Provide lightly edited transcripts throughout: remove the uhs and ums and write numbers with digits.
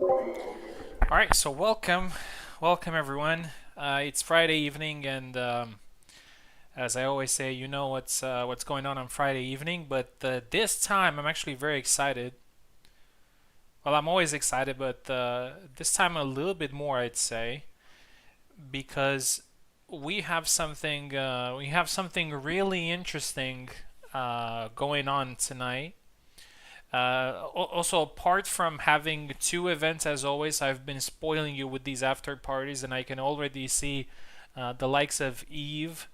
All right, so welcome everyone. It's Friday evening, and as I always say, you know what's going on Friday evening. But this time, I'm actually very excited. Well, I'm always excited, but this time a little bit more, I'd say, because we have something really interesting going on tonight. Also, apart from having two events, as always, I've been spoiling you with these after parties, and I can already see the likes of Eve,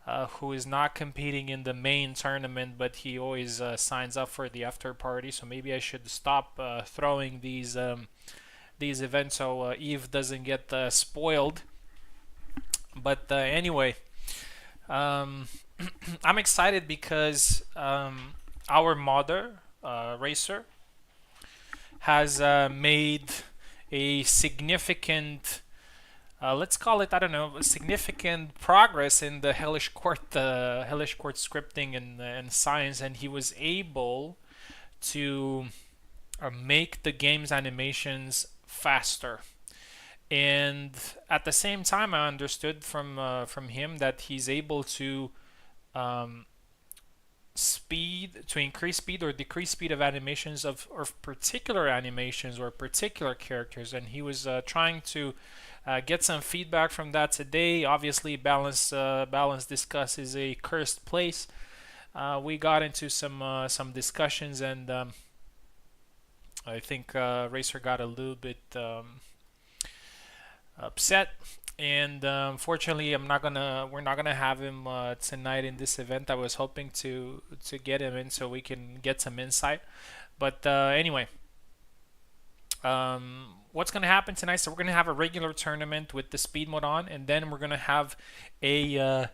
who is not competing in the main tournament, but he always signs up for the after party. So maybe I should stop throwing these events so Eve doesn't get spoiled. But anyway, um, I'm excited because our mother, Racer, has made a significant, let's call it, I don't know, significant progress in the Hellish Quart scripting and science, and he was able to make the game's animations faster. And at the same time, I understood from him that he's able to um, increase speed or decrease speed of animations of particular animations or particular characters, and he was trying to get some feedback from that today. Obviously, balance discuss is a cursed place. We got into some discussions, and I think Racer got a little bit upset. And unfortunately, we're not gonna have him tonight in this event. I was hoping to get him in so we can get some insight. But anyway, what's gonna happen tonight? So we're gonna have a regular tournament with the speed mode on, and then we're gonna have a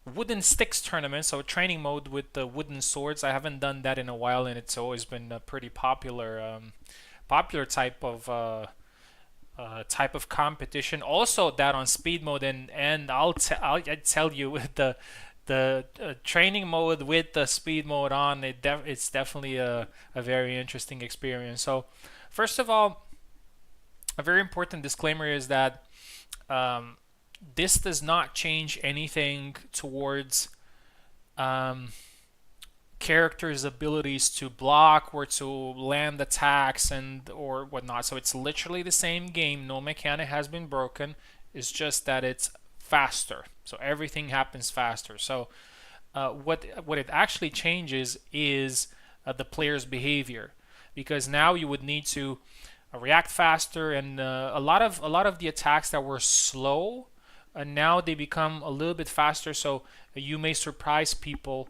wooden sticks tournament. So a training mode with the wooden swords. I haven't done that in a while, and it's always been a pretty popular type of competition. Also, that on speed mode, and I'll tell you with the training mode with the speed mode on, it's definitely a very interesting experience. So, first of all, a very important disclaimer is that um, this does not change anything towards um, characters' abilities to block or to land attacks and or whatnot. So it's literally the same game. No mechanic has been broken. It's just that it's faster. So everything happens faster. So what it actually changes is the player's behavior, because now you would need to react faster, and a lot of the attacks that were slow, now they become a little bit faster. So you may surprise people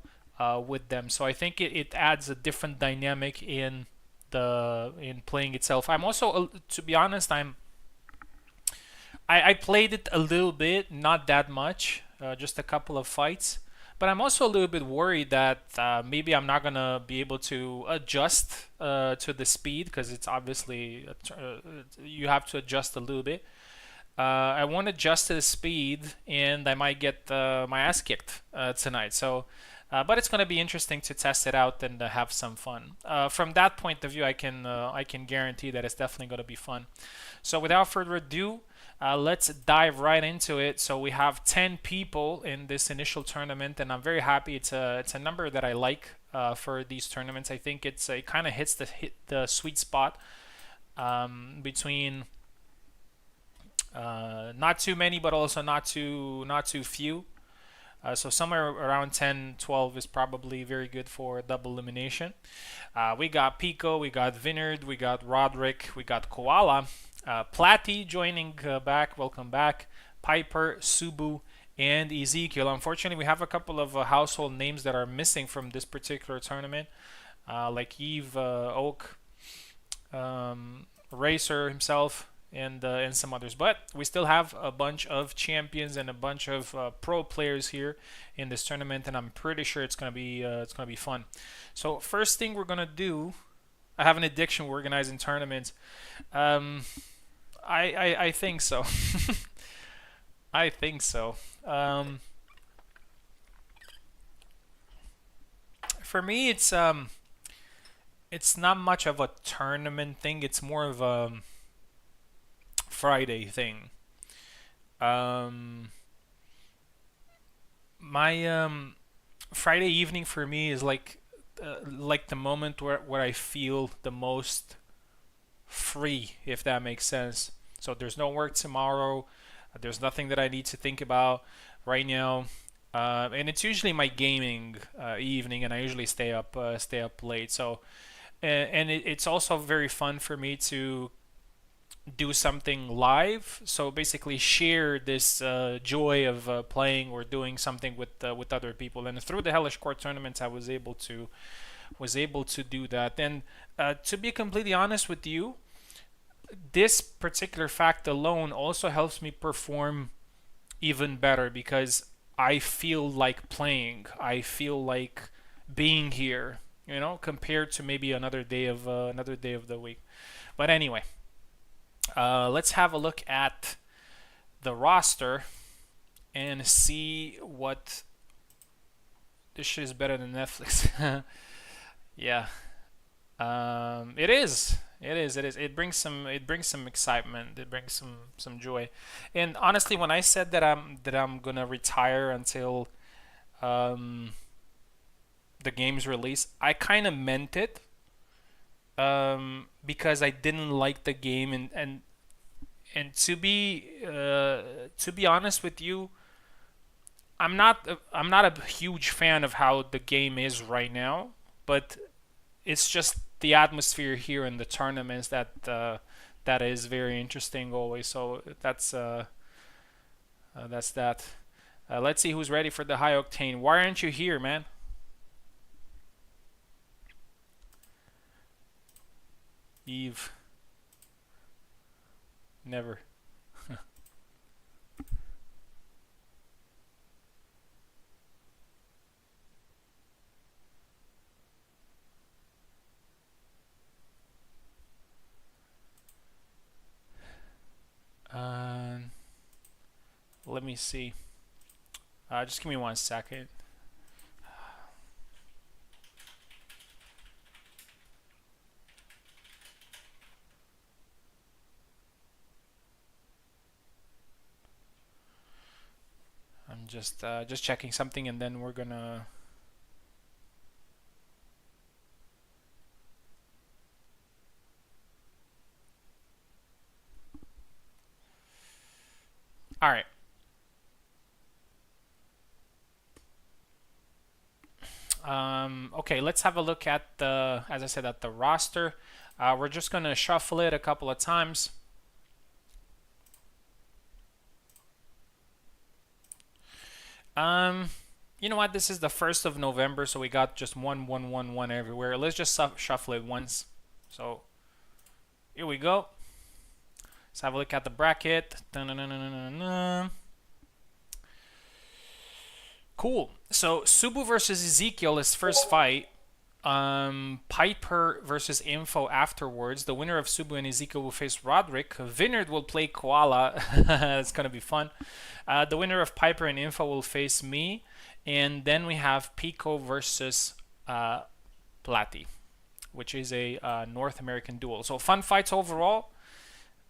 with them. So I think it adds a different dynamic in playing itself. I'm also, to be honest, I played it a little bit, not that much, just a couple of fights. But I'm also a little bit worried that maybe I'm not gonna be able to adjust to the speed, because it's obviously you have to adjust a little bit. I won't adjust to the speed, and I might get my ass kicked tonight. So, but it's going to be interesting to test it out and have some fun. From that point of view, I can guarantee that it's definitely going to be fun. So, without further ado, let's dive right into it. So we have 10 people in this initial tournament, and I'm very happy. It's a number that I like for these tournaments. I think it kind of hit the sweet spot between not too many, but also not too few. So somewhere around 10, 12 is probably very good for double elimination. We got Pico, we got Vineyard, we got Roderick, we got Koala, Platy joining back. Welcome back. Piper, Subu, and Ezekiel. Unfortunately, we have a couple of household names that are missing from this particular tournament, like Eve, Oak, Racer himself, and some others. But we still have a bunch of champions and a bunch of pro players here in this tournament, and I'm pretty sure it's gonna be fun. So first thing we're gonna do, I have an addiction with organizing tournaments. Um, I think so. I think so. Um, for me, it's not much of a tournament thing. It's more of Friday thing. Um, my Friday evening for me is like the moment where I feel the most free, if that makes sense. So there's no work tomorrow. There's nothing that I need to think about right now. And it's usually my gaming evening, and I usually stay up late. So and it's also very fun for me to do something live. So basically, share this joy of playing or doing something with other people. And through the Hellish Quart tournaments, I was able to do that. And to be completely honest with you, this particular fact alone also helps me perform even better because I feel like playing. I feel like being here, compared to maybe another day of the week. But anyway, let's have a look at the roster and see what this shit is better than Netflix. Yeah, it is. It is. It is. It brings some. It brings some excitement. It brings some joy. And honestly, when I said that I'm gonna retire until um, the game's release, I kind of meant it because I didn't like the game and to be honest with you, I'm not a huge fan of how the game is right now, but it's just the atmosphere here in the tournaments that is very interesting always. So that's that. Let's see who's ready for the high octane. Why aren't you here, man? Eve, never. Uh, Let me see. Just give me 1 second. I'm just checking something, and then we're gonna. All right. Okay, let's have a look at the, as I said, at the roster. We're just gonna shuffle it a couple of times. Um, you know what? This is the 1st of November, so we got just 1 everywhere. Let's just shuffle it once. So here we go. Let's have a look at the bracket. Dun-dun-dun-dun-dun-dun. Cool. So Subu versus Ezekiel is first fight. Piper versus Info afterwards. The winner of Subu and Ezekiel will face Roderick. Vineyard will play Koala. It's gonna be fun. The winner of Piper and Info will face me. And then we have Pico versus Platy, which is a North American duel. So fun fights overall.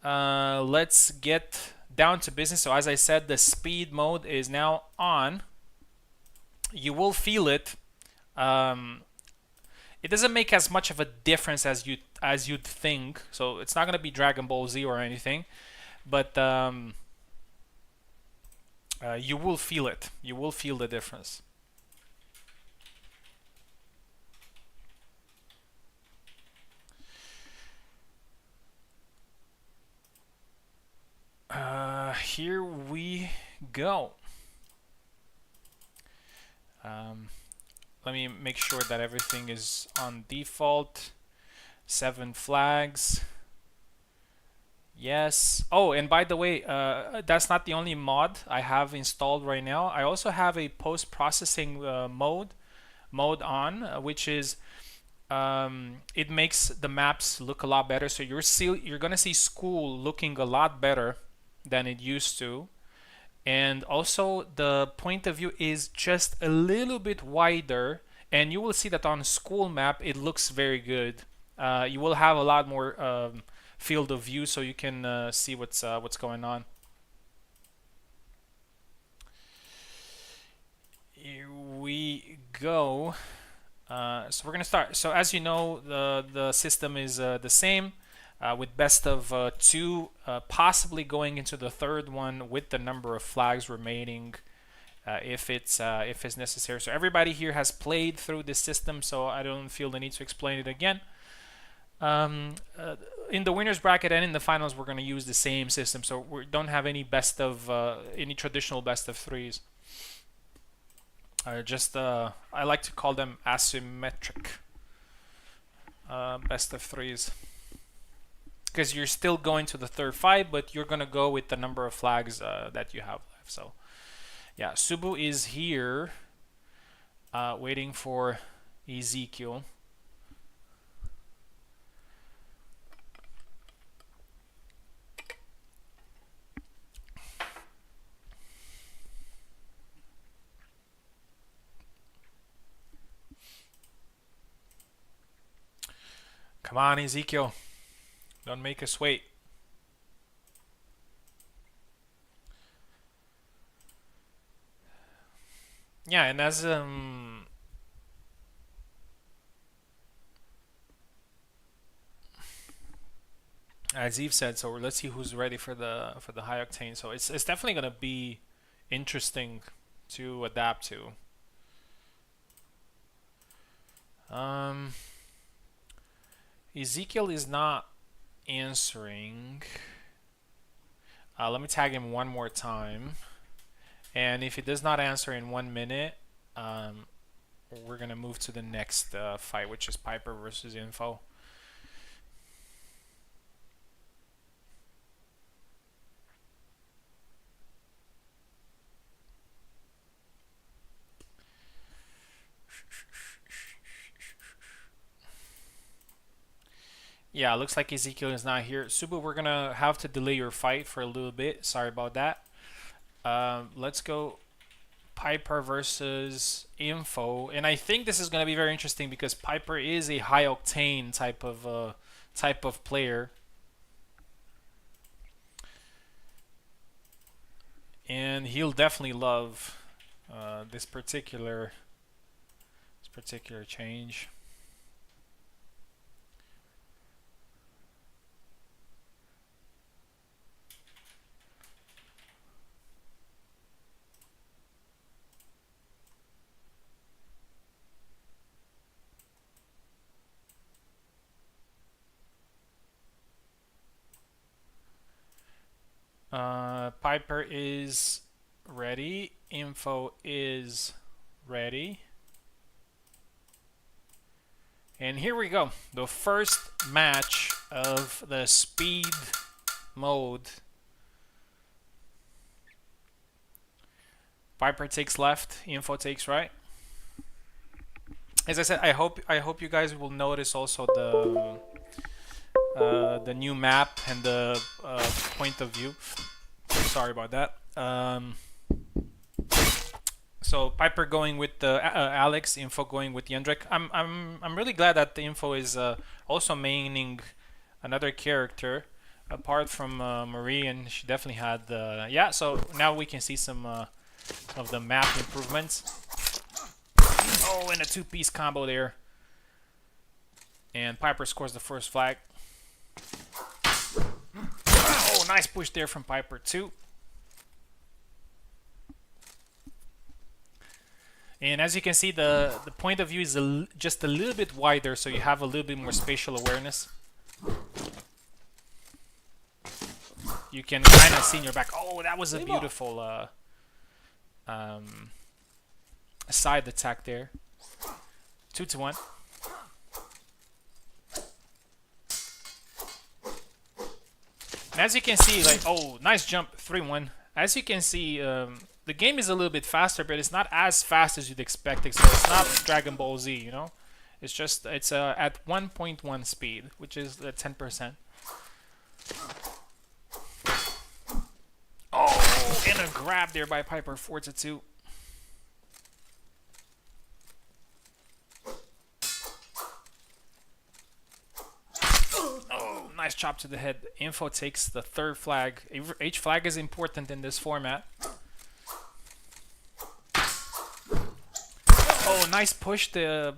Let's get down to business. So as I said, the speed mode is now on. You will feel it. It doesn't make as much of a difference as you'd think. So it's not gonna be Dragon Ball Z or anything, but you will feel it. You will feel the difference. Here we go. Let me make sure that everything is on default. 7 flags. Yes. Oh, and by the way, that's not the only mod I have installed right now. I also have a post-processing mode on, which is it makes the maps look a lot better. So you're gonna see school looking a lot better than it used to. And also the point of view is just a little bit wider, and you will see that on school map it looks very good. You will have a lot more field of view so you can see what's going on. Here we go. So we're gonna start. So as you know, the system is the same, with best of 2, possibly going into the third one with the number of flags remaining, if it's necessary. So everybody here has played through this system, so I don't feel the need to explain it again. In the winners bracket and in the finals, we're gonna use the same system. So we don't have any any traditional best of 3s. I like to call them asymmetric best of 3s, because you're still going to the third fight, but you're gonna go with the number of flags that you have left. So yeah, Subu is here, waiting for Ezekiel. Come on, Ezekiel. Don't make us wait. Yeah, and as Eve said, so let's see who's ready for the high octane. So it's definitely gonna be interesting to adapt to. Ezekiel is not answering. Let me tag him one more time. And if he does not answer in 1 minute, we're going to move to the next fight, which is Piper versus Info. Yeah, looks like Ezekiel is not here. Subu, we're going to have to delay your fight for a little bit. Sorry about that. Let's go Piper versus Info. And I think this is going to be very interesting because Piper is a high octane type of player. And he'll definitely love this particular change. Piper is ready. Info is ready. And here we go. The first match of the speed mode. Piper takes left, Info takes right. As I said, I hope you guys will notice also the new map and the point of view. Sorry about that. So Piper going with Alex, Info going with Yendrik. I'm really glad that the Info is also maining another character apart from Marie, and she definitely had yeah. So now we can see some of the map improvements. Oh, and a two-piece combo there. And Piper scores the first flag. Oh, nice push there from Piper too. And as you can see, the point of view is just a little bit wider, so you have a little bit more spatial awareness. You can kind of see in your back. Oh, that was a beautiful side attack there. 2-1. And as you can see, like, oh, nice jump, 3-1. As you can see, the game is a little bit faster, but it's not as fast as you'd expect. So it's not Dragon Ball Z, you know? It's just, it's at 1.1 speed, which is 10%. Oh, and a grab there by Piper, 4-2. nice chop to the head. Info takes the third flag. Each flag is important in this format. Oh, nice push. The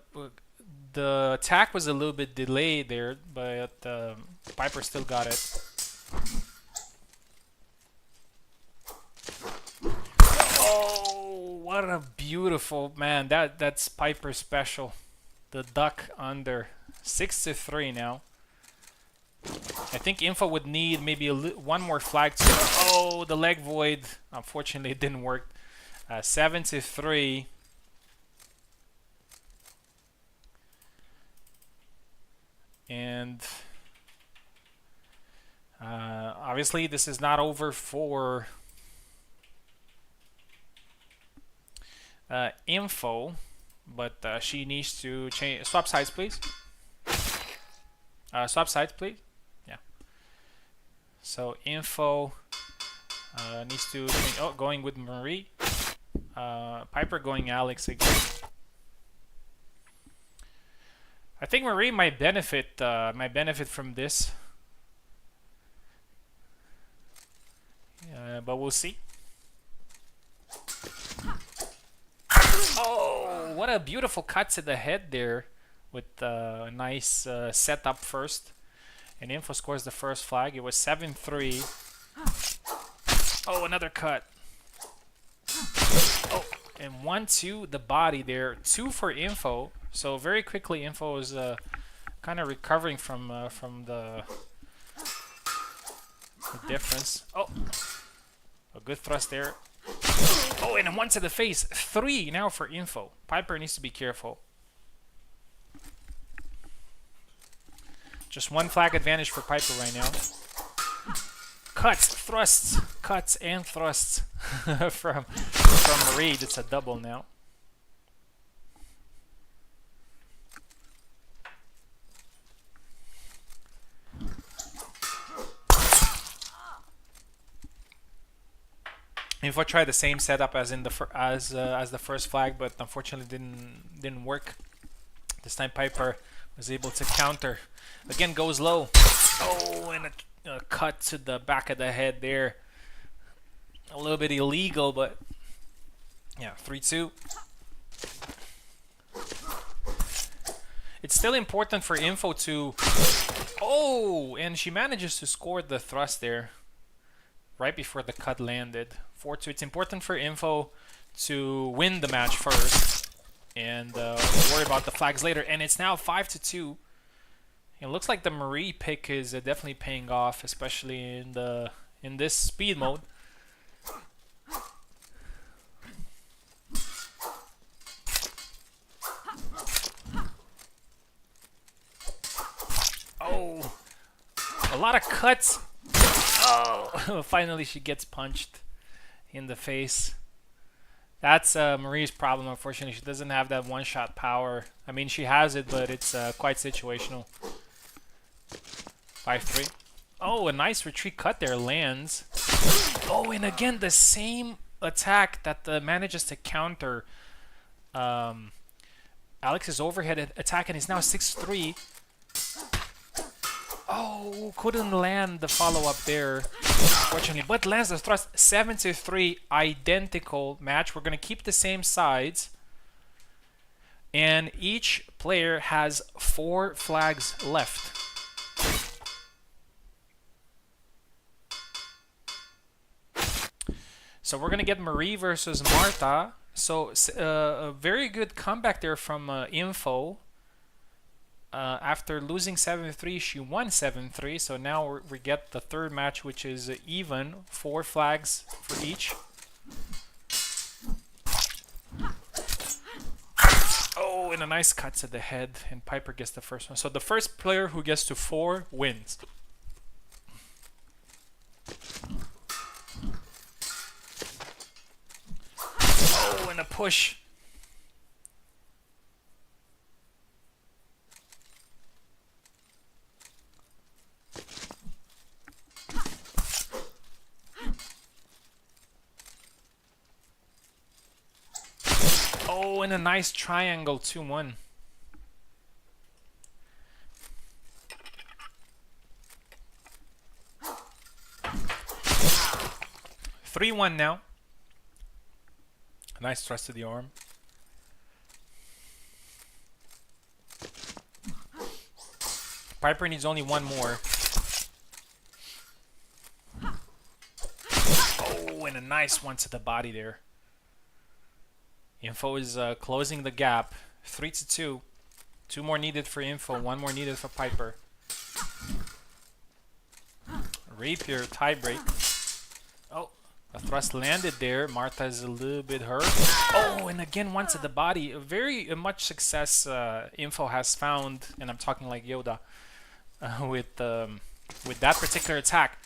attack was a little bit delayed there, but Piper still got it. Oh, what a beautiful, man. That's Piper special. The duck under 6-3 now. I think Info would need maybe one more flag to. Oh, the leg void. Unfortunately, it didn't work. 7-3. And obviously, this is not over for Info, but she needs to change. Swap sides, please. Swap sides, please. Yeah. So Info needs to change. Oh, going with Marie. Piper going Alex again. I think Marie might benefit from this, but we'll see. Oh, what a beautiful cut to the head there, with a nice setup first. And Info scores the first flag. It was 7-3. Oh, another cut. Oh, and 1-2 the body there. 2 for Info. So very quickly, Info is kind of recovering from the difference. Oh, a good thrust there. Oh, and a 1 to the face. 3 now for Info. Piper needs to be careful. Just 1 flag advantage for Piper right now. Cuts and thrusts from Marie. It's a double now. Info tried the same setup as in the the first flag, but unfortunately didn't work. This time Piper was able to counter. Again, goes low. Oh, and a cut to the back of the head there. A little bit illegal, but yeah, 3-2. It's still important for Info to. Oh, and she manages to score the thrust there right before the cut landed. 4-2. It's important for Info to win the match first and worry about the flags later. And it's now 5-2. It looks like the Marie pick is definitely paying off, especially in this speed mode. Oh, a lot of cuts. Oh, finally she gets punched in the face. That's Marie's problem, unfortunately. She doesn't have that one-shot power. I mean, she has it, but it's quite situational. 5-3. Oh, a nice retreat cut there lands. Oh, and again, the same attack that manages to counter Alex's overhead attack, and he's now 6-3. Oh, couldn't land the follow-up there, unfortunately, but lands the thrust. 7-3, identical match. We're going to keep the same sides, and each player has 4 flags left. So we're going to get Marie versus Marta. So a very good comeback there from Info. After losing 7-3, she won 7-3. So now we get the third match, which is even. 4 flags for each. Oh, and a nice cut to the head. And Piper gets the first one. So the first player who gets to 4 wins. Oh, and a push. Oh, and a nice triangle 2-1. 3-1 now. Nice thrust to the arm. Piper needs only one more. Oh, and a nice one to the body there. Info is closing the gap. 3-2. 2 more needed for Info, 1 more needed for Piper. Rapier tiebreak. Oh, a thrust landed there. Martha is a little bit hurt. Oh, and again one to the body. Very much success Info has found, and I'm talking like Yoda, with that particular attack.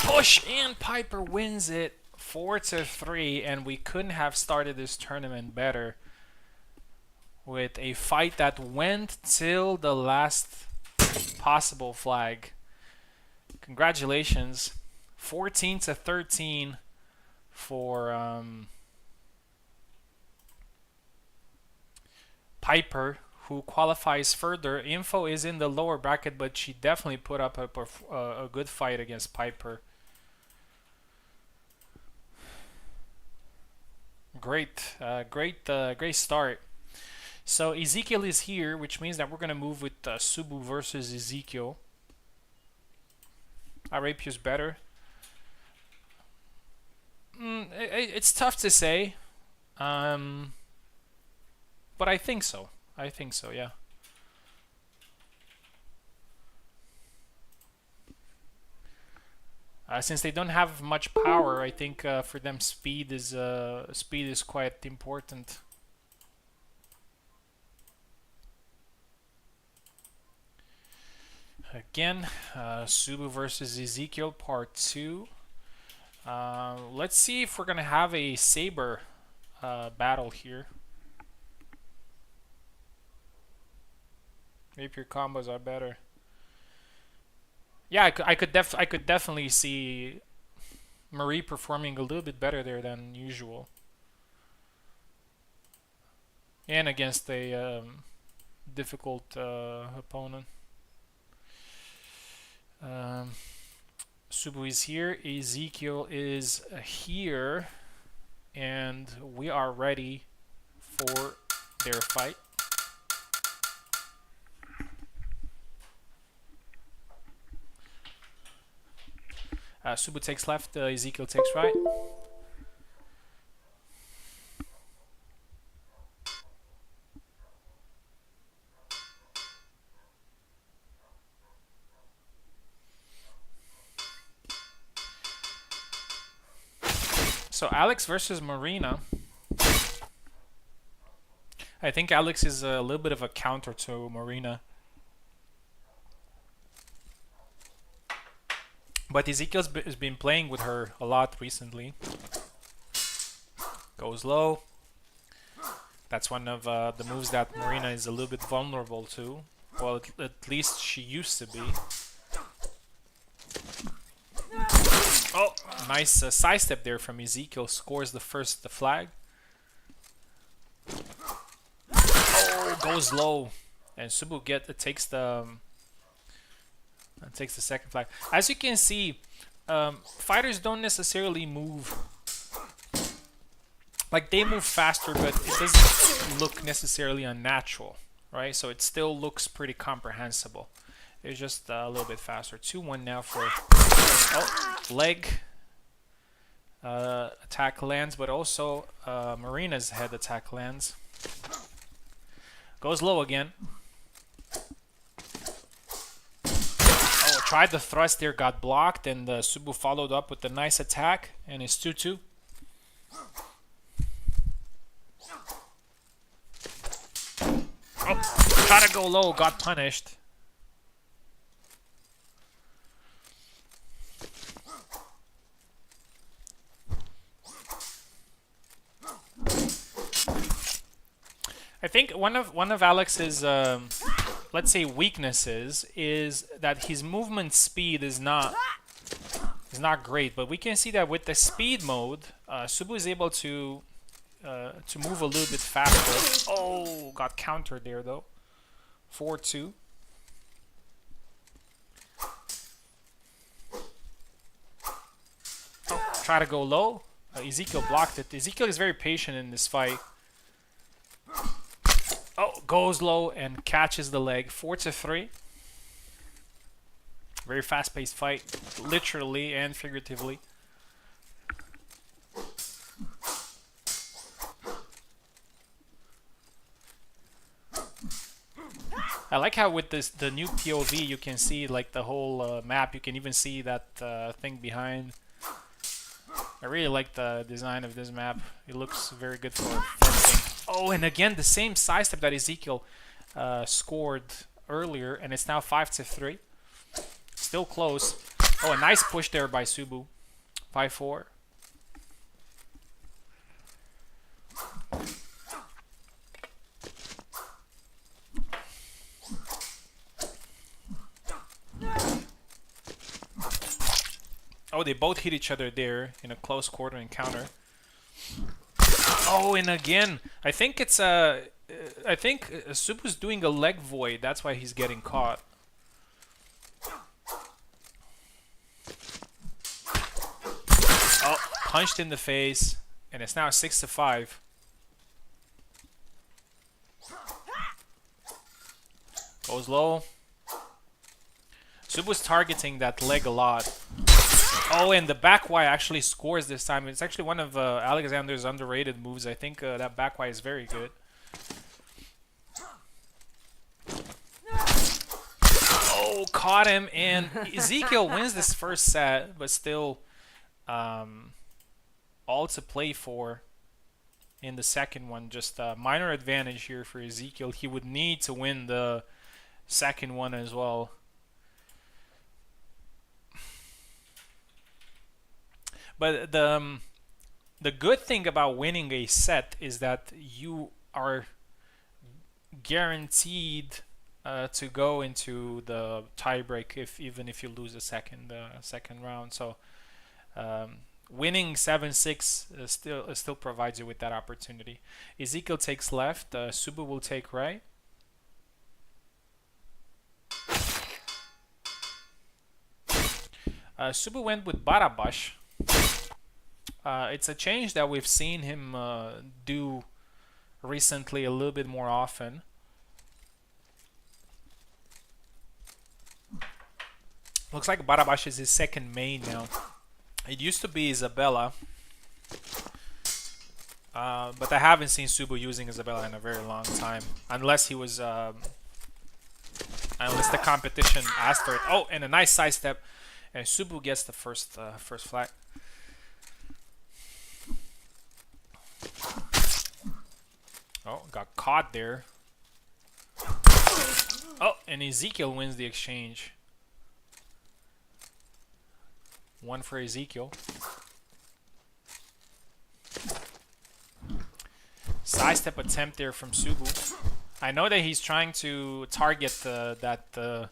Push, and Piper wins it 4-3, and we couldn't have started this tournament better with a fight that went till the last possible flag. Congratulations. 14-13 for Piper, who qualifies further. Info is in the lower bracket, but she definitely put up a good fight against Piper. Great start. So Ezekiel is here, which means that we're going to move with Subu versus Ezekiel. Rapier's better. It's tough to say, but I think so. Yeah. Since they don't have much power, I think for them speed is quite important. Again, Subu versus Ezekiel Part 2. Let's see if we're gonna have a saber battle here. Rapier combos are better. Yeah, I could definitely see Marie performing a little bit better there than usual, and against a difficult opponent. Subu is here, Ezekiel is here, and we are ready for their fight. Subu takes left, Ezekiel takes right. So Alex versus Marina. I think Alex is a little bit of a counter to Marina. But Ezekiel has been playing with her a lot recently. Goes low. That's one of the moves that Marina is a little bit vulnerable to. Well, at least she used to be. Oh, nice sidestep there from Ezekiel. Scores the first flag. Oh, goes low. And Subu takes the second flag. As you can see, fighters don't necessarily move. Like, they move faster, but it doesn't look necessarily unnatural, right? So it still looks pretty comprehensible. It's just a little bit faster. 2-1 now for leg attack lands, but also Marina's head attack lands. Goes low again. Oh, tried the thrust there, got blocked, and Subu followed up with a nice attack, and it's 2-2. Oh, try to go low, got punished. I think one of Alex's let's say weaknesses is that his movement speed is not great, but we can see that with the speed mode, Subu is able to move a little bit faster. Oh, got countered there though. 4-2. Oh, try to go low. Ezekiel blocked it. Ezekiel is very patient in this fight. Oh, goes low and catches the leg. 4-3. Very fast-paced fight, literally and figuratively. I like how with the new POV you can see like the whole map. You can even see that thing behind. I really like the design of this map. It looks very good for fencing. Oh, and again the same sidestep that Ezekiel scored earlier, and it's now 5-3. Still close. Oh, a nice push there by Subu. 5-4. Oh, they both hit each other there in a close quarter encounter. Oh, and again, I think it's I think Subu's doing a leg void. That's why he's getting caught. Oh, punched in the face, and it's now 6-5. Goes low. Subu's targeting that leg a lot. Oh, and the back Y actually scores this time. It's actually one of Alexander's underrated moves. I think that back Y is very good. Oh, caught him, and Ezekiel wins this first set, but still all to play for in the second one. Just a minor advantage here for Ezekiel. He would need to win the second one as well. But the good thing about winning a set is that you are guaranteed to go into the tiebreak even if you lose the second round. So winning 7-6 still provides you with that opportunity. Ezekiel takes left. Subu will take right. Subu went with Barabash. It's a change that we've seen him do recently a little bit more often. Looks like Barabash is his second main now. It used to be Isabella, but I haven't seen Subu using Isabella in a very long time, unless he was unless the competition asked for it. Oh, and a nice sidestep, and Subu gets the first flag. Oh, got caught there. Oh, and Ezekiel wins the exchange. One for Ezekiel. Sidestep attempt there from Subu. I know that he's trying to target that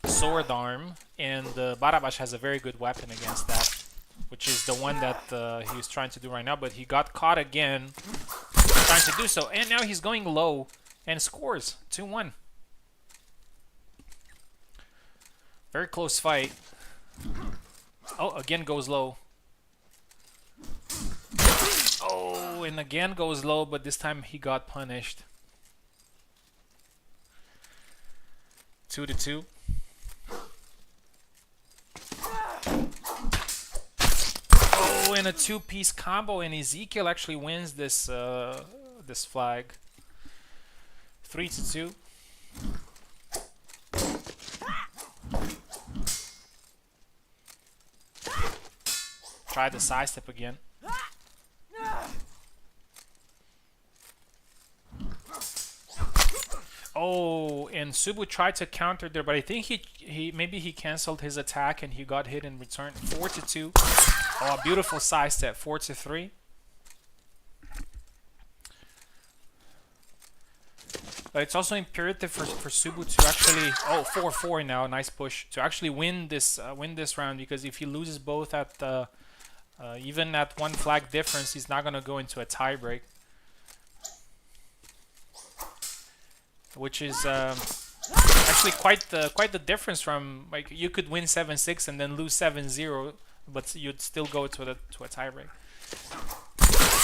sword arm, and Barabash has a very good weapon against that, which is the one that he was trying to do right now, but he got caught again trying to do so, and now he's going low and scores 2-1. Very close fight. Oh, again goes low. Oh, and again goes low, but this time he got punished. 2-2. Oh, and a two-piece combo, and Ezekiel actually wins this this flag. 3-2. Try the sidestep again. Oh, and Subu tried to counter there, but I think he maybe he canceled his attack and he got hit in return. 4-2. Oh, a beautiful sidestep. 4-3. But it's also imperative for Subu to actually 4-4 now. Nice push to actually win this round, because if he loses both at even at one flag difference, he's not gonna go into a tiebreak, which is actually quite the difference from, like, you could win 7-6 and then lose 7-0 but you'd still go to a tiebreak.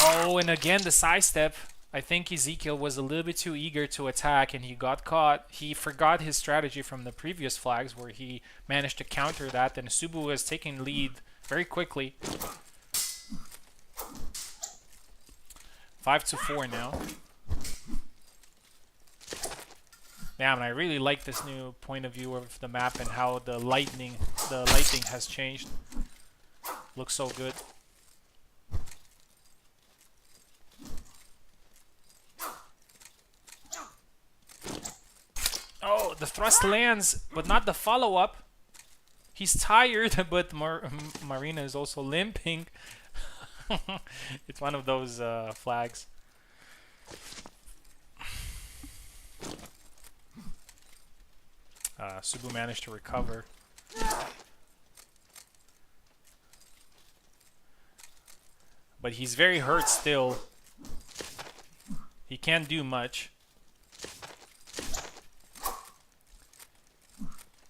Oh, and again the sidestep. I think Ezekiel was a little bit too eager to attack and he got caught. He forgot his strategy from the previous flags where he managed to counter that, and Subu was taking lead very quickly. 5-4 now. Yeah, and I really like this new point of view of the map and how the lighting has changed. Looks so good. Oh, the thrust lands, but not the follow-up. He's tired, but Marina is also limping. It's one of those flags. Subu managed to recover. But he's very hurt still. He can't do much.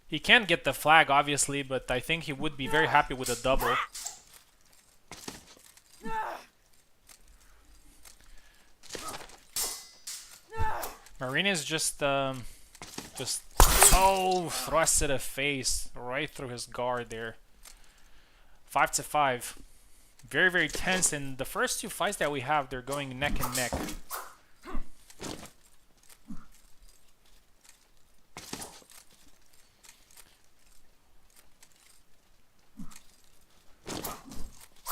He can't get the flag, obviously, but I think he would be very happy with a double. Marina's just oh, thrust to the face right through his guard there. 5-5. Very, very tense, and the first two fights that we have, they're going neck and neck.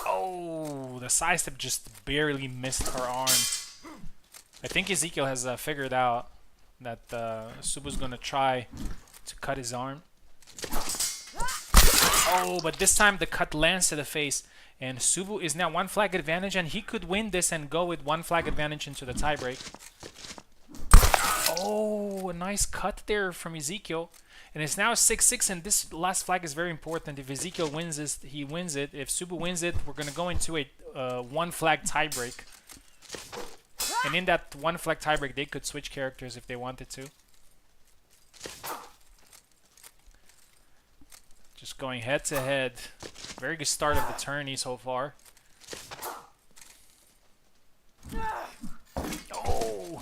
Oh, the sidestep just barely missed her arm. I think Ezekiel has figured out that Subu's gonna try to cut his arm. Oh, but this time the cut lands to the face, and Subu is now one flag advantage, and he could win this and go with one flag advantage into the tiebreak. Oh, a nice cut there from Ezekiel. And it's now 6-6, and this last flag is very important. If Ezekiel wins this, he wins it. If Subu wins it, we're going to go into a one flag tiebreak. And in that one flag tiebreak, they could switch characters if they wanted to. Just going head to head. Very good start of the tourney so far. Oh!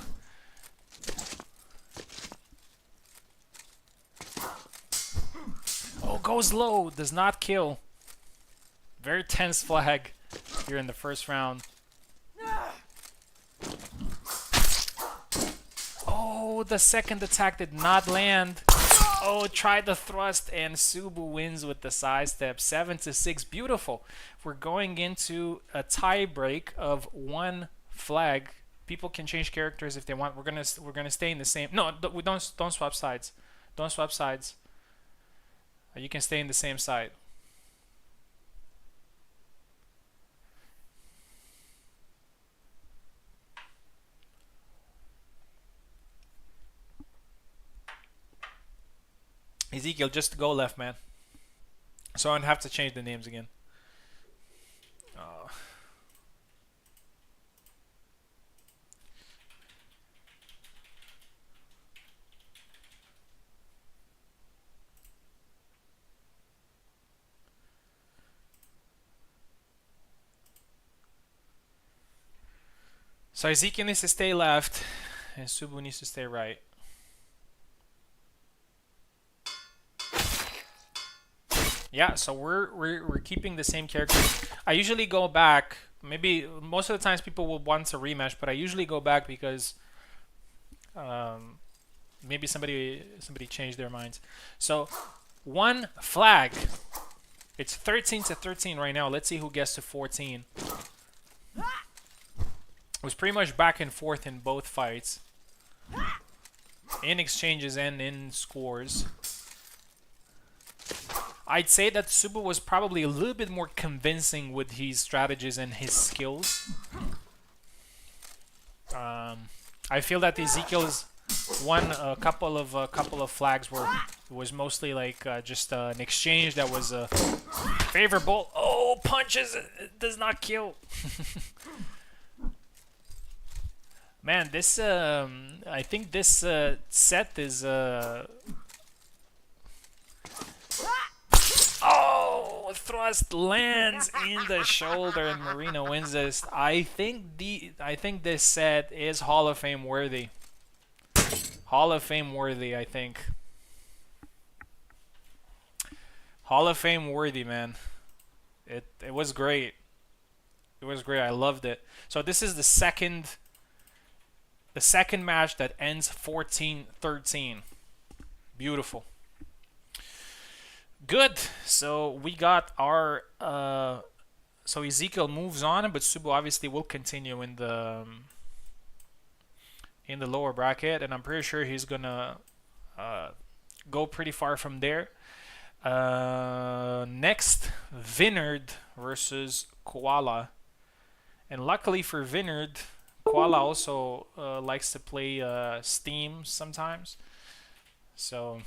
Oh, goes low. Does not kill. Very tense flag here in the first round. Oh, the second attack did not land. Oh, tried the thrust, and Subu wins with the sidestep. 7-6. Beautiful. We're going into a tie break of one flag. People can change characters if they want. We're gonna stay in the same. No, we don't swap sides. Don't swap sides. You can stay in the same side. Ezekiel, just go left, man. So I don't have to change the names again. So Ezekiel needs to stay left, and Subu needs to stay right. Yeah, so we're keeping the same character. I usually go back. Maybe most of the times people will want a rematch, but I usually go back because maybe somebody changed their minds. So one flag. It's 13-13 right now. Let's see who gets to 14. It was pretty much back and forth in both fights, in exchanges and in scores. I'd say that Subu was probably a little bit more convincing with his strategies and his skills. I feel that Ezekiel's won a couple of flags where it was mostly like just an exchange that was favorable. Oh, punches! It does not kill. Man, this I think this set is oh, thrust lands in the shoulder, and Marina wins this. I think this set is Hall of Fame worthy. Hall of Fame worthy, I think. Hall of Fame worthy, man. It was great. It was great. I loved it. So this is the second match that ends 14-13. Beautiful. Good. So we got our so Ezekiel moves on, but Subu obviously will continue in the lower bracket, and I'm pretty sure he's gonna go pretty far from there. Next, Vinard versus Koala, and luckily for Vinard, Koala also likes to play Steam sometimes. So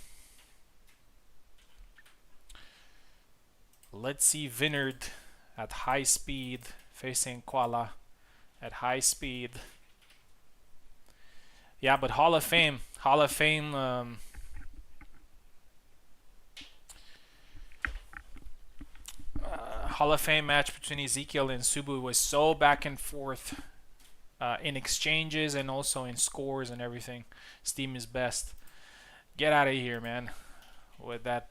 let's see Vinard at high speed facing Koala at high speed. Yeah, but Hall of Fame Hall of Fame match between Ezekiel and Subu was so back and forth in exchanges and also in scores and everything. Steam is best. Get out of here, man. With that,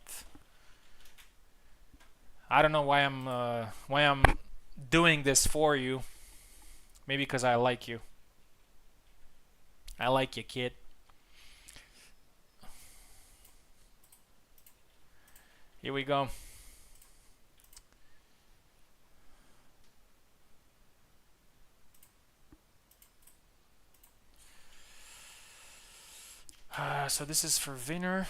I don't know why I'm doing this for you. Maybe because I like you. I like you, kid. Here we go. So this is for Vinner.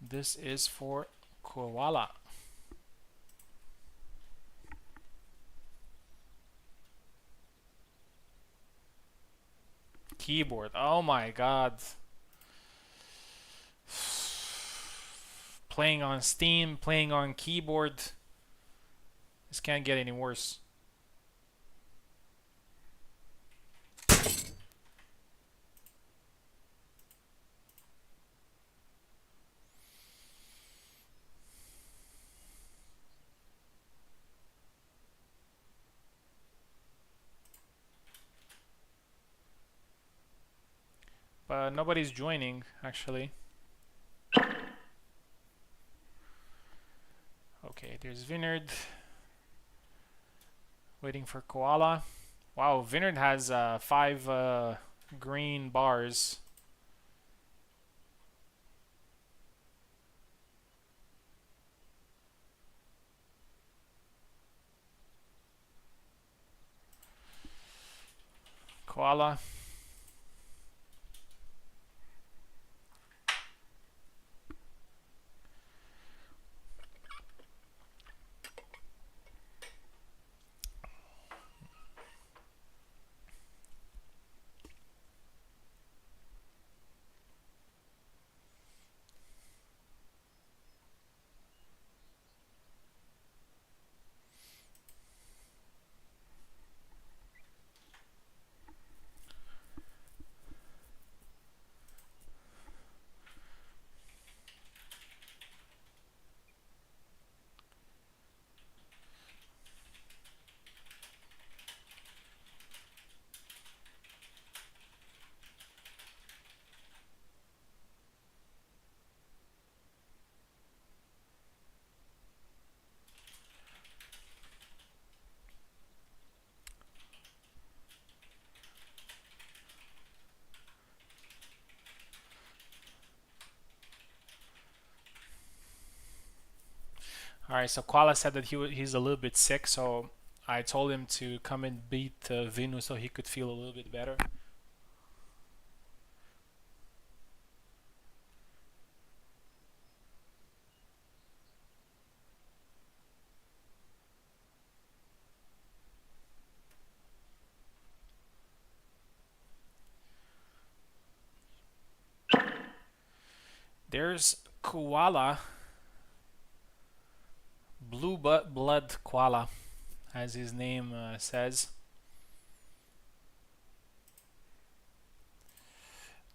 This is for Koala. Keyboard. Oh my god. Playing on Steam, playing on keyboard. This can't get any worse. But nobody's joining, actually. Okay, there's Vinard. Waiting for Koala. Wow, Vinard has 5 green bars. Koala. Alright, so Koala said that he's a little bit sick, so I told him to come and beat Vinu so he could feel a little bit better. There's Koala. Blue blood koala, as his name says.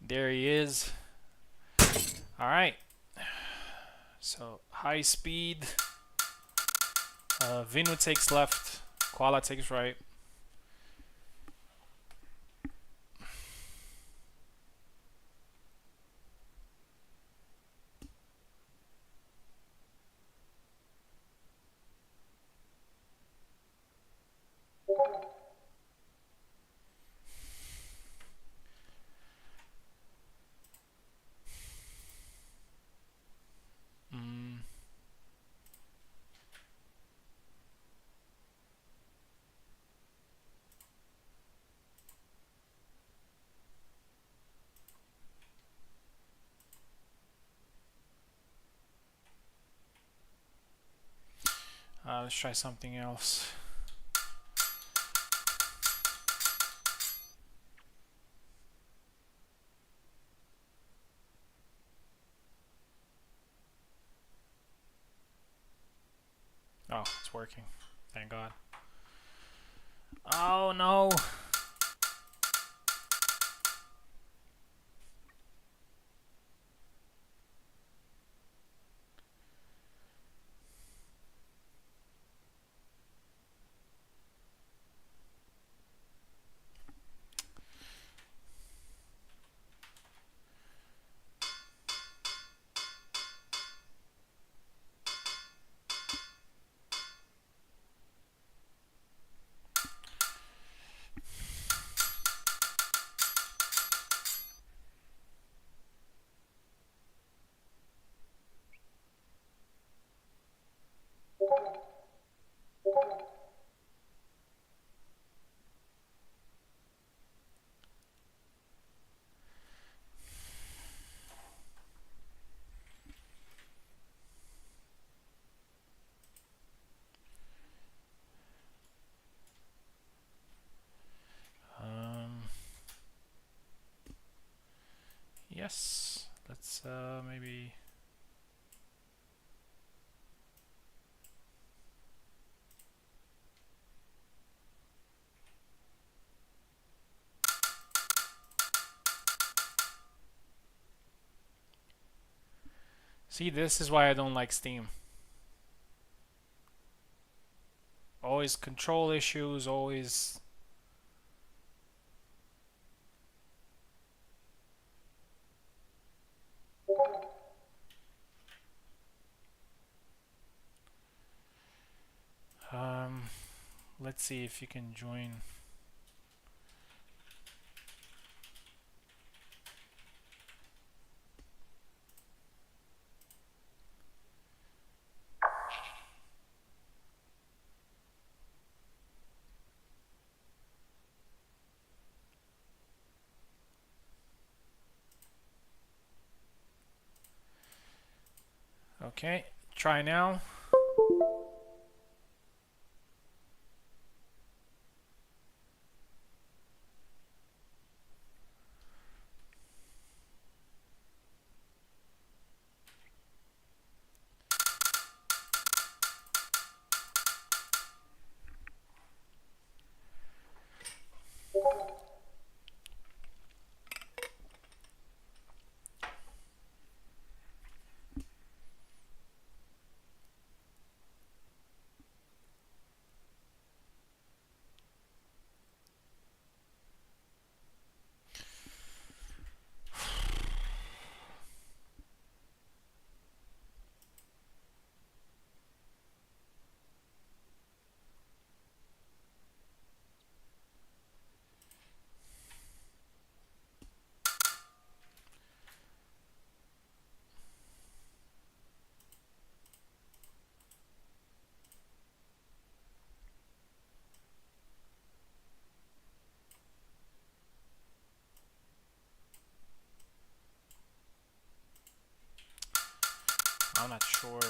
There he is. All right. So high speed. Vinu takes left. Koala takes right. Mm. Let's try something else. Oh, it's working. Thank God. Oh no! Yes. Let's maybe. See, this is why I don't like Steam. Always control issues, always. Let's see if you can join. Okay, try now. I'm not sure.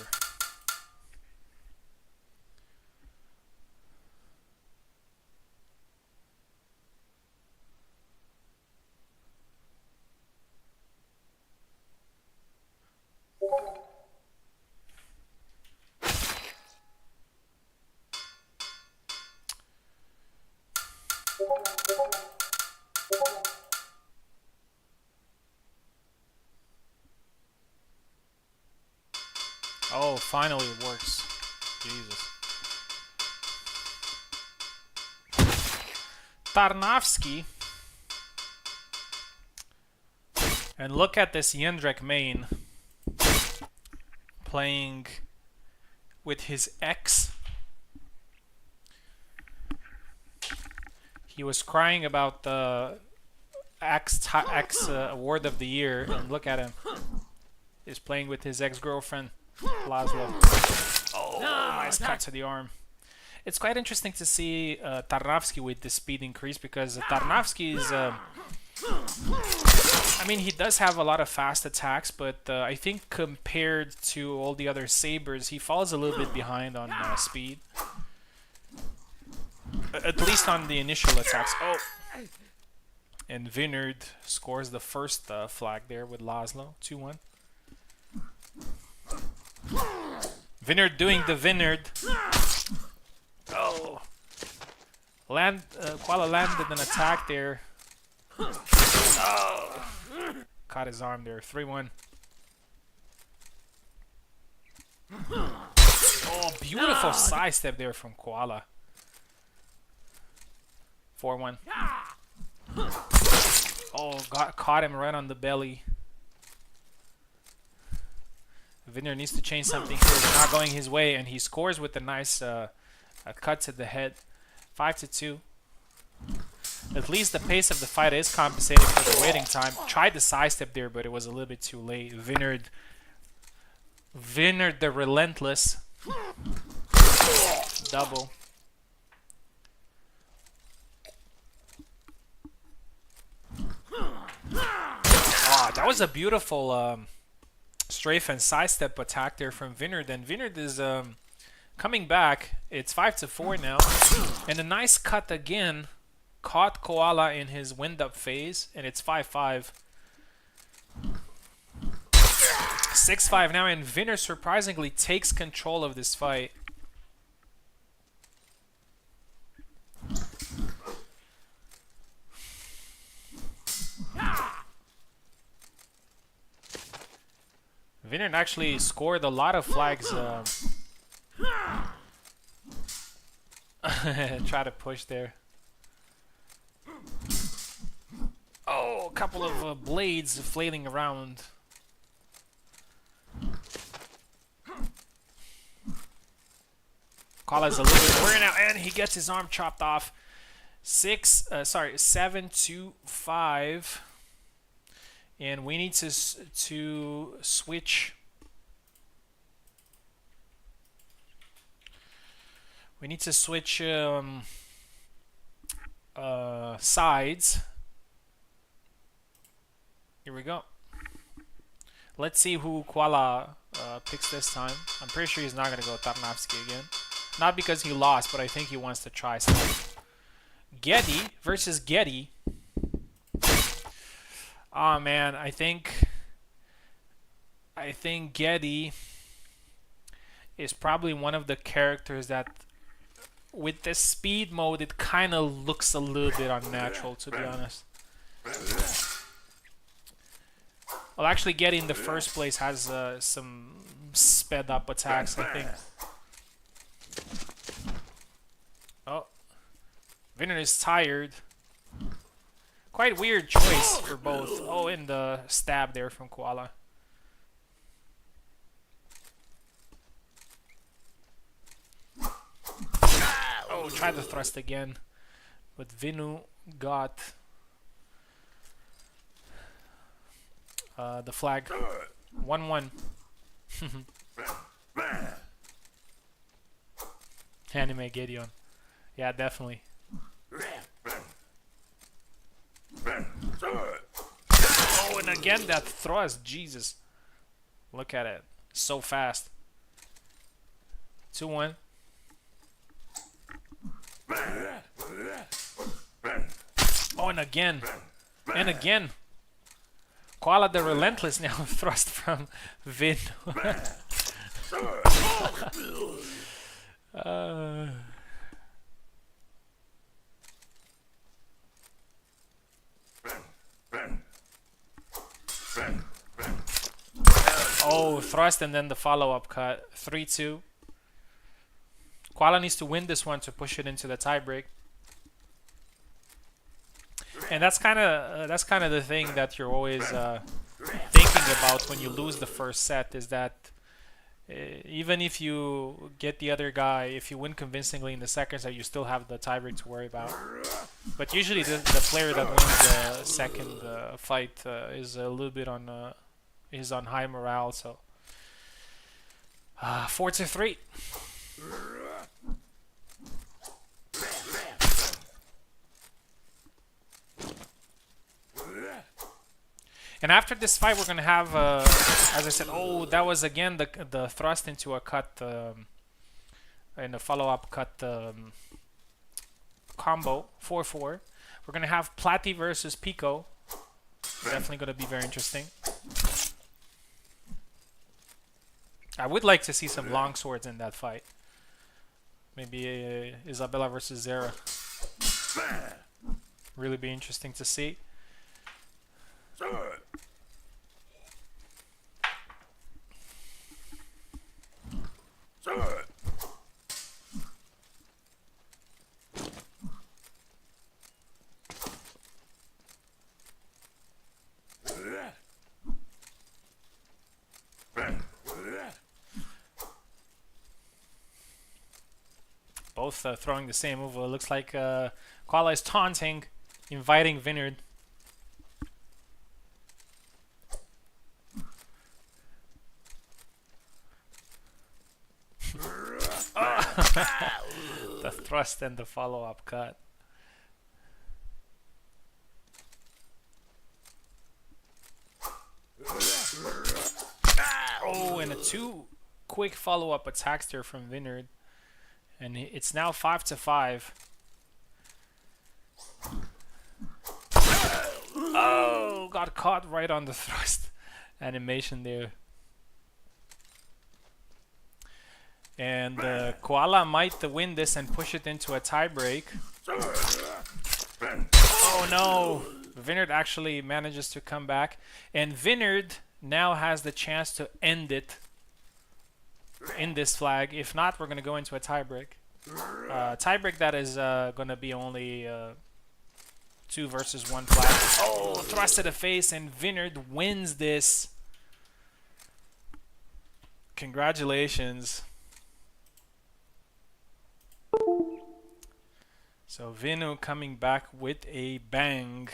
finally it works. Jesus. Tarnowski. And look at this Jędrek main playing with his ex. He was crying about the X award of the year, and look at him. He's playing with his ex-girlfriend, Laszlo. Oh, nice cut to the arm. It's quite interesting to see Tarnowski with the speed increase, because Tarnowski is... I mean, he does have a lot of fast attacks, but I think compared to all the other sabers, he falls a little bit behind on speed. At least on the initial attacks. Oh! And Vinard scores the first flag there with Laszlo. 2-1. Vinard doing the Vinard. Oh! Koala landed an attack there. Oh! Caught his arm there. 3-1. Oh, beautiful side step there from Koala. 4-1. Oh, caught him right on the belly. Vinard needs to change something here. It's not going his way, and he scores with a nice cut to the head. 5-2. At least the pace of the fight is compensating for the waiting time. Tried the side step there, but it was a little bit too late. Vinard the relentless. Double. Oh, that was a beautiful strafe and sidestep attack there from Vinard. And Vinard is coming back. It's 5-4 now. And a nice cut again. Caught Koala in his wind-up phase. And it's 5-5. 6-5 now. And Vinard surprisingly takes control of this fight. Vinard actually scored a lot of flags. Try to push there. Oh, a couple of blades flailing around. Koala's a little bit weird now, and he gets his arm chopped off. 7-5. And we need to switch. We need to switch sides. Here we go. Let's see who Koala picks this time. I'm pretty sure he's not going to go Tarnowski again. Not because he lost, but I think he wants to try something. Getty versus Getty. Oh man, I think Getty is probably one of the characters that, with the speed mode, it kind of looks a little bit unnatural, to be honest. Well, actually, Getty in the first place has some sped up attacks, I think. Oh, Vinard is tired. Quite weird choice for both. Oh, and the stab there from Koala. Oh, try the thrust again. But Vinu got the flag. 1-1. Anime Gideon. Yeah, definitely. Oh, and again that thrust. Jesus. Look at it. So fast. 2-1. Oh, and again. And again. Koala the Relentless now thrust from Vin. Oh, thrust and then the follow-up cut. 3-2. Koala needs to win this one to push it into the tiebreak. And that's kind of the thing that you're always thinking about when you lose the first set, is that even if you get the other guy, if you win convincingly in the second set, you still have the tiebreak to worry about. But usually the player that wins the second fight is a little bit on is on high morale. So 4-3. And after this fight, we're gonna have, as I said, oh, that was again the thrust into a cut, and a follow-up cut combo, 4-4. We're gonna have Platy versus Pico. Definitely gonna be very interesting. I would like to see some long swords in that fight. Maybe Isabella versus Zera. Really be interesting to see. Both throwing the same move. It looks like Koala is taunting, inviting Vineyard. The thrust and the follow-up cut. Oh, and a 2 quick follow-up attacks there from Vineyard. And it's now 5-5. Oh, got caught right on the thrust animation there. And Koala might win this and push it into a tiebreak. Oh no! Vineyard actually manages to come back. And Vineyard now has the chance to end it in this flag. If not, we're going to go into a tiebreak. Tiebreak that is going to be only 2 versus 1 flag. Oh, thrust to the face, and Vineyard wins this. Congratulations. So Vinu coming back with a bang.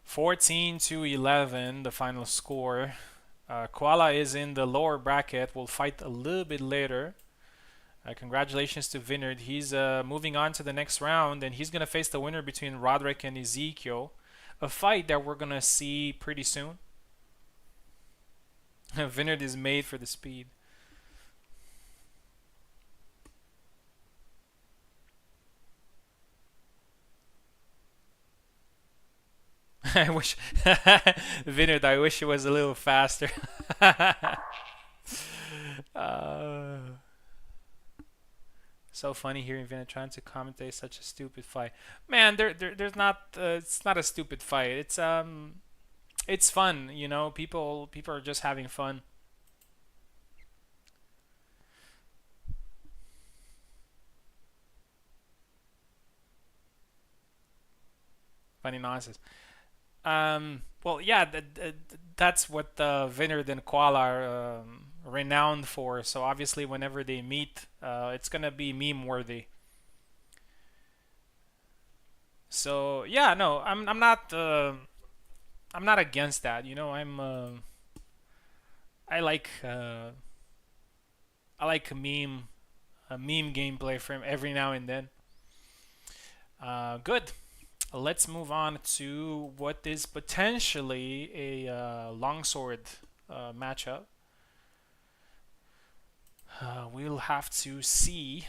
14-11, the final score. Koala is in the lower bracket. We'll fight a little bit later. Congratulations to Vineyard. He's moving on to the next round, and he's going to face the winner between Roderick and Ezekiel. A fight that we're going to see pretty soon. Vineyard is made for the speed. I wish Vineyard, I wish it was a little faster. So funny hearing Vineyard trying to commentate such a stupid fight. Man, there's not. It's not a stupid fight. It's fun. You know, people are just having fun. Funny nonsense. Well, yeah, that's what Vineyard and Koala are renowned for. So obviously, whenever they meet, it's gonna be meme-worthy. So yeah, no, I'm not against that. You know, I like I like a meme gameplay from every now and then. Good. Let's move on to what is potentially a longsword matchup. We'll have to see.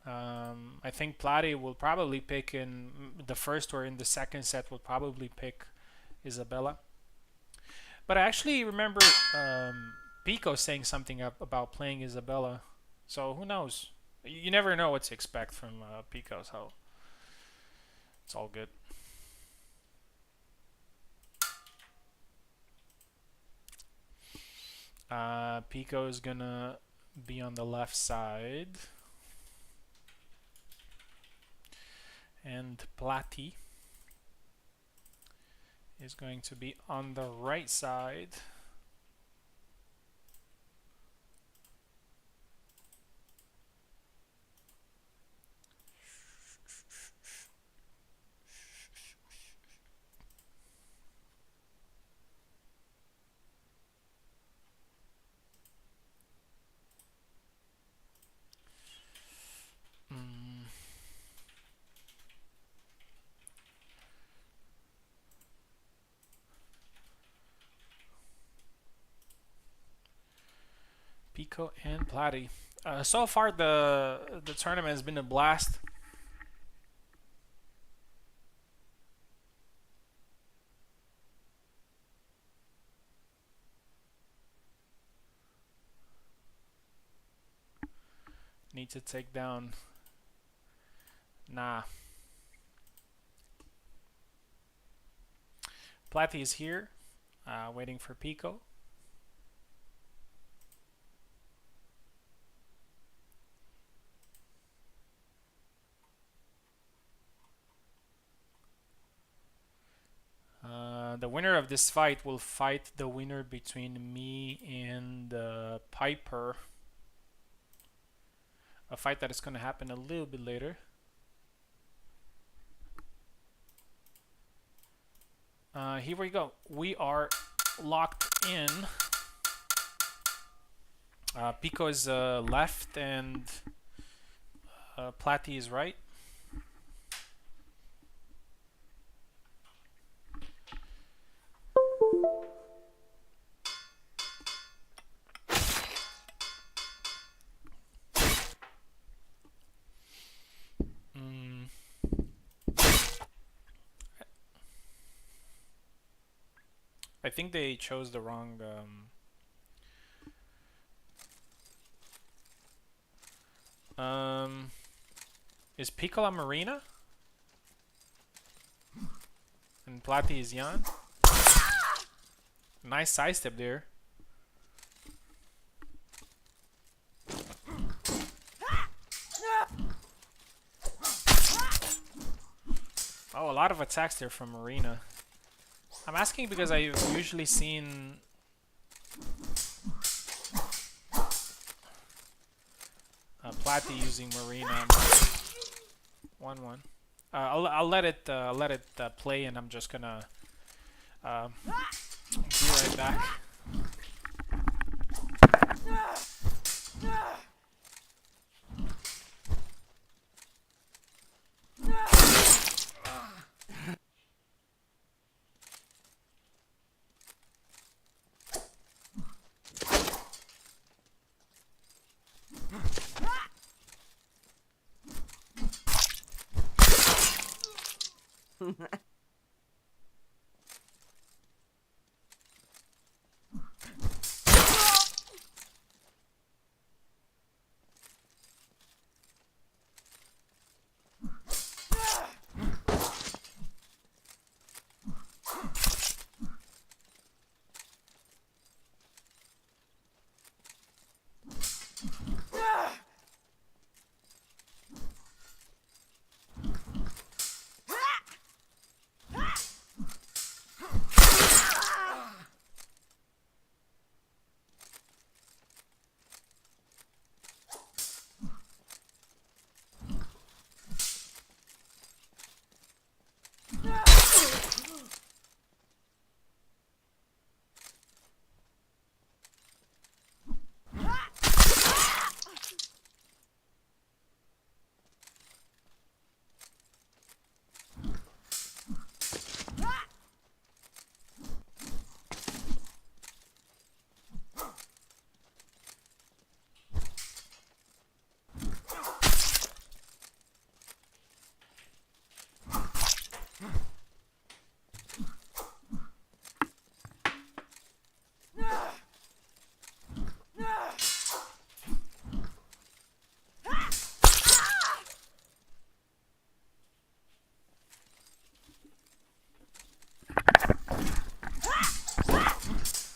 I think Plati will probably pick in the first or in the second set. Will probably pick Isabella. But I actually remember Pico saying something about playing Isabella. So who knows? You never know what to expect from Pico. So it's all good. Pico is gonna be on the left side. And Platy is going to be on the right side. Pico and Platy. So far, the tournament has been a blast. Need to take down. Nah. Platy is here, waiting for Pico. The winner of this fight will fight the winner between me and Piper. A fight that is going to happen a little bit later. Here we go. We are locked in. Pico is left and Platy is right. I think they chose the wrong is Pico La Marina? And Platy is Jan? Nice sidestep there. Oh, a lot of attacks there from Marina. I'm asking because I've usually seen Platy using Marina. 1-1. I'll let it play, and I'm just gonna be right back.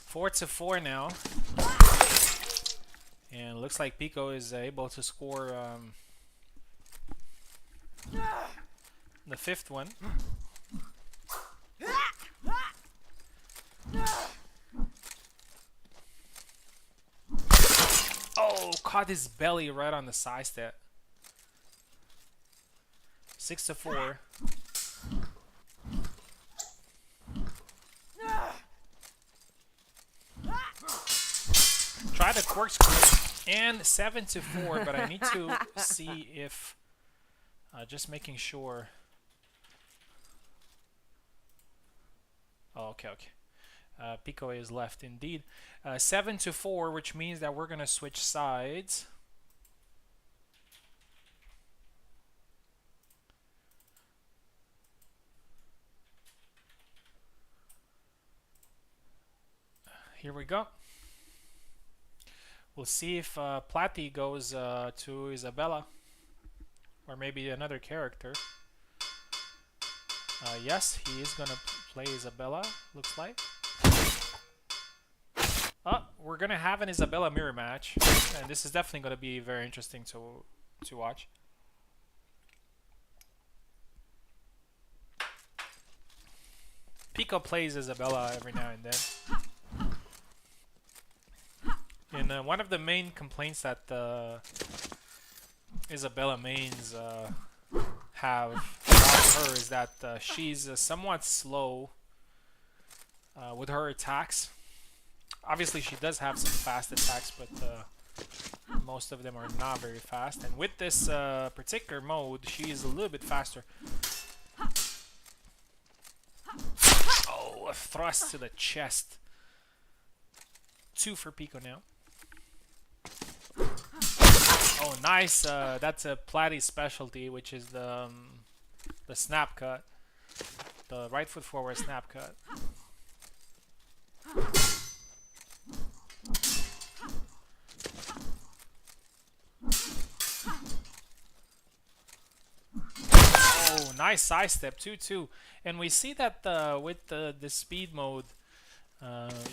Four to four now. Looks like Pico is able to score the 5th one. Oh, caught his belly right on the side step. 6-4. Try the corkscrew and 7-4, but I need to see if just making sure. Oh, okay. Pico is left indeed. 7-4, which means that we're gonna switch sides. Here we go. We'll see if Platy goes to Isabella, or maybe another character. Yes, he is gonna play Isabella, looks like. Oh, we're gonna have an Isabella mirror match, and this is definitely gonna be very interesting to watch. Pico plays Isabella every now and then. And one of the main complaints that Isabella mains have about her is that she's somewhat slow with her attacks. Obviously, she does have some fast attacks, but most of them are not very fast. And with this particular mode, she is a little bit faster. Oh, a thrust to the chest. 2 for Pico now. Oh, nice. That's a Platy specialty, which is the snap cut. The right foot forward snap cut. Oh, nice side step, 2-2. And we see that with the speed mode,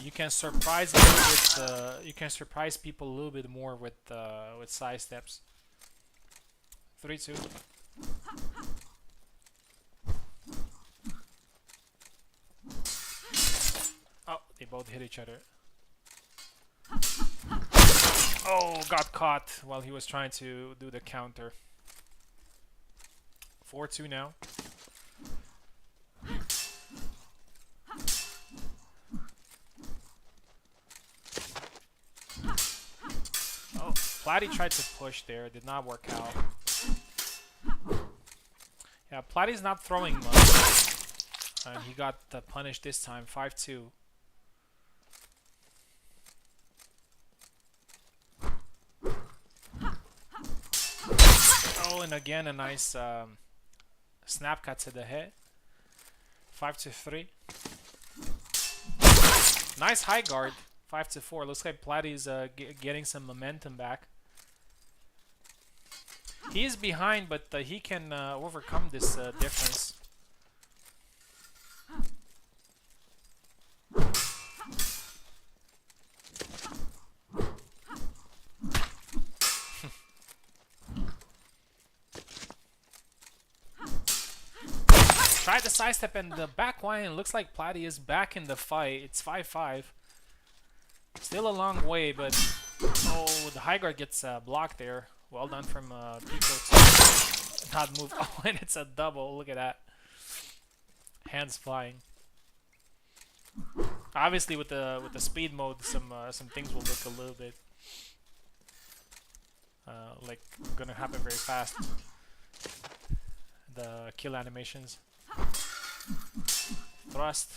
you can surprise a little bit. You can surprise people a little bit more with side steps. 3-2. Oh, they both hit each other. Oh, got caught while he was trying to do the counter. 4-2 now. Oh, Platy tried to push there, did not work out. Yeah, Platy's not throwing much, and he got punished this time, 5-2. Oh, and again a nice snap cut to the head. 5-3. Nice high guard. 5-4. Looks like Platy's getting some momentum back. He is behind, but he can overcome this difference. Tried the side step and the back line. Looks like Platy is back in the fight. It's 5-5. Still a long way, but oh, the high guard gets blocked there. Well done from Pico to not move. Oh, and it's a double. Look at that. Hands flying. Obviously, with the speed mode, some things will look a little bit like gonna happen very fast. The kill animations. Thrust.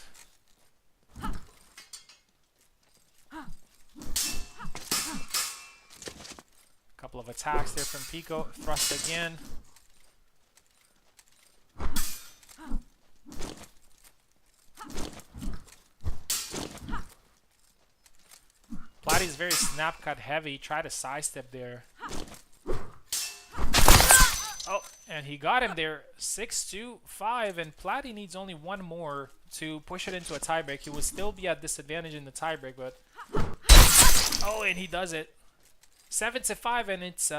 Couple of attacks there from Pico. Thrust again. Platy's very snap cut heavy. Try to sidestep there. Oh, and he got him there. 6-5, and Platy needs only one more to push it into a tiebreak. He will still be at disadvantage in the tiebreak, but oh, and he does it. 7-5, and it's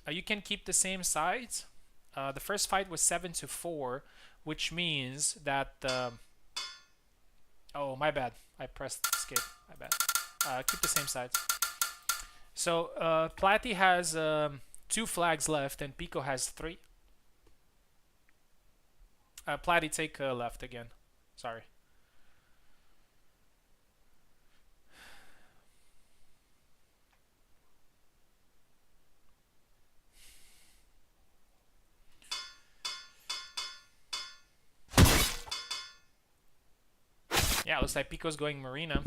you can keep the same sides. The first fight was 7-4, which means that oh, my bad. I pressed escape. My bad. Keep the same sides. So Platy has 2 flags left, and Pico has 3. Platy, take left again. Sorry. Yeah, looks like Pico's going Marina.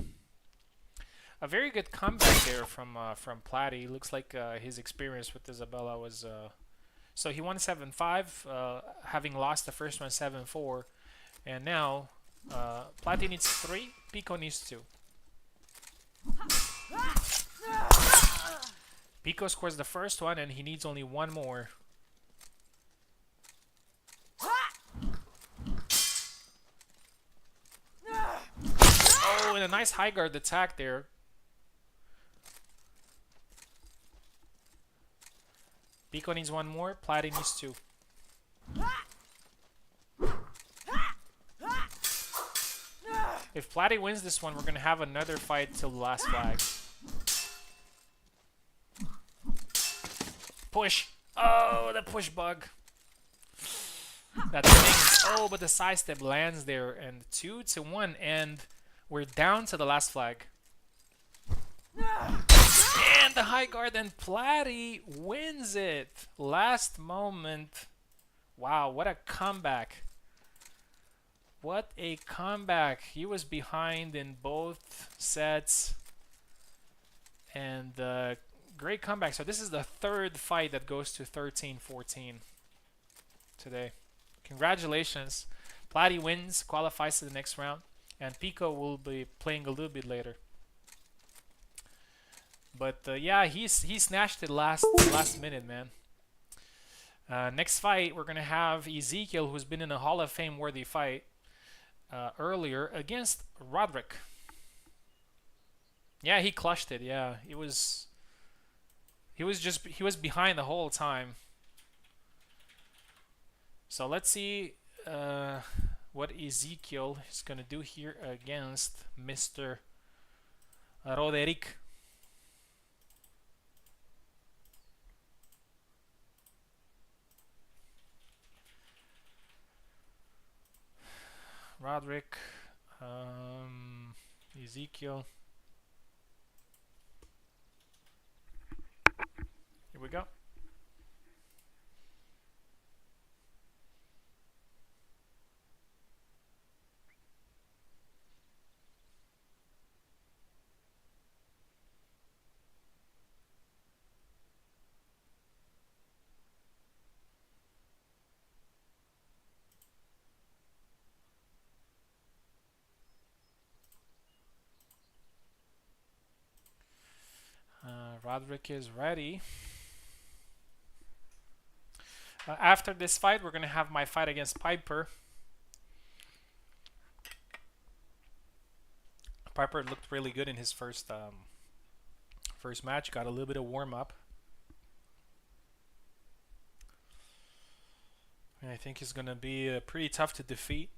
A very good comeback there from Platy. Looks like his experience with Isabella was. So he won 7-5, having lost the first one 7-4, and now Platy needs 3, Pico needs 2. Pico scores the first one, and he needs only 1 more. Oh, and a nice high guard attack there. Pico needs 1 more, Platy needs 2. If Platy wins this one, we're going to have another fight till the last flag. Push! Oh, the push bug. That thing. Oh, but the side step lands there, and 2-1, and we're down to the last flag. And the high guard, and Platy wins it. Last moment. Wow, what a comeback. What a comeback. He was behind in both sets. And great comeback. So this is the 3rd fight that goes to 13-14 today. Congratulations. Platy wins, qualifies to the next round. And Pico will be playing a little bit later. But yeah, he snatched it last minute, man. Next fight, we're going to have Ezekiel, who's been in a Hall of Fame worthy fight earlier, against Roderick. Yeah, he clutched it. Yeah, he was behind the whole time. So let's see what Ezekiel is going to do here against Mr. Roderick. Roderick, Ezekiel. Here we go. Roderick is ready. After this fight, we're going to have my fight against Piper. Piper looked really good in his first match. Got a little bit of warm up. And I think he's going to be pretty tough to defeat.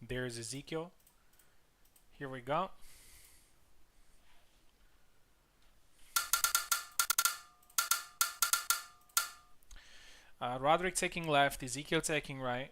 There's Ezekiel. Here we go. Roderick taking left, Ezekiel taking right.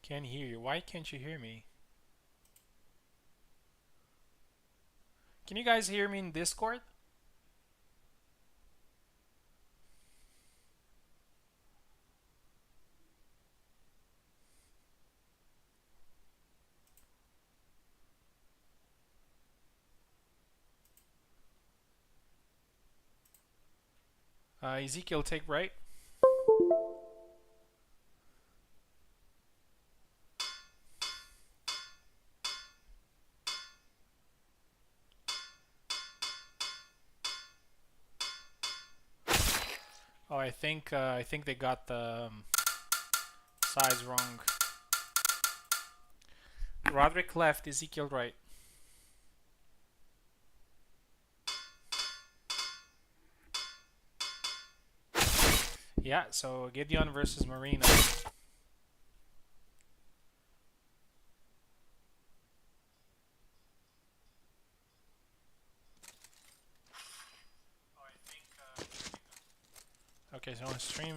Can't hear you. Why can't you hear me? Can you guys hear me in Discord? Ezekiel, take right. Oh, I think they got the size wrong. Roderick left, Ezekiel right. Yeah, so Gideon versus Marina. Okay, so on stream.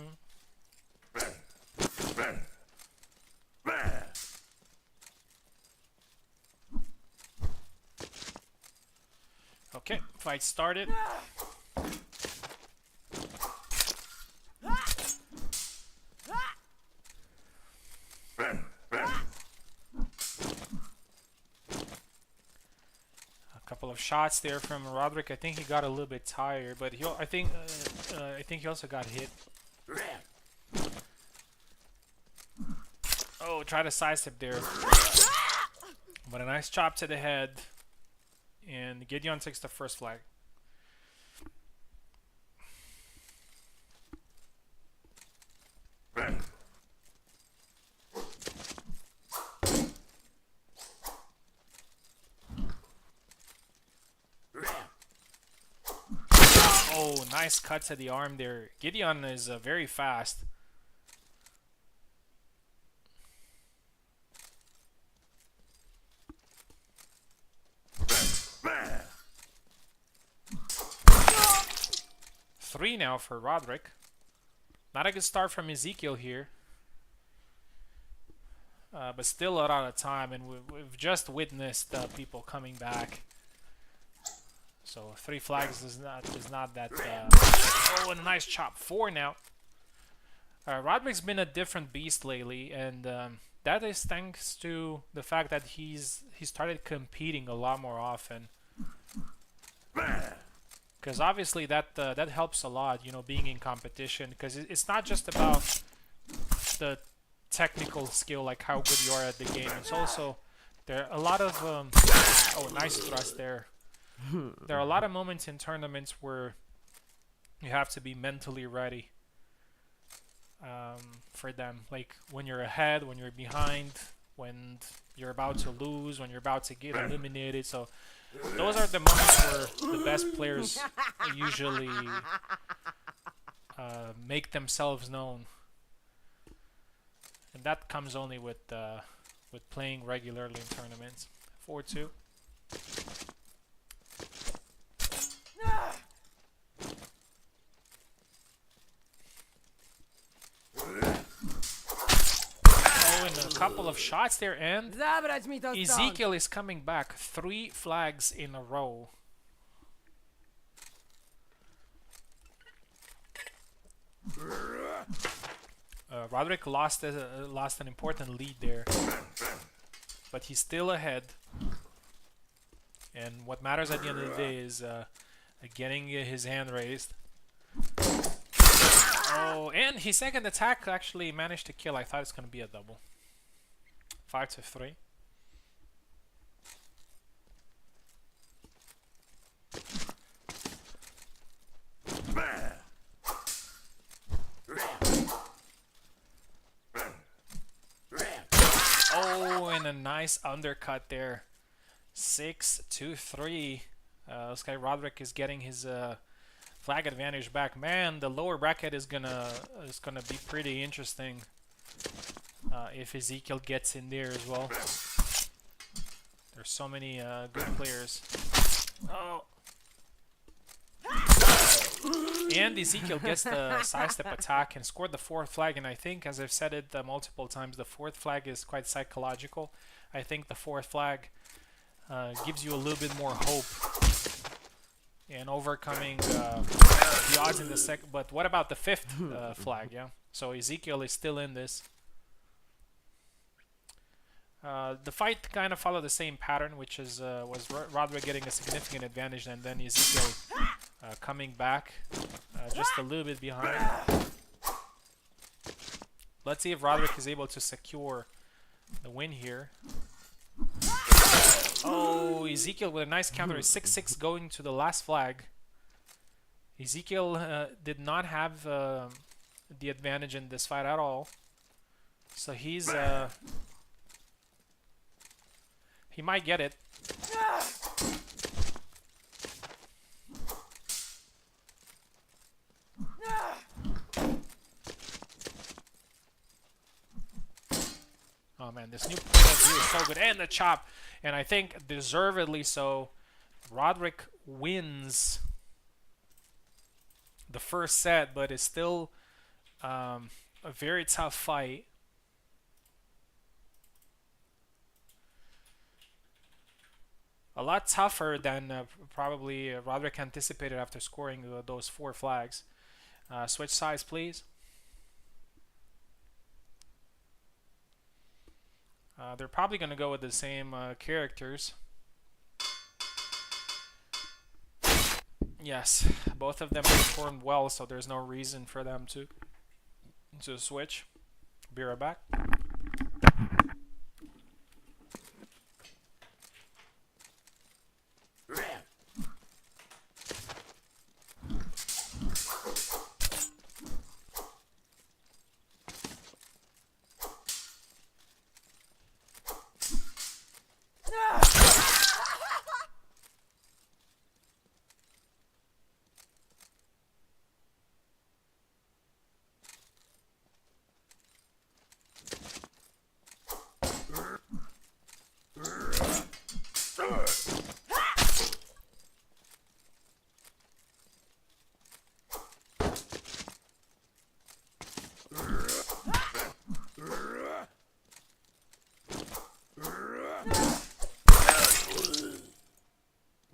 Okay, fight started. A couple of shots there from Roderick. I think he got a little bit tired, but I think he also got hit. Oh, try to sidestep there. But a nice chop to the head. And Gideon takes the first flag. Oh, nice cut to the arm there. Gideon is very fast. Three now for Roderick. Not a good start from Ezekiel here. But still a lot of time, and we've just witnessed people coming back. So 3 flags is not that. Oh, and a nice chop. 4 now. Roderick's been a different beast lately, and that is thanks to the fact that he started competing a lot more often. Because obviously that helps a lot, you know, being in competition. Because it's not just about the technical skill, like how good you are at the game. It's also there are a lot of oh, nice thrust there. There are a lot of moments in tournaments where you have to be mentally ready for them. Like when you're ahead, when you're behind, when you're about to lose, when you're about to get eliminated. So those are the moments where the best players usually make themselves known. And that comes only with playing regularly in tournaments. 4-2. Oh, and a couple of shots there, and Ezekiel is coming back. 3 flags in a row. Roderick lost an important lead there, but he's still ahead. And what matters at the end of the day is getting his hand raised. Oh, and his second attack actually managed to kill. I thought it's going to be a double. 5-3. Oh, and a nice undercut there. 6-3. This guy Roderick is getting his flag advantage back. Man, the lower bracket is gonna be pretty interesting if Ezekiel gets in there as well. There's so many good players. Oh. And Ezekiel gets the sidestep attack and scored the fourth flag. And I think, as I've said it multiple times, the fourth flag is quite psychological. I think the fourth flag gives you a little bit more hope in overcoming the odds in the second. But what about the fifth flag? Yeah. So Ezekiel is still in this. The fight kind of followed the same pattern, which is was Roderick getting a significant advantage, and then Ezekiel coming back just a little bit behind. Let's see if Roderick is able to secure the win here. Oh, Ezekiel with a nice counter, 6-6 going to the last flag. Ezekiel did not have the advantage in this fight at all, so he's he might get it. Oh man, this new point of view is so good. And the chop. And I think deservedly so. Roderick wins the first set, but it's still a very tough fight. A lot tougher than probably Roderick anticipated after scoring those 4 flags. Switch sides, please. They're probably going to go with the same characters. Yes, both of them performed well, so there's no reason for them to switch. Be right back.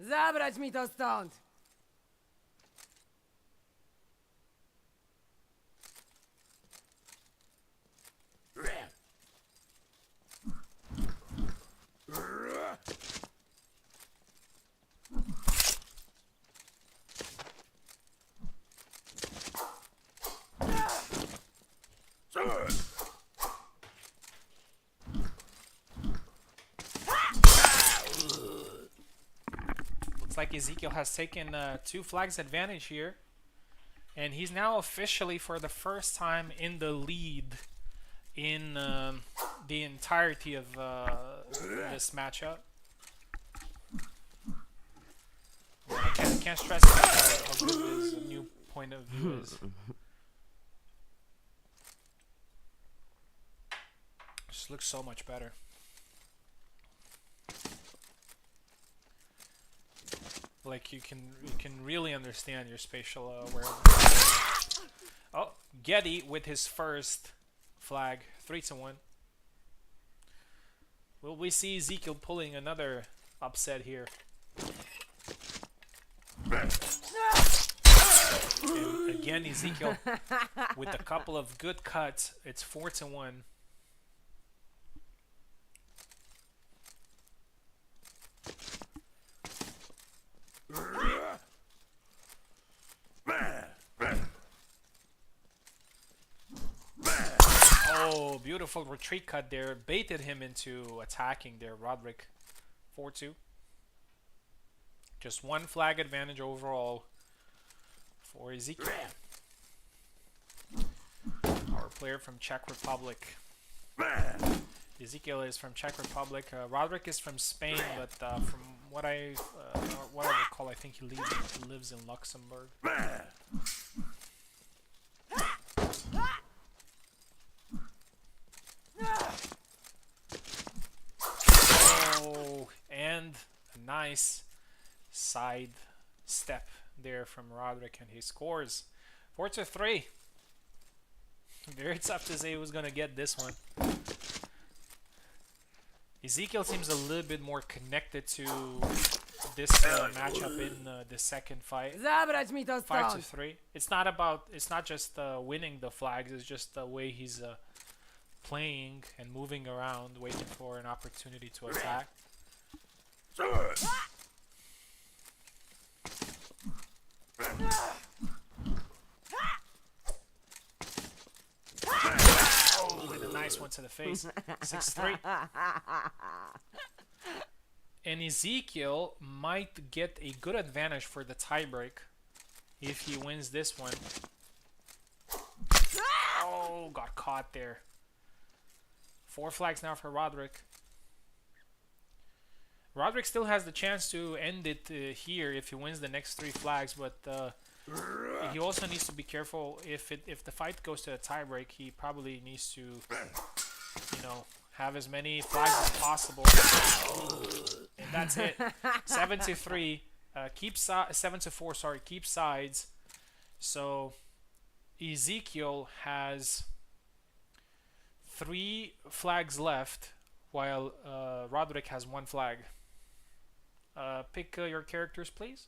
Zabrać mi to stąd! Like Ezekiel has taken 2 flags advantage here, and he's now officially for the first time in the lead in the entirety of this matchup. I can't stress how good his new point of view is. Just looks so much better. Like you can really understand your spatial awareness. Oh, Getty with his first flag, 3-1. Will we see Ezekiel pulling another upset here? And again, Ezekiel with a couple of good cuts. It's 4-1. Oh, beautiful retreat cut there. Baited him into attacking there, Roderick. 4-2. Just 1 flag advantage overall for Ezekiel. Our player from Czech Republic. Ezekiel is from Czech Republic. Roderick is from Spain, but from what I recall, I think he lives in Luxembourg. Oh, and a nice side step there from Roderick, and he scores 4-3. Very tough to say who's gonna get this one. Ezekiel seems a little bit more connected to this matchup in the second fight. Zabrać mi to stąd! 5-3. It's not about. It's not just winning the flags. It's just the way he's playing and moving around, waiting for an opportunity to attack. Oh, and a nice one to the face. 6-3. And Ezekiel might get a good advantage for the tiebreak if he wins this one. Oh, got caught there. 4 flags now for Roderick. Roderick still has the chance to end it here if he wins the next 3 flags, but he also needs to be careful. If the fight goes to a tiebreak, he probably needs to, you know, have as many flags as possible. And that's it. 7-3. Keep 7-4. Sorry, keep sides. So Ezekiel has 3 flags left, while Roderick has 1 flag. Pick your characters, please.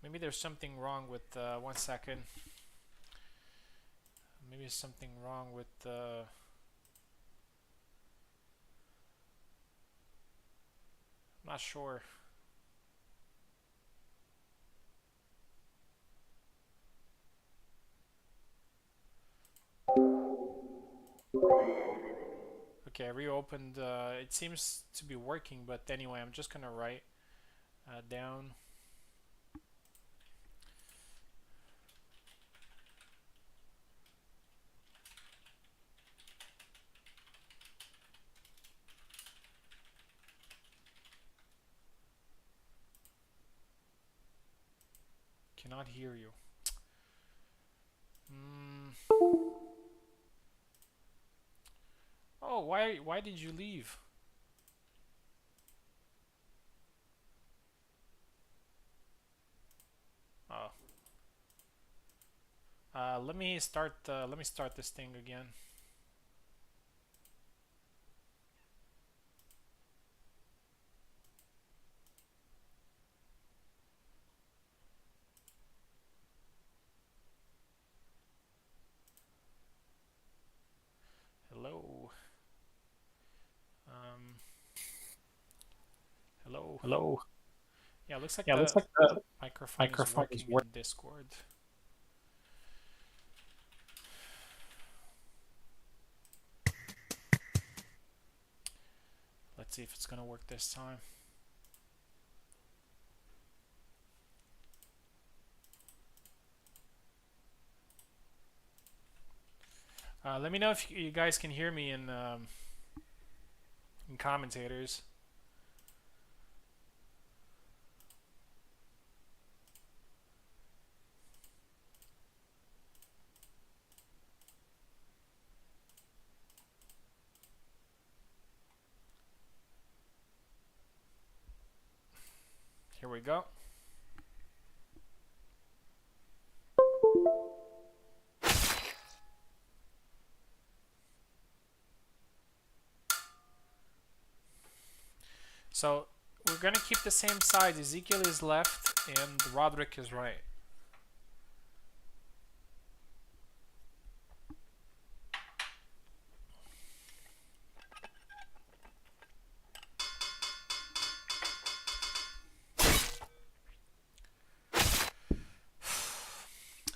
Maybe there's something wrong with 1 second. Maybe there's something wrong with I'm not sure. Okay, I reopened. It seems to be working, but anyway, I'm just gonna write down. Cannot hear you. Oh, why did you leave? Oh. Let me start this thing again. Hello. Hello. Hello. Yeah, looks like Looks the like the microphone is working in Discord. Let's see if it's gonna work this time. Let me know if you guys can hear me in commentators. Here we go. So we're gonna keep the same sides. Ezekiel is left and Roderick is right.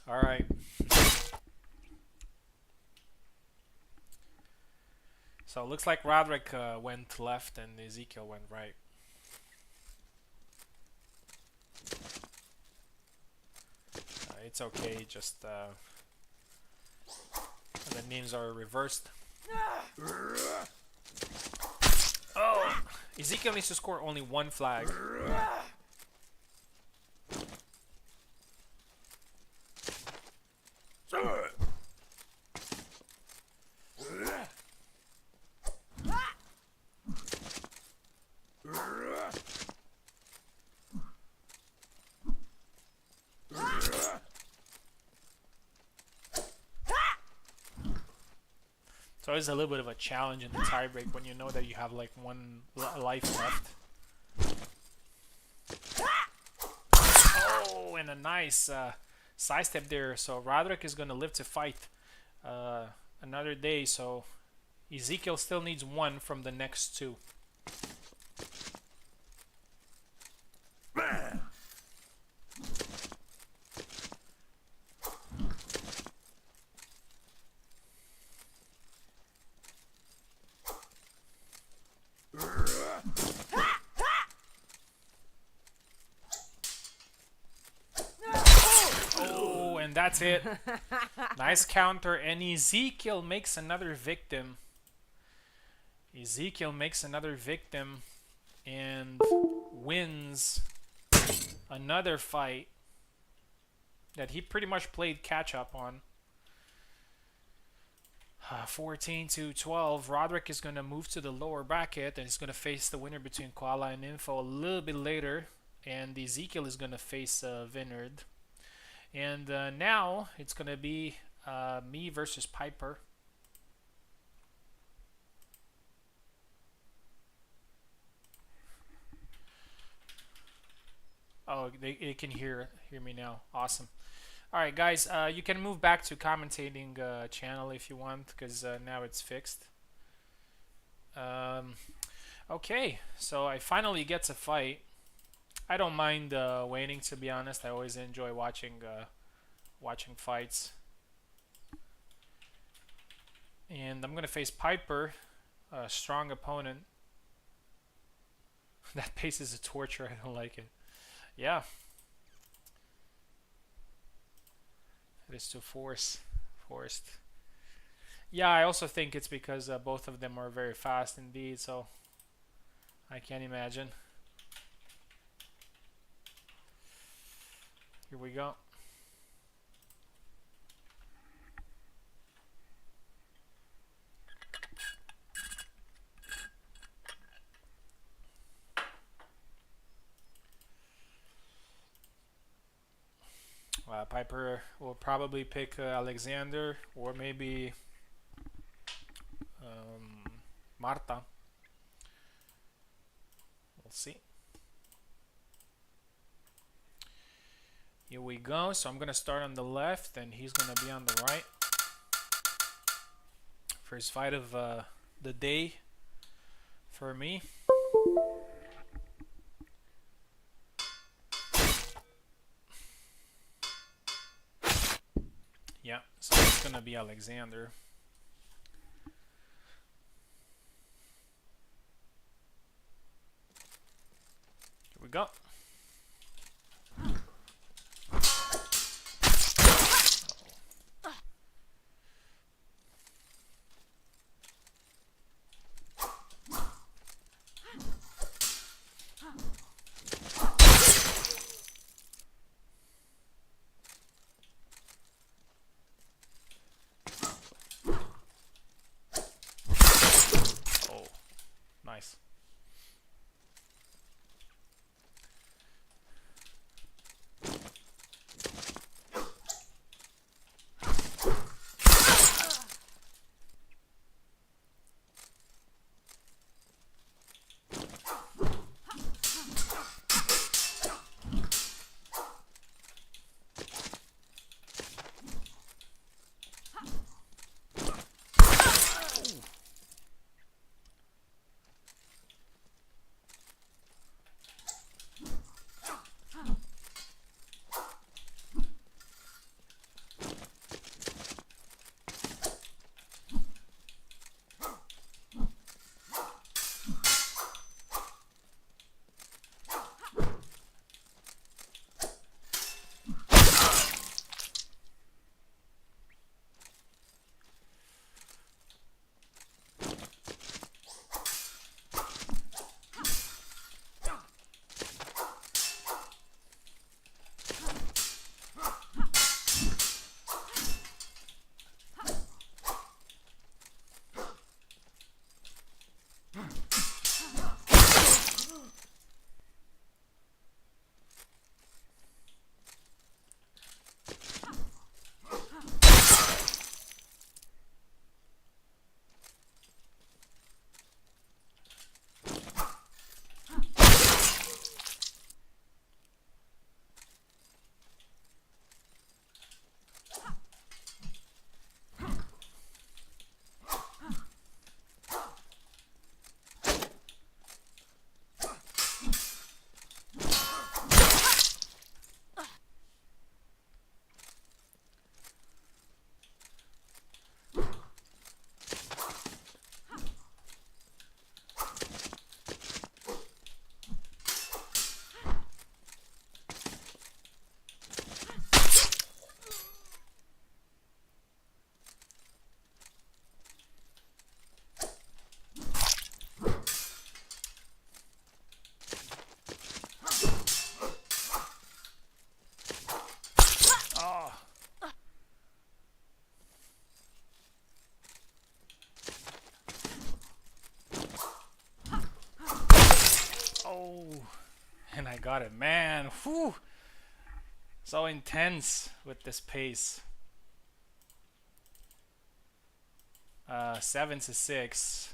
All right. So it looks like Roderick went left and Ezekiel went right. It's okay, just the names are reversed. Oh, Ezekiel needs to score only one flag. It's always a little bit of a challenge in the tiebreak when you know that you have like one life left. Oh, and a nice sidestep there. So Roderick is going to live to fight another day. So Ezekiel still needs one from the next two. That's it. Nice counter, and Ezekiel makes another victim. Ezekiel makes another victim and wins another fight that he pretty much played catch up on. 14 to 12. Roderick is going to move to the lower bracket and he's going to face the winner between Koala and Info a little bit later. And Ezekiel is going to face Vineyard. And now it's going to be me versus Piper. Oh, they can hear me now. Awesome. All right, guys, you can move back to commentating channel if you want, because now it's fixed. Okay, so I finally get to fight. I don't mind waiting, to be honest. I always enjoy watching fights. And I'm gonna face Piper, a strong opponent. That pace is a torture. I don't like it. Yeah. It is too forced. Yeah, I also think it's because both of them are very fast indeed, so I can't imagine. Here we go. Piper will probably pick Alexander or maybe Marta. We'll see. Here we go. So I'm going to start on the left and he's going to be on the right. First fight of the day for me. Yeah, so it's gonna be Alexander. Here we go. Nice. got it. Man, whew. So intense with this pace. 7-6.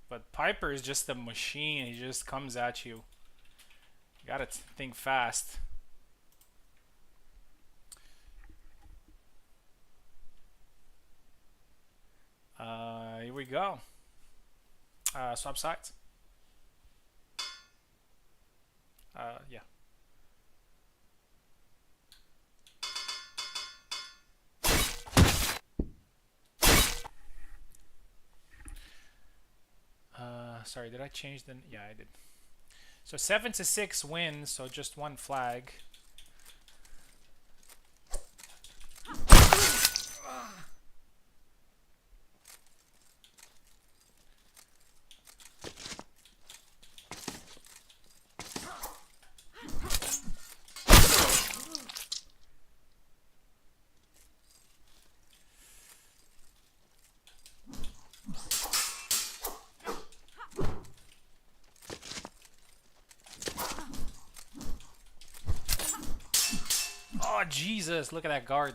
But Piper is just a machine. He just comes at you. You gotta think fast. Here we go. Swap sides. Yeah. Sorry, did I change the? Yeah, I did. So 7-6 wins, so just one flag. Oh Jesus! Look at that guard.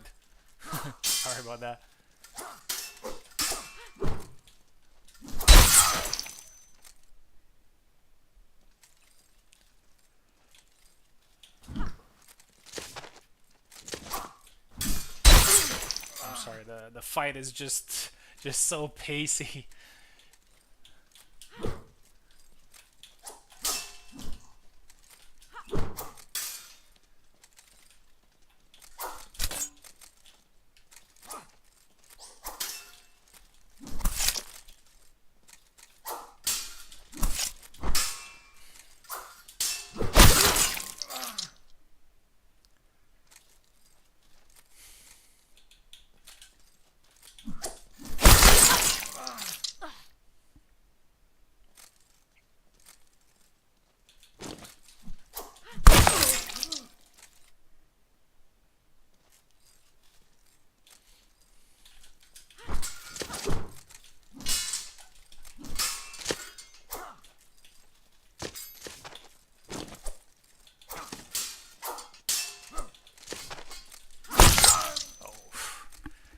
Sorry about that. I'm sorry. The fight is just so pacey.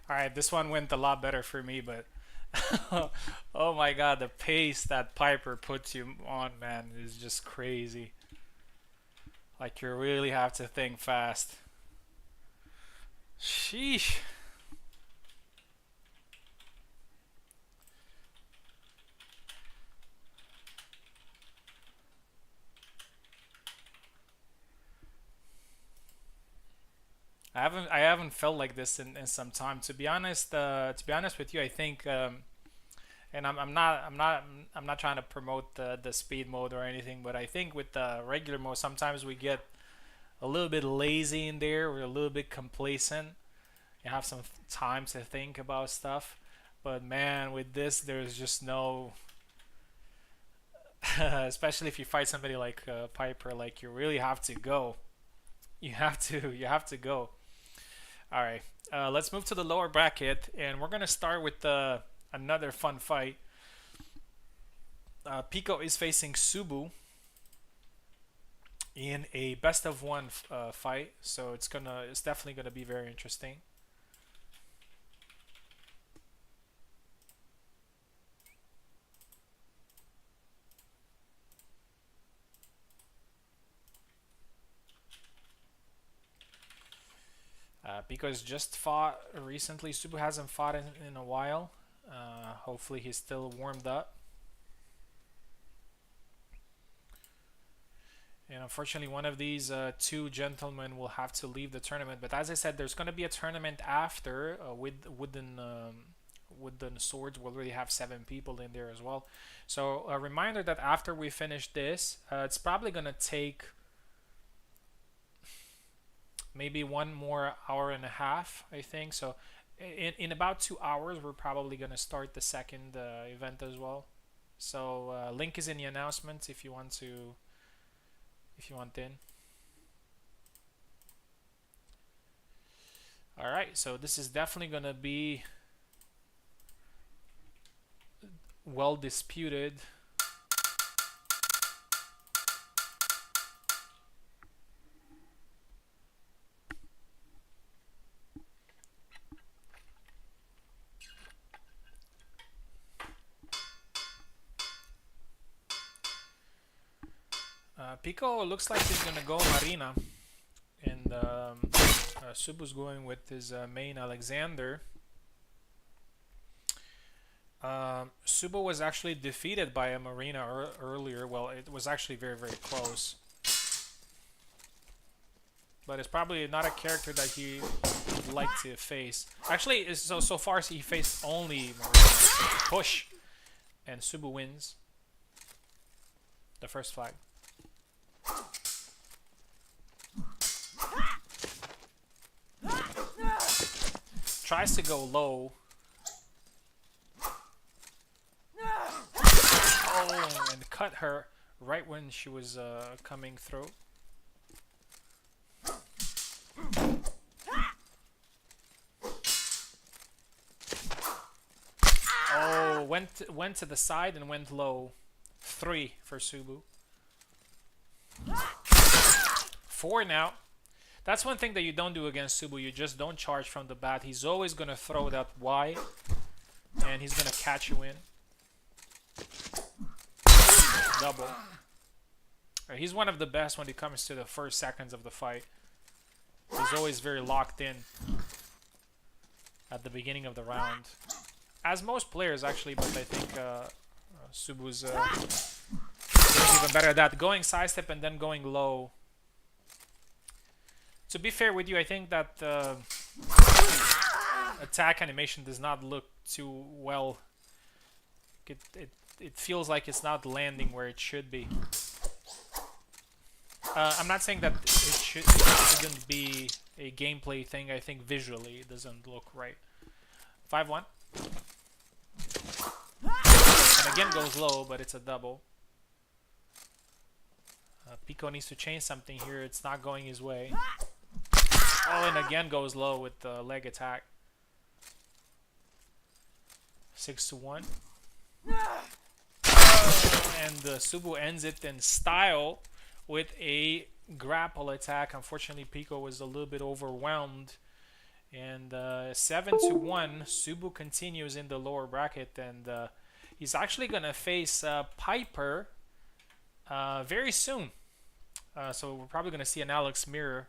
Alright, this one went a lot better for me, but oh my god, the pace that Piper puts you on, man, is just crazy. Like, you really have to think fast. Sheesh. I haven't felt like this in some time. To be honest with you, I think and I'm not trying to promote the speed mode or anything, but I think with the regular mode sometimes we get a little bit lazy in there. We're a little bit complacent. You have some time to think about stuff. But man, with this, there's just no, especially if you fight somebody like Piper, like you really have to go. You have to go. All right, let's move to the lower bracket, and we're gonna start with another fun fight. Pico is facing Subu in a best of one fight, so it's definitely gonna be very interesting. Pico's just fought recently. Subu hasn't fought in a while. Hopefully he's still warmed up. And unfortunately, one of these two gentlemen will have to leave the tournament. But as I said, there's going to be a tournament after with wooden swords. We'll already have 7 people in there as well. So a reminder that after we finish this, it's probably going to take maybe one more hour and a half, I think. So in about 2 hours, we're probably going to start the second event as well. So link is in the announcements if you want in. All right, so this is definitely going to be well disputed. Pico looks like he's gonna go Marina, and Subu's going with his main Alexander. Subu was actually defeated by a Marina earlier. Well, it was actually very, very close. But it's probably not a character that he would like to face. Actually, so far he faced only Marina. Push! And Subu wins the first flag. Tries to go low. Oh, and cut her right when she was coming through. Oh, went to the side and went low. 3 for Subu. 4 now. That's one thing that you don't do against Subu. You just don't charge from the bat. He's always going to throw that Y, and he's going to catch you in. Double. He's one of the best when it comes to the first seconds of the fight. He's always very locked in at the beginning of the round. As most players, actually, but I think Subu's even better at that. Going sidestep and then going low. To be fair with you, I think that attack animation does not look too well. It feels like it's not landing where it should be. I'm not saying that it shouldn't be a gameplay thing. I think visually it doesn't look right. 5-1. And again goes low, but it's a double. Pico needs to change something here. It's not going his way. Oh, and again goes low with the leg attack. 6-1. And Subu ends it in style with a grapple attack. Unfortunately, Pico was a little bit overwhelmed. And 7-1, Subu continues in the lower bracket, and he's actually gonna face Piper very soon. So we're probably gonna see an Alex Mirror.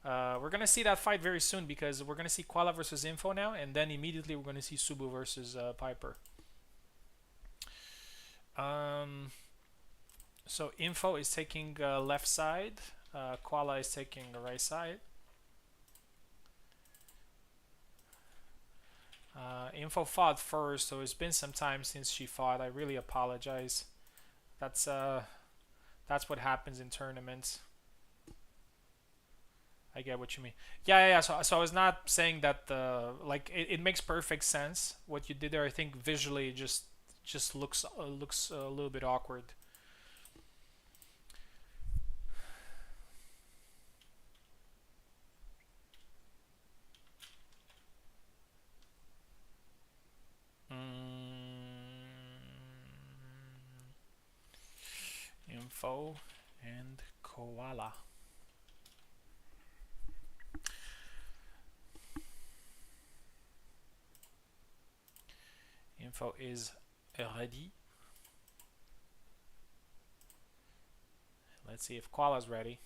We're gonna see that fight very soon because we're gonna see Koala versus Info now, and then immediately we're gonna see Subu versus Piper. So Info is taking left side, Koala is taking the right side. Info fought first, so it's been some time since she fought. I really apologize. That's what happens in tournaments. I get what you mean. Yeah. So I was not saying that like it makes perfect sense what you did there. I think visually it just looks a little bit awkward. Info and Koala. Info is ready. Let's see if Koala's ready.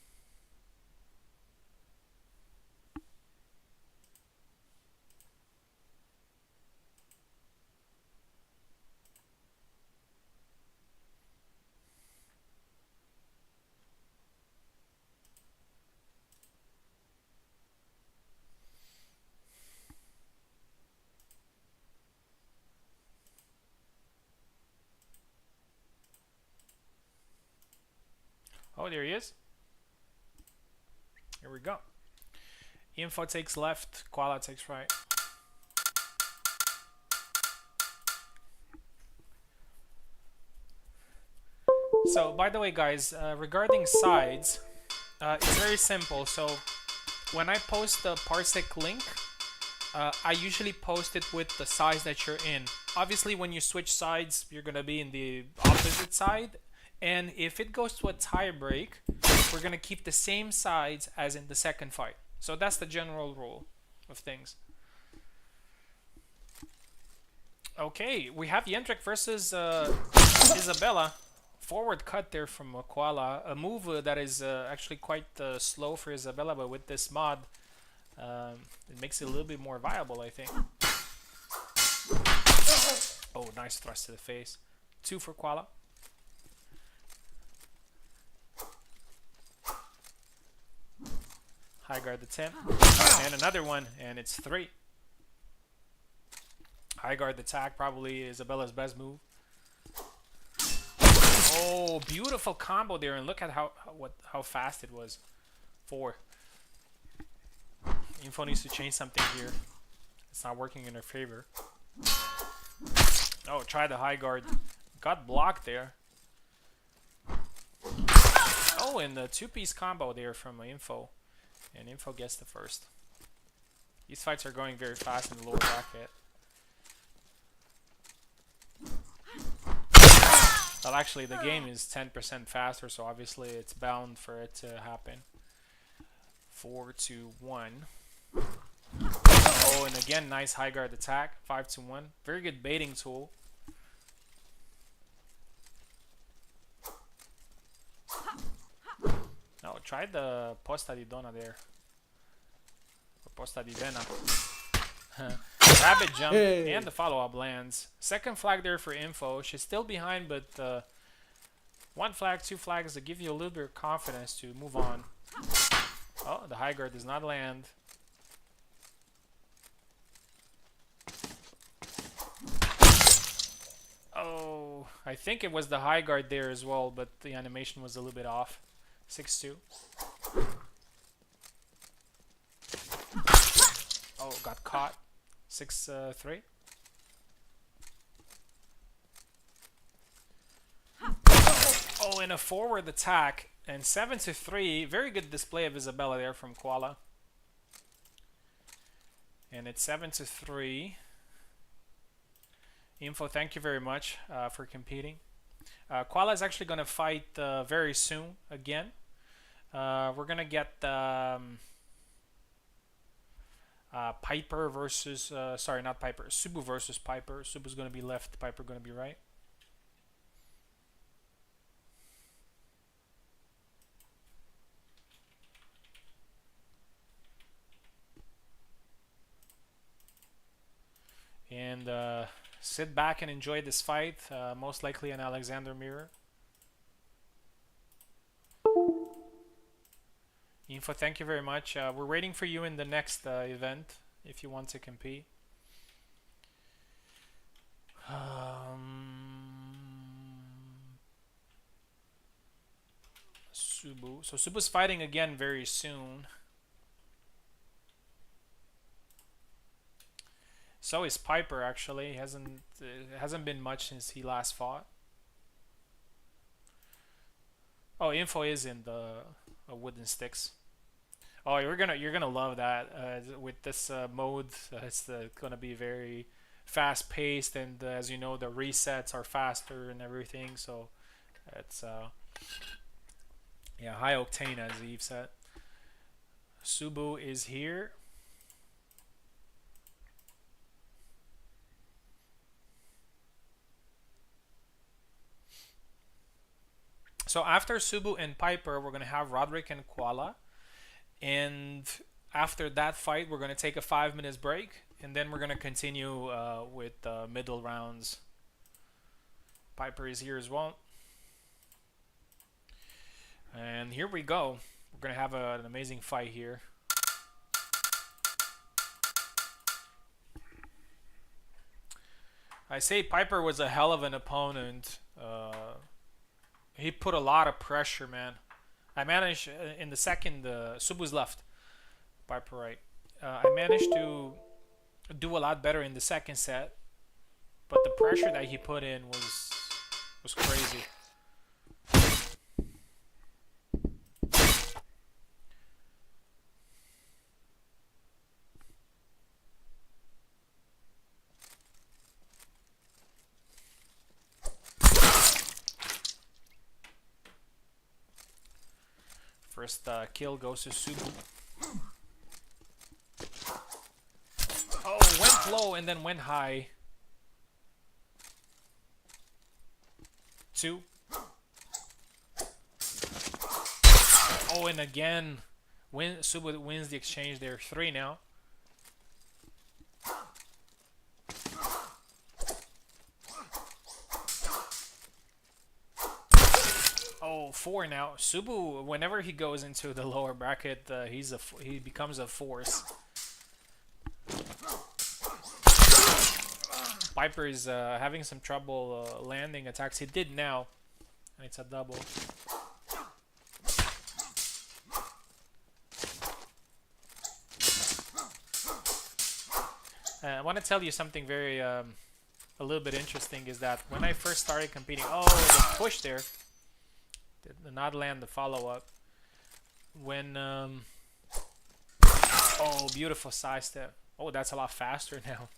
Oh, there he is. Here we go. Info takes left, Koala takes right. So, by the way, guys, regarding sides, it's very simple. So, when I post the Parsec link, I usually post it with the sides that you're in. Obviously, when you switch sides, you're going to be in the opposite side. And if it goes to a tie break, we're going to keep the same sides as in the second fight. So that's the general rule of things. Okay, we have Yendrik versus Isabella Forward cut there from Koala, a move that is actually quite slow for Isabella, but with this mod, it makes it a little bit more viable, I think. Oh, nice thrust to the face. 2 for Koala. High guard the 10. And another one, and it's 3. High guard the attack, probably Isabella's best move. Oh, beautiful combo there, and look at how fast it was. 4. Info needs to change something here. It's not working in her favor. Oh, try the high guard. Got blocked there. Oh, and the 2-piece combo there from Info. And Info gets the first. These fights are going very fast in the lower bracket. Well, actually, the game is 10% faster, so obviously it's bound for it to happen. 4-1. Oh, and again, nice high guard attack. 5-1. Very good baiting tool. Oh, try the posta di donna there. Or posta di vena. Rabbit jump and the follow-up lands. Second flag there for Info. She's still behind, but 1 flag, 2 flags to give you a little bit of confidence to move on. Oh, the high guard does not land. Oh, I think it was the high guard there as well, but the animation was a little bit off. 6-2. Oh, got caught. 6-3. Oh, and a forward attack. And 7-3. Very good display of Isabella there from Koala. And it's 7-3. Info, thank you very much for competing. Koala is actually going to fight very soon again. We're going to get Piper versus... sorry, not Piper. Subu versus Piper. Subu's going to be left. Piper going to be right. And sit back and enjoy this fight. Most likely an Alexander mirror. Info, thank you very much. We're waiting for you in the next event if you want to compete. Subu. So Subu's fighting again very soon. So is Piper actually. Hasn't been much since he last fought. Oh, Info is in the wooden sticks. Oh, you're gonna love that with this mode. It's gonna be very fast paced, and as you know, the resets are faster and everything. So it's yeah, high octane, as Eve said. Subu is here. So after Subu and Piper, we're going to have Roderick and Koala. And after that fight, we're going to take a 5 minutes break. And then we're going to continue with the middle rounds. Piper is here as well. And here we go. We're going to have an amazing fight here. I say Piper was a hell of an opponent. He put a lot of pressure, man. I managed in the second, Subu's left, Piper right. I managed to do a lot better in the second set, but the pressure that he put in was crazy. First kill goes to Subu. Oh, went low and then went high. 2. Oh, and again, Subu wins the exchange there. 3 now. Oh, 4 now. Subu, whenever he goes into the lower bracket, he becomes a force. Piper is having some trouble landing attacks. He did now. It's a double. I want to tell you something very, a little bit interesting is that when I first started competing, oh, the push there, did not land the follow-up. When, oh, beautiful side step. Oh, that's a lot faster now.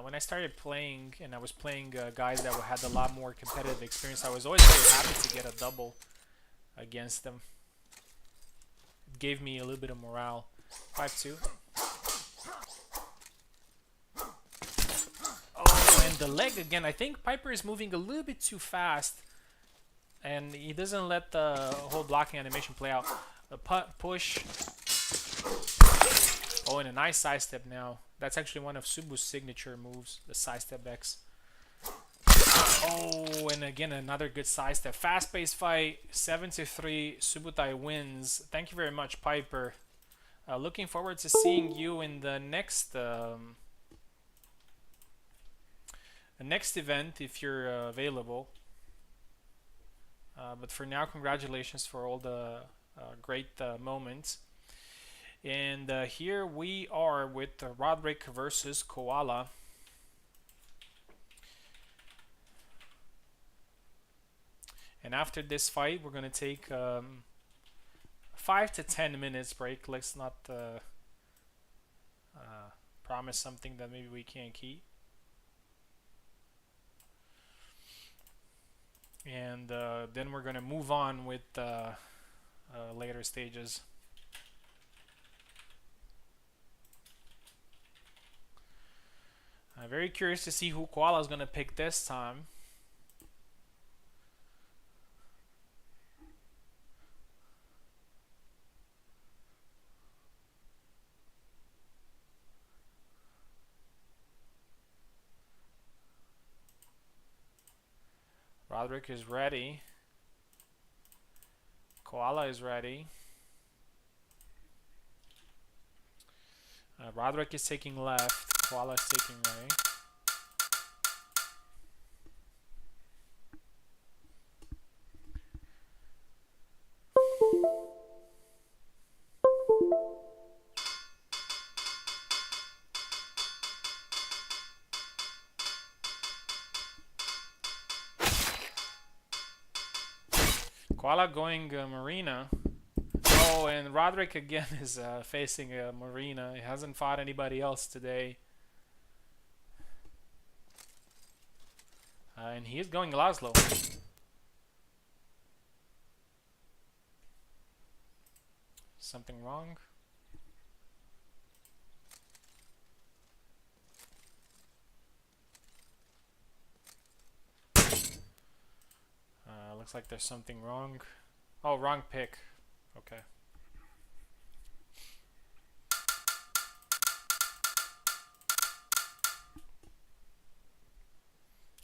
When I started playing, and I was playing guys that had a lot more competitive experience, I was always very happy to get a double against them. It gave me a little bit of morale. 5-2. Oh, and the leg again. I think Piper is moving a little bit too fast, and he doesn't let the whole blocking animation play out. The push. Oh, and a nice side step now. That's actually one of Subu's signature moves, the side step X. Oh, and again another good side step. Fast-paced fight, 7-3. Subutai wins. Thank you very much, Piper. Looking forward to seeing you in the next event if you're available. But for now, congratulations for all the great moments. And here we are with Roderick versus Koala. And after this fight, we're going to take 5 to 10 minutes break. Let's not promise something that maybe we can't keep. And then we're going to move on with later stages. I'm very curious to see who Koala is going to pick this time. Roderick is ready. Koala is ready. Roderick is taking left. Koala is taking right. Koala going Marina. Oh, and Roderick again is facing Marina. He hasn't fought anybody else today. And he is going Laszlo. Something wrong? Looks like there's something wrong. Oh, wrong pick. Okay.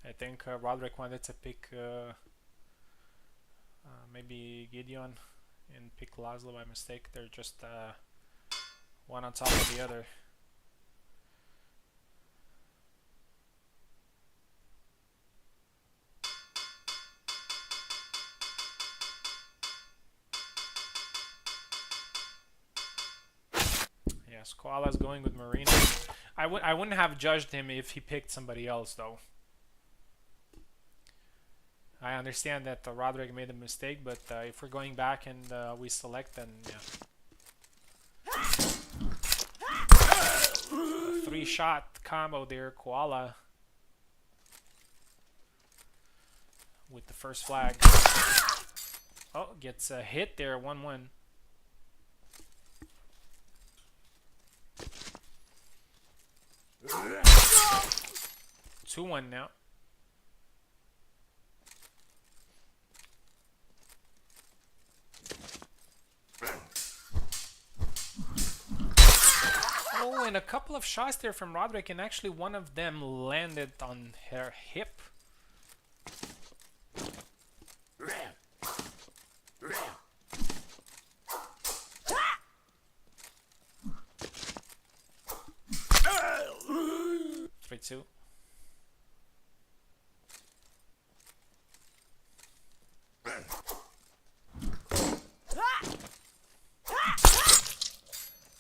I think Roderick wanted to pick maybe Gideon and pick Laszlo by mistake. They're just one on top of the other. Yes, Koala's going with Marina. I wouldn't have judged him if he picked somebody else though. I understand that Roderick made a mistake, but if we're going back and we select, then yeah. 3-shot combo there, Koala with the first flag. Oh, gets a hit there, 1-1. 2-1 now. and a couple of shots there from Roderick, and actually one of them landed on her hip. 3-2.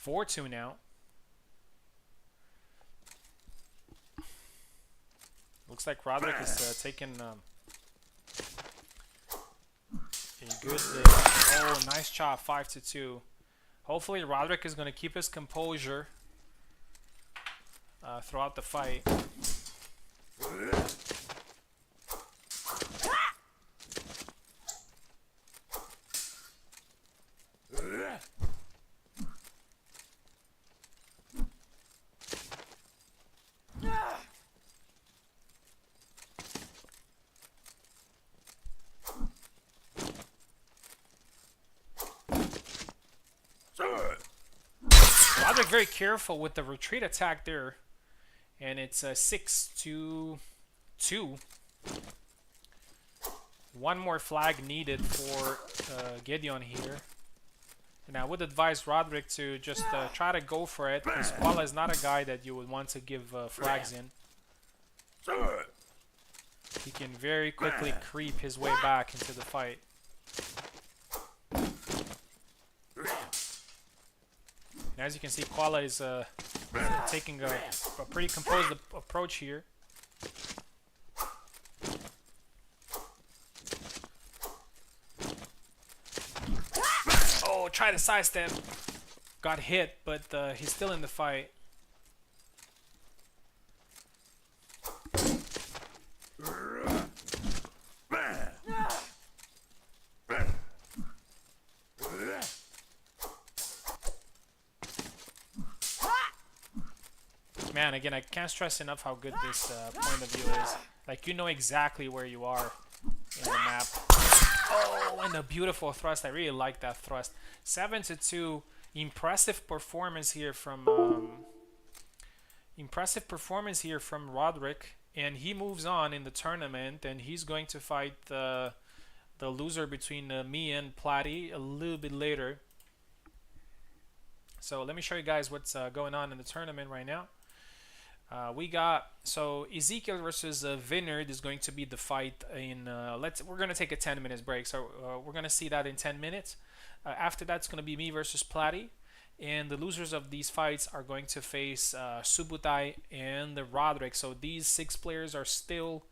Four two now. Looks like Roderick is taking a good. Oh, nice chop, 5-2. Hopefully, Roderick is going to keep his composure throughout the fight. Roderick very careful with the retreat attack there, and it's 6-2. One more flag needed for Gideon here. And I would advise Roderick to just try to go for it, because Koala is not a guy that you would want to give flags in. He can very quickly creep his way back into the fight. And as you can see, Koala is taking a pretty composed approach here. Oh, try to sidestep. Got hit, but he's still in the fight. Man, again, I can't stress enough how good this point of view is. Like, you know exactly where you are in the map. Oh, and a beautiful thrust. I really like that thrust. 7-2. Impressive performance here from Roderick, and he moves on in the tournament, and he's going to fight the loser between me and Platty a little bit later. So let me show you guys what's going on in the tournament right now. We got, so Ezekiel versus Vineyard is going to be the fight in we're going to take a 10 minutes break, so we're going to see that in 10 minutes. After that's going to be me versus Platty, and the losers of these fights are going to face Subutai and the Roderick. So these 6 players are still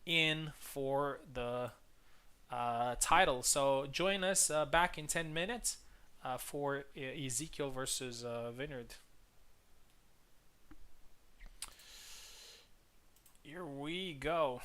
in for the title. So join us back in 10 minutes for Ezekiel versus Vineyard. Here we go.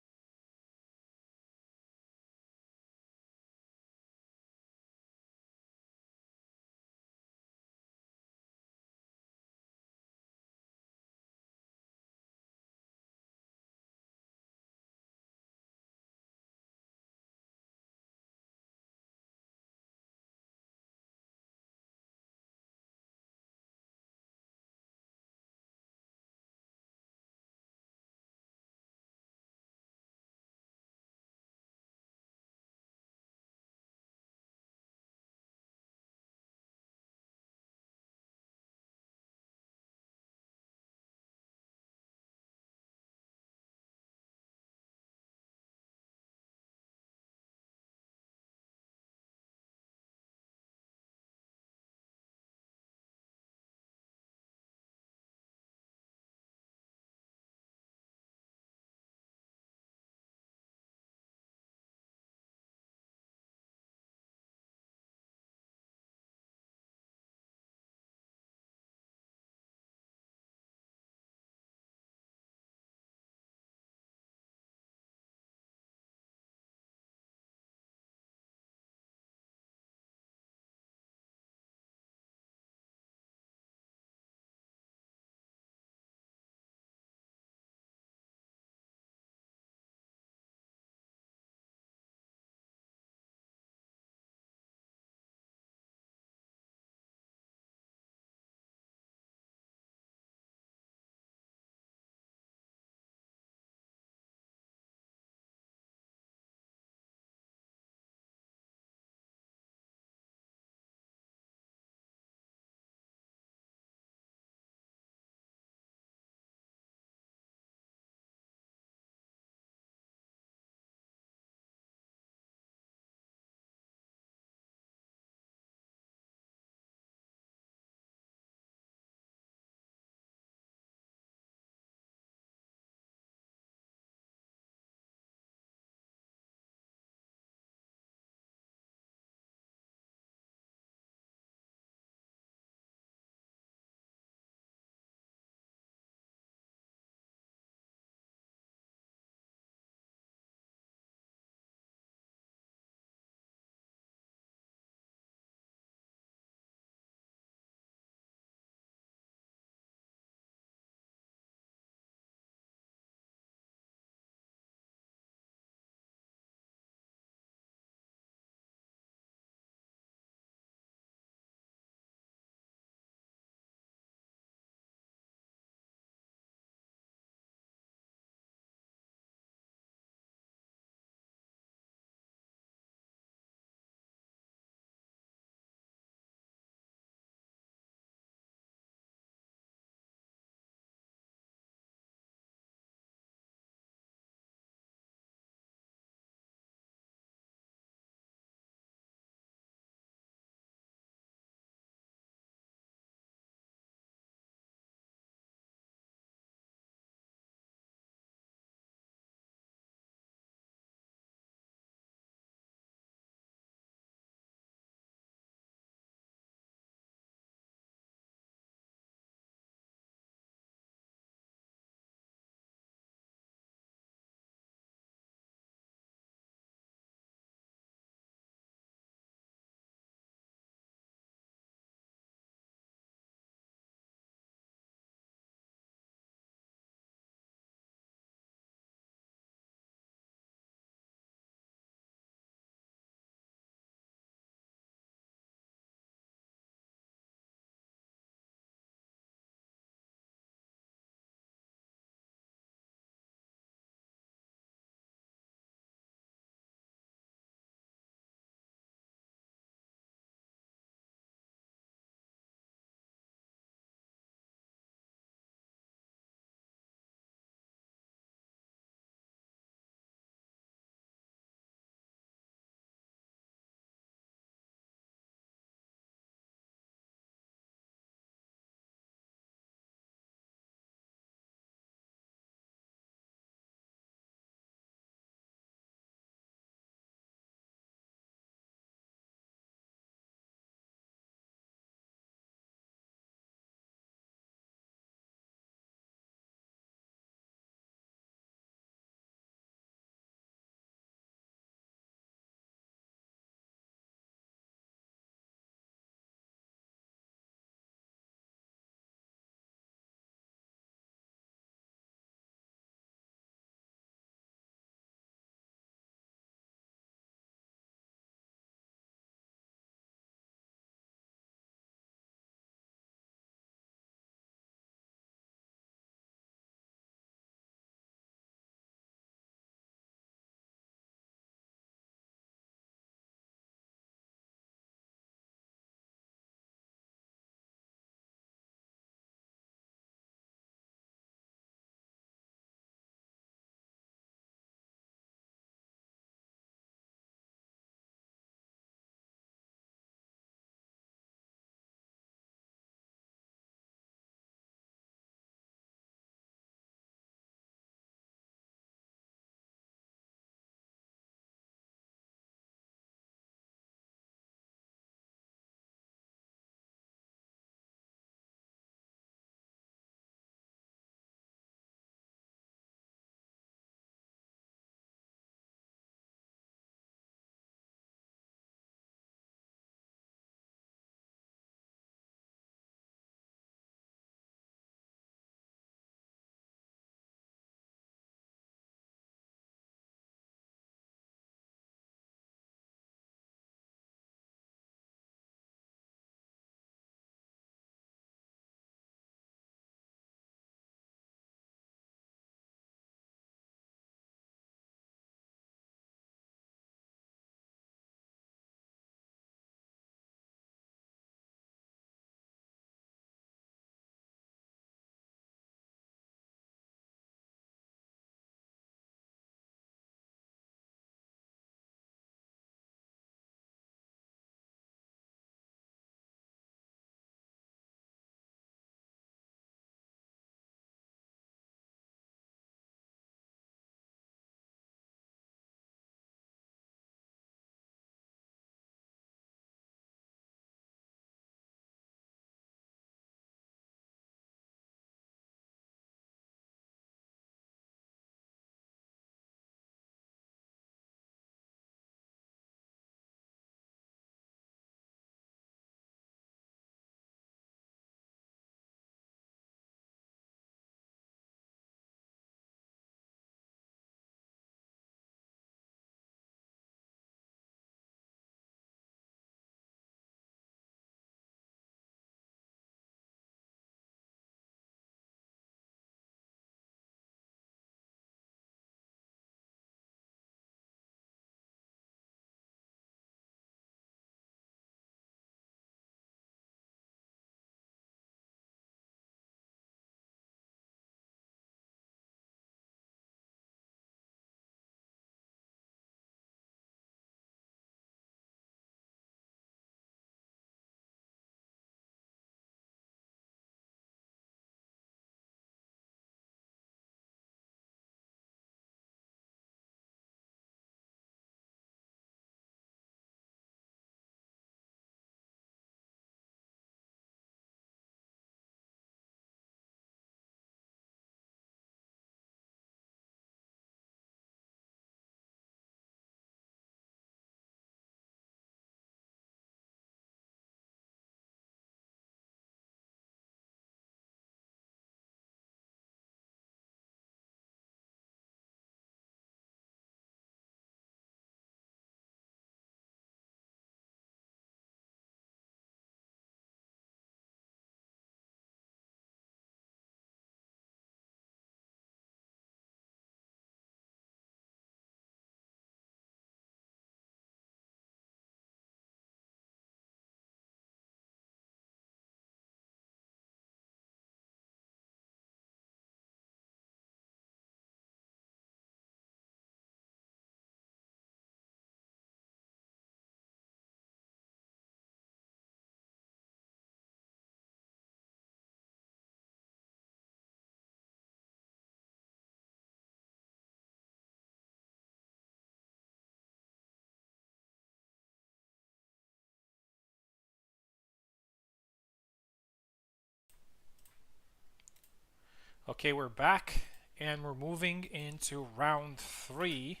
Okay, we're back, and we're moving into round 3,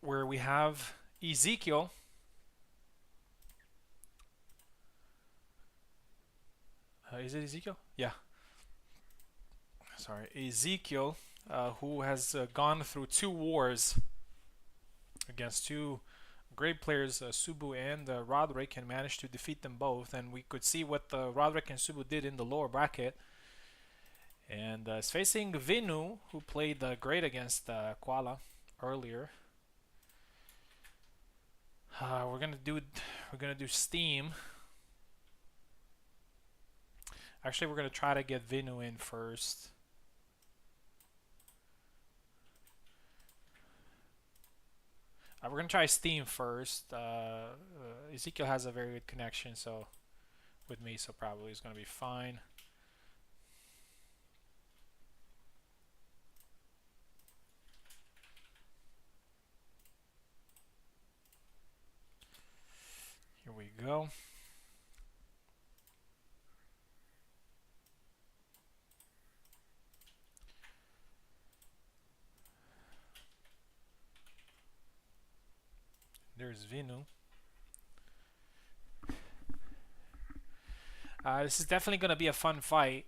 where we have Ezekiel. Is it Ezekiel? Yeah. Sorry, Ezekiel, who has gone through 2 wars against 2 great players, Subu and Roderick, and managed to defeat them both. And we could see what Roderick and Subu did in the lower bracket. And is facing Vinu, who played great against Koala earlier. We're gonna do Steam. Actually, we're gonna try to get Vinu in first. We're gonna try Steam first. Ezekiel has a very good connection, so with me, so probably it's gonna be fine. Here we go. There's Vinu. This is definitely going to be a fun fight.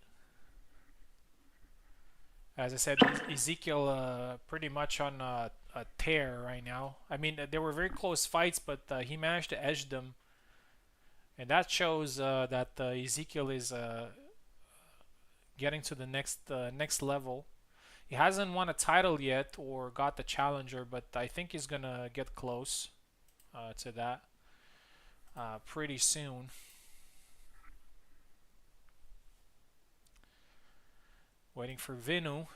As I said, Ezekiel pretty much on a tear right now. I mean, they were very close fights, but he managed to edge them. And that shows that Ezekiel is getting to the next level. He hasn't won a title yet or got the challenger, but I think he's going to get close to that pretty soon. Waiting for Vinu.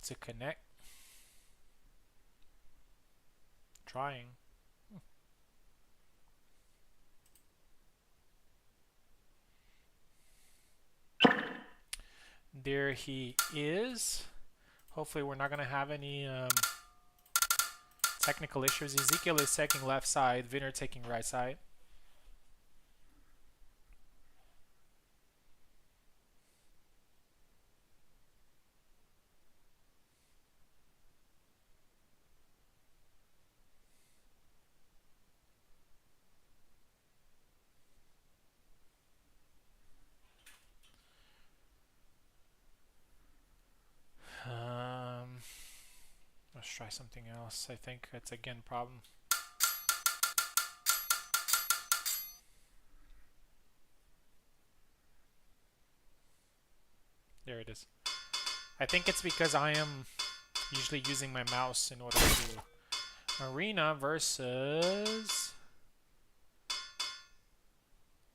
To connect. Trying. There he is. Hopefully we're not going to have any technical issues. Ezekiel is taking left side, Vinu taking right side. Let's try something else. I think it's again problem. There it is. I think it's because I am usually using my mouse in order to... Arena versus...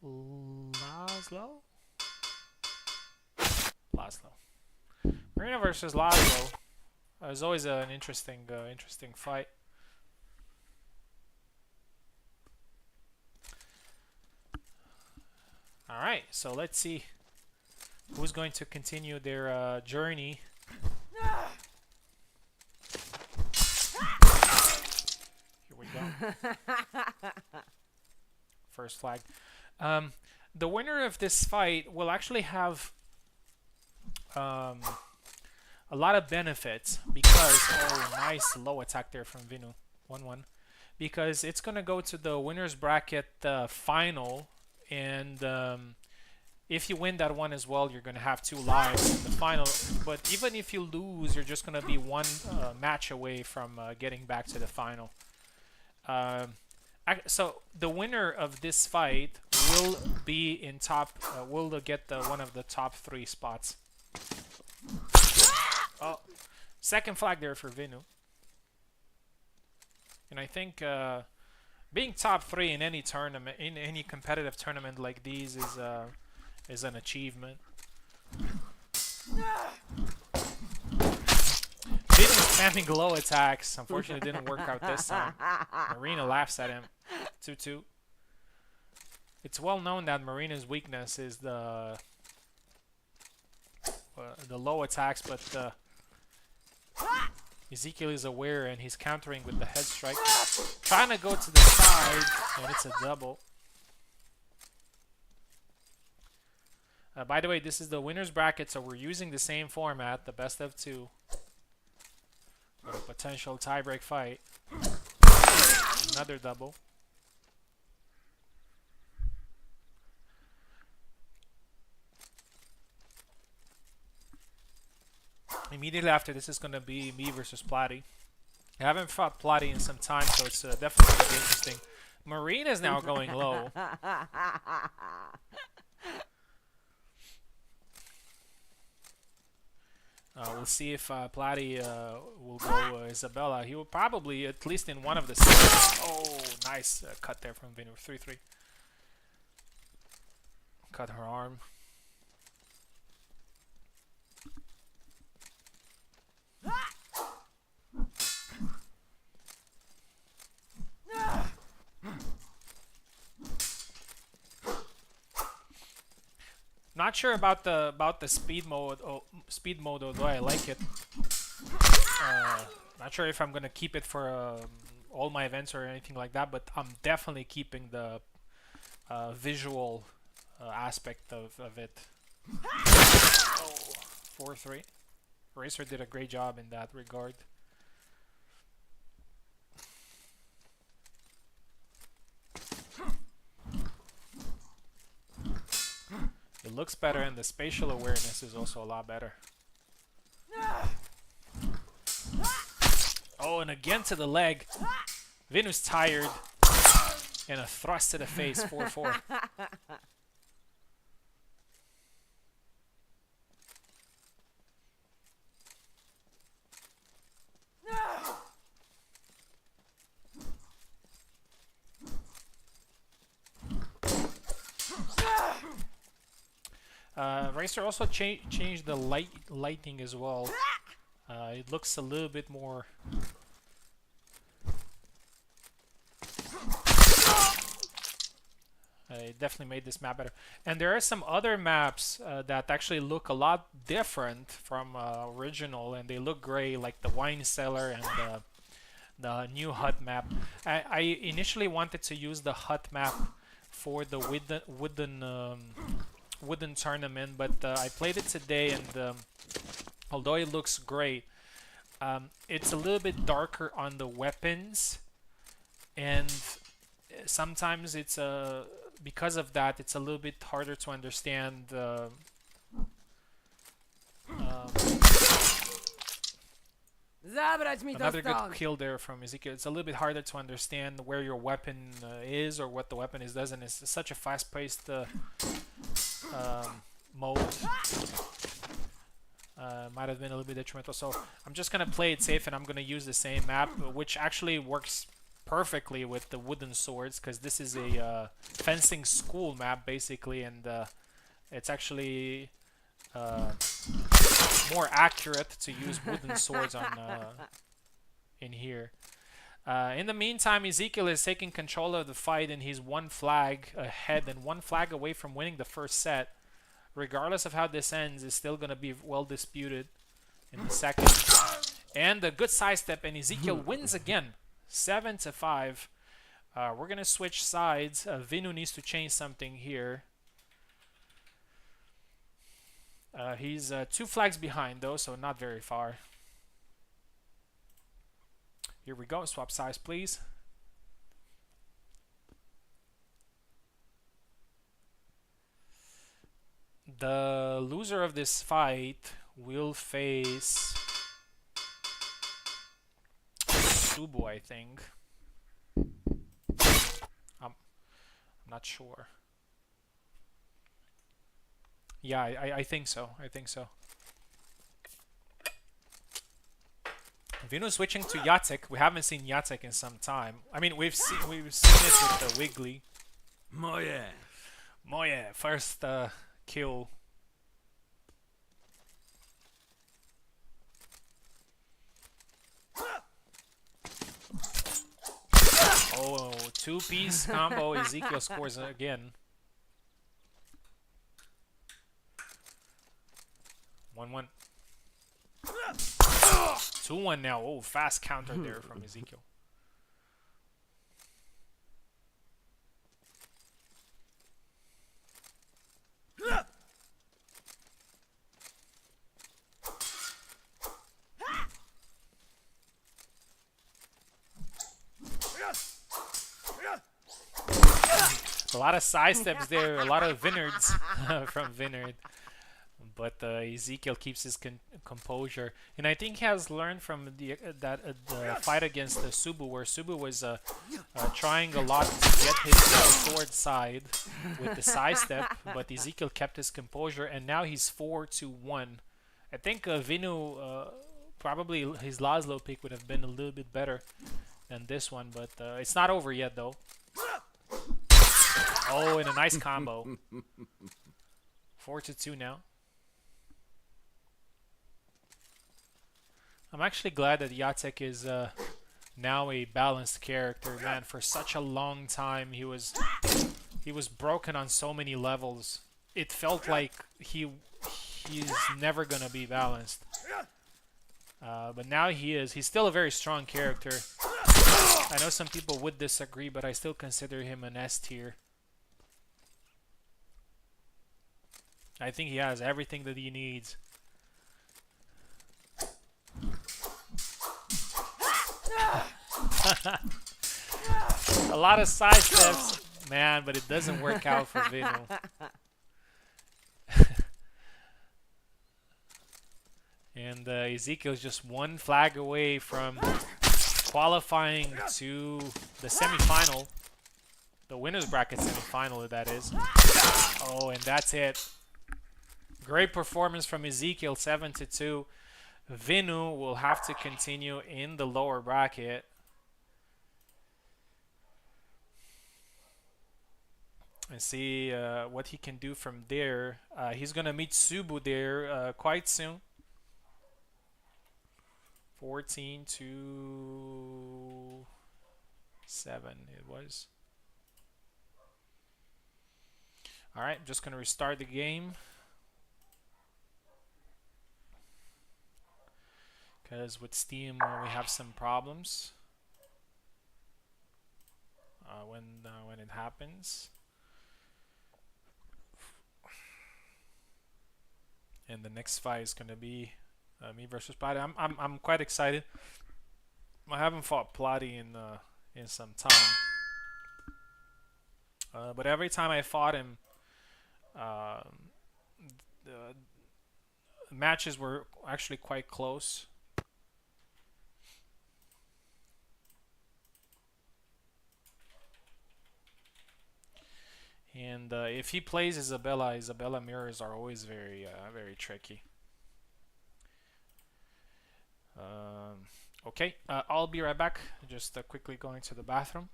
Laszlo? Marina versus Laszlo. It's always an interesting fight. All right, so let's see who's going to continue their journey. Here we go. First flag. The winner of this fight will actually have a lot of benefits because nice low attack there from Vinu, 1-1, because it's gonna go to the winners bracket final, and if you win that one as well, you're gonna have 2 lives in the final. But even if you lose, you're just gonna be 1 match away from getting back to the final. So the winner of this fight will be in top, will get one of the top 3 spots. Oh, second flag there for Vinu. And I think being top 3 in any tournament, in any competitive tournament like these, is an achievement. Vinu spamming low attacks. Unfortunately, it didn't work out this time. Marina laughs at him. 2-2. It's well known that Marina's weakness is the low attacks, but Ezekiel is aware and he's countering with the head strike. Trying to go to the side, and it's a double. By the way, this is the winner's bracket, so we're using the same format, the best of two. For a potential tiebreak fight. Another double. Immediately after this is going to be me versus Platty. I haven't fought Platty in some time, so it's definitely going to be interesting. Marina is now going low. We'll see if Platty will go Isabella. He will probably, at least in one of the sets. Oh, nice cut there from Vinu. 3-3. Cut her arm. Not sure about the speed mode. Speed mode, although I like it. Not sure if I'm gonna keep it for all my events or anything like that, but I'm definitely keeping the visual aspect of it. Oh, 4-3. Racer did a great job in that regard. It looks better, and the spatial awareness is also a lot better. Oh, and again to the leg. Vinu's tired. And a thrust to the face, 4-4. Racer also changed the lighting as well. It looks a little bit more. It definitely made this map better. And there are some other maps that actually look a lot different from original, and they look great, like the wine cellar and the new hut map. I initially wanted to use the hut map for the wooden tournament, but I played it today, and although it looks great, it's a little bit darker on the weapons, and sometimes it's because of that, it's a little bit harder to understand. Another good kill there from Ezekiel. It's a little bit harder to understand where your weapon is or what the weapon is does, and it's such a fast-paced mode. Might have been a little bit detrimental, so I'm just gonna play it safe, and I'm gonna use the same map, which actually works perfectly with the wooden swords, because this is a fencing school map basically, and it's actually more accurate to use wooden swords on in here. In the meantime, Ezekiel is taking control of the fight, and he's one flag ahead and one flag away from winning the first set. Regardless of how this ends, it's still going to be well disputed in the second. And a good sidestep, and Ezekiel wins again, 7-5. We're going to switch sides. Vinu needs to change something here. He's 2 flags behind, though, so not very far. Here we go. Swap sides, please. The loser of this fight will face Subo, I think. I'm not sure. Yeah, I think so. I think so. Vinu switching to Jacek. We haven't seen Jacek in some time. I mean, we've seen it with the Wiggly. Moje. First kill. Oh, 2-piece combo. Ezekiel scores again. 1-1. 2-1 now. Oh, fast counter there from Ezekiel. A lot of side steps there, a lot of Vineyards from Vineyard. But Ezekiel keeps his composure, and I think he has learned from the fight against Subu, where Subu was trying a lot to get his sword side with the side step, but Ezekiel kept his composure, and now he's 4-1. I think Vinu, probably his Laszlo pick would have been a little bit better than this one, but it's not over yet though. Oh, and a nice combo. 4-2 now. I'm actually glad that Jacek is now a balanced character. Man, for such a long time he was broken on so many levels. It felt like he's never gonna be balanced. But now he is. He's still a very strong character. I know some people would disagree, but I still consider him an S tier. I think he has everything that he needs. A lot of side steps, man, but it doesn't work out for Vinu. And Ezekiel's just one flag away from qualifying to the semifinal. The winner's bracket semifinal, that is. Oh, and that's it. Great performance from Ezekiel, 7-2. Vinu will have to continue in the lower bracket. And see what he can do from there. He's going to meet Subu there quite soon. 14-7 it was. Alright, I'm just going to restart the game. Because with Steam we have some problems when it happens. And the next fight is gonna be me versus Plati. I'm quite excited. I haven't fought Plati in some time, but every time I fought him, the matches were actually quite close. And if he plays Isabella mirrors are always very tricky. Okay, I'll be right back. Just quickly going to the bathroom.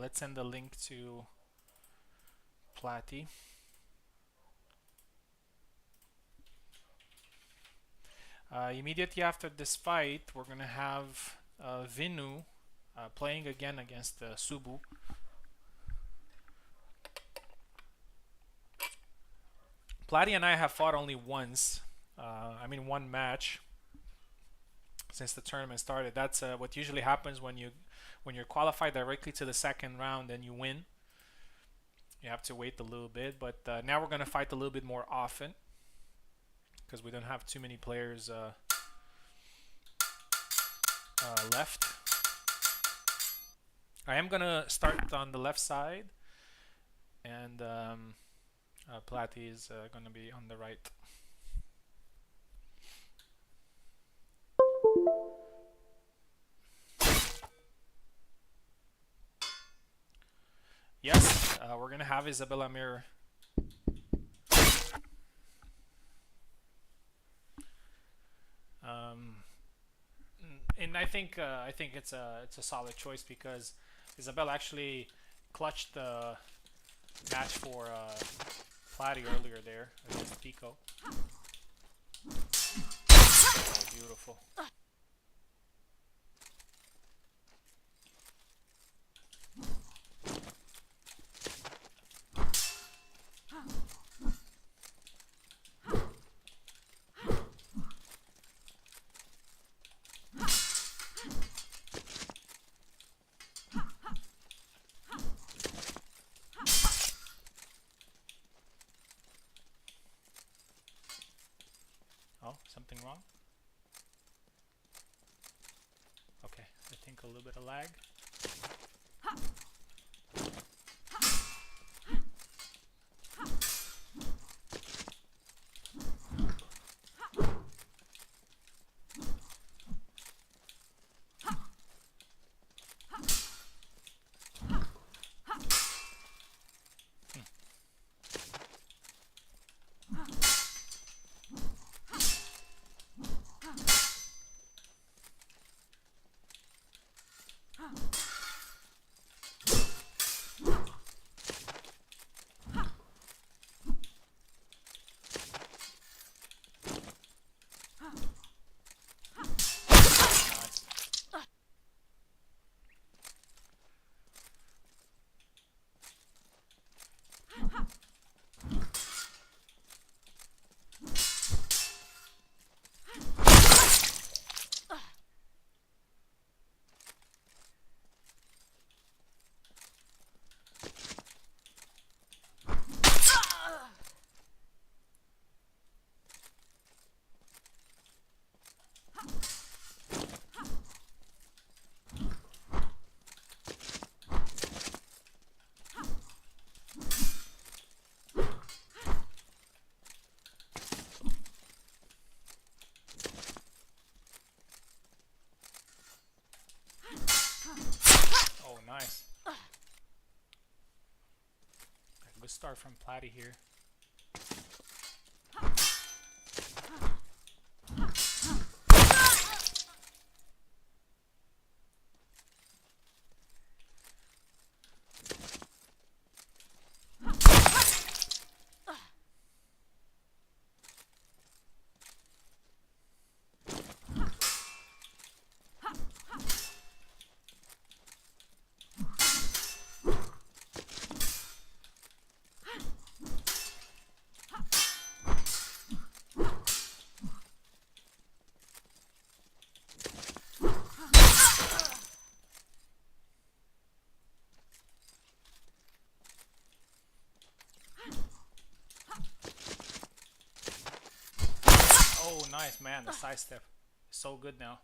let's send the link to Platy. Immediately after this fight, we're gonna have Vinu playing again against Subu. Platy and I have fought only once. One match since the tournament started. That's what usually happens when you're qualified directly to the second round and you win. You have to wait a little bit, but now we're gonna fight a little bit more often because we don't have too many players left. I am gonna start on the left side, and Platy is gonna be on the right. Yes, we're gonna have Isabella Mir. And I think it's a solid choice because Isabella actually clutched the match for Platy earlier there against Pico. Oh, beautiful. Oh, something wrong? Okay, I think a little bit of lag. Oh, nice. Good start from Platy here. Oh, nice, man. The side step is so good now.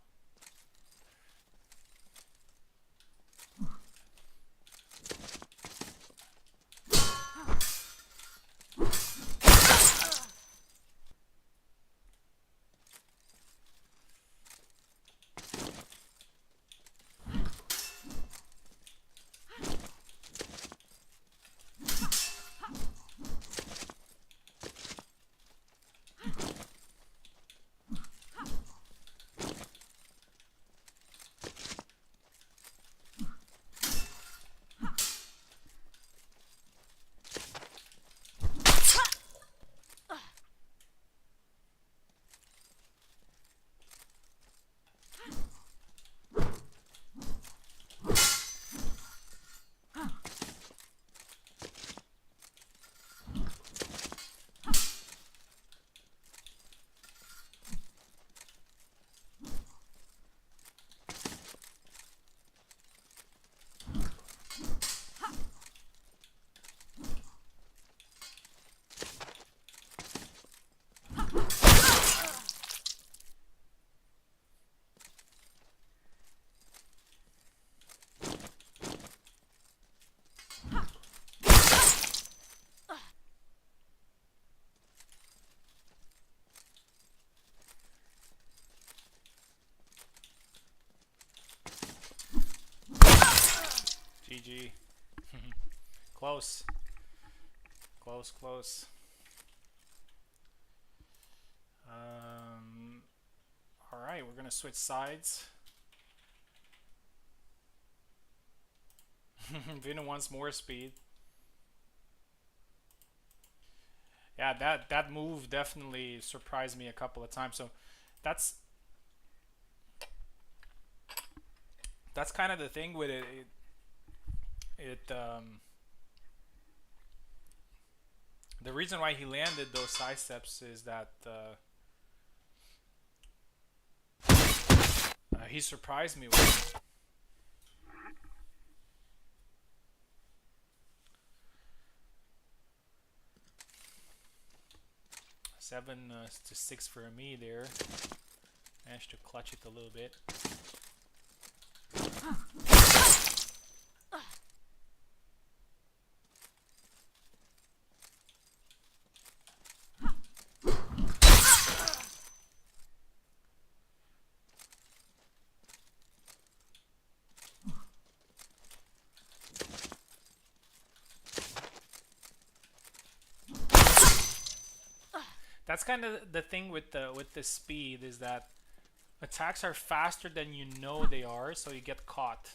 GG. Close. Close, close. Alright, we're gonna switch sides. Vina wants more speed. Yeah, that move definitely surprised me a couple of times. So that's that's kind of the thing with it. The reason why he landed those side steps is that he surprised me with. 7 to 6 for me there. Managed to clutch it a little bit. That's kind of the thing with the speed, is that attacks are faster than you know they are, so you get caught.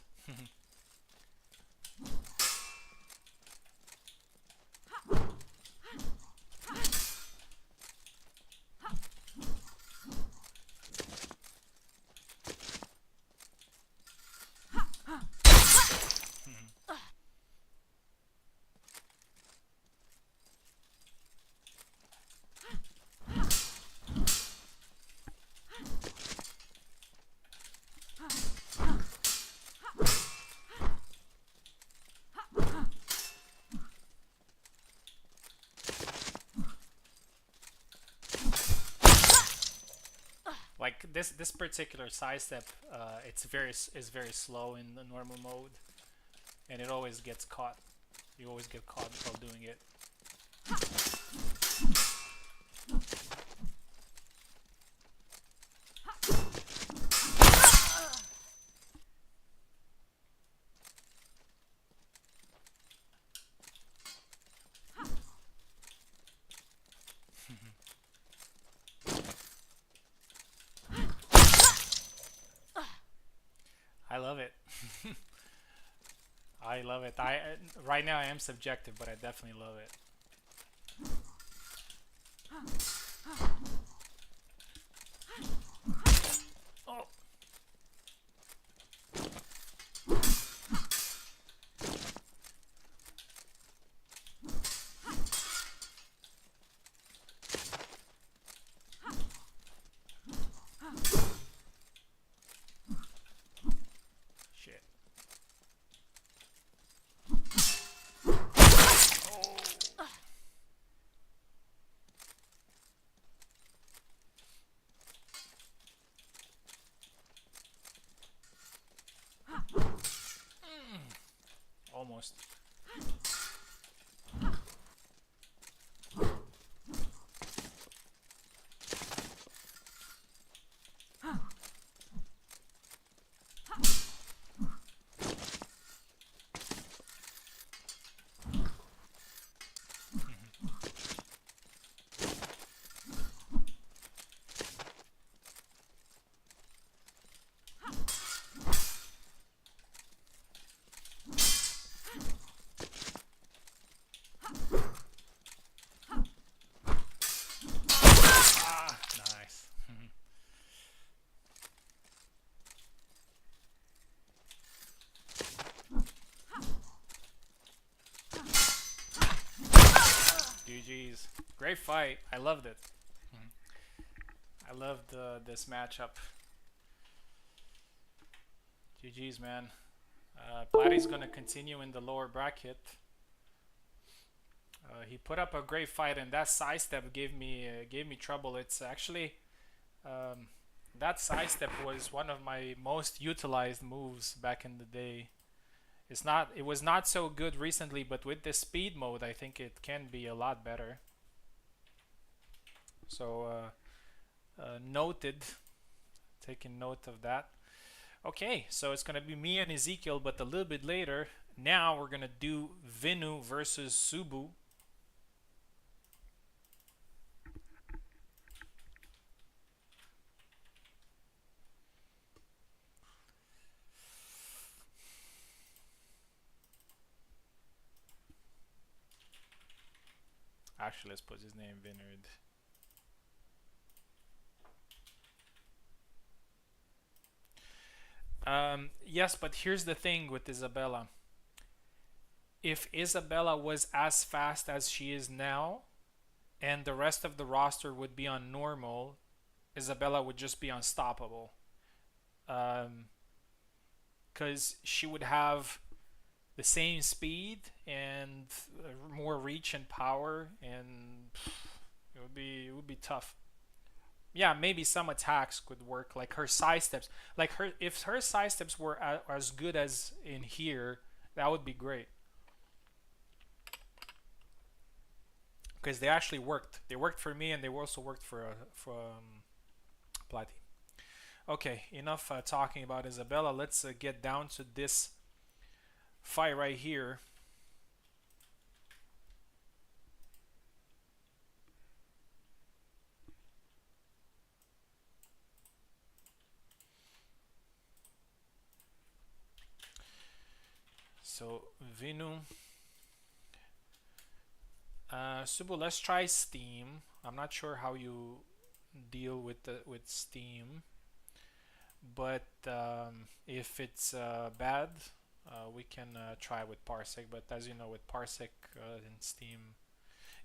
Like this particular side step, is very slow in the normal mode, and it always gets caught. You always get caught while doing it. I love it. I love it. Right now I am subjective, but I definitely love it. Oh. Shit. Almost. Nice. GG's. Great fight. I loved it. I loved this matchup. GG's, man. Platty's gonna continue in the lower bracket. He put up a great fight, and that sidestep gave me trouble. It's actually that sidestep was one of my most utilized moves back in the day. It was not so good recently, but with this speed mode, I think it can be a lot better. So noted, taking note of that. Okay, so it's gonna be me and Ezekiel, but a little bit later. Now we're gonna do Vinu versus Subu. Actually, let's put his name Vinard. Yes, but here's the thing with Isabella. If Isabella was as fast as she is now, and the rest of the roster would be on normal, Isabella would just be unstoppable. Because she would have the same speed and more reach and power, and it would be tough. Yeah, maybe some attacks could work, like her side steps. Like her, if her side steps were as good as in here, that would be great. Because they actually worked. They worked for me, and they also worked for Platy. Okay, enough talking about Isabella. Let's get down to this fight right here. So Vinu, Subu. Let's try Steam. I'm not sure how you deal with Steam, but if it's bad, we can try with Parsec. But as you know, with Parsec and Steam,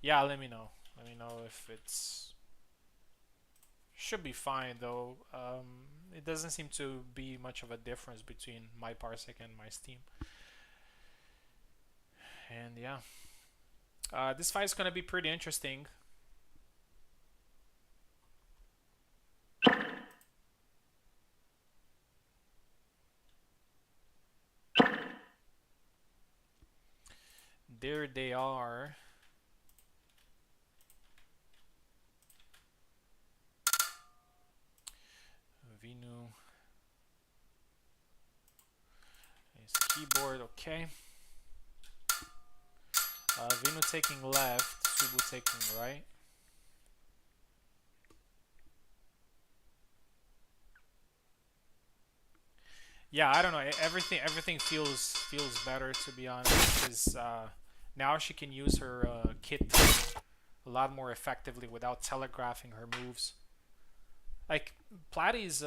yeah, let me know. Let me know if it's should be fine though. It doesn't seem to be much of a difference between my Parsec and my Steam. And yeah, this fight is gonna be pretty interesting. There they are. Vinu. His keyboard, okay. Vinu taking left, Subu taking right. Yeah, I don't know. Everything feels better, to be honest, because now she can use her kit a lot more effectively without telegraphing her moves. Like Platy's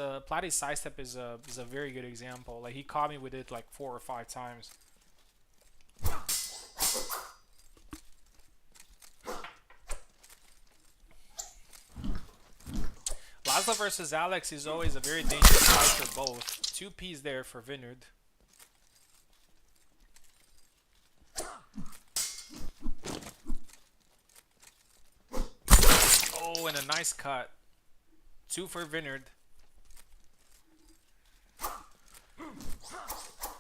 sidestep is a very good example. Like he caught me with it like 4 or 5 times. Laszlo versus Alex is always a very dangerous fight for both. 2 Ps there for Vineyard. Oh, and a nice cut. 2 for Vineyard.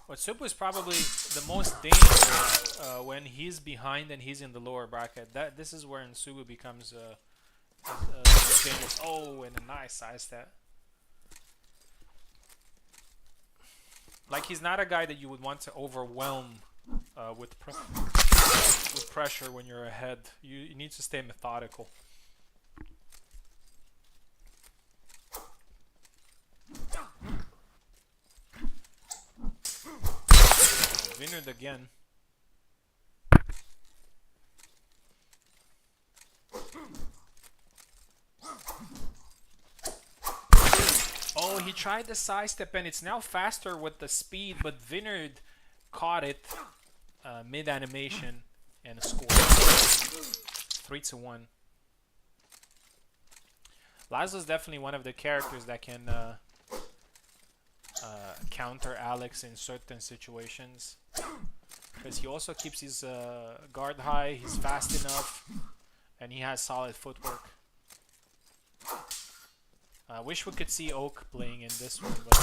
Watsupu is probably the most dangerous when he's behind and he's in the lower bracket. This is where Nsubu becomes the most dangerous. Oh, and a nice side step. Like he's not a guy that you would want to overwhelm with pressure when you're ahead. You need to stay methodical. Vineyard again. Oh, he tried the side step and it's now faster with the speed, but Vineyard caught it mid animation and scored. 3-1. Laszlo's definitely one of the characters that can counter Alex in certain situations, because he also keeps his guard high, he's fast enough, and he has solid footwork. I wish we could see Oak playing in this one, but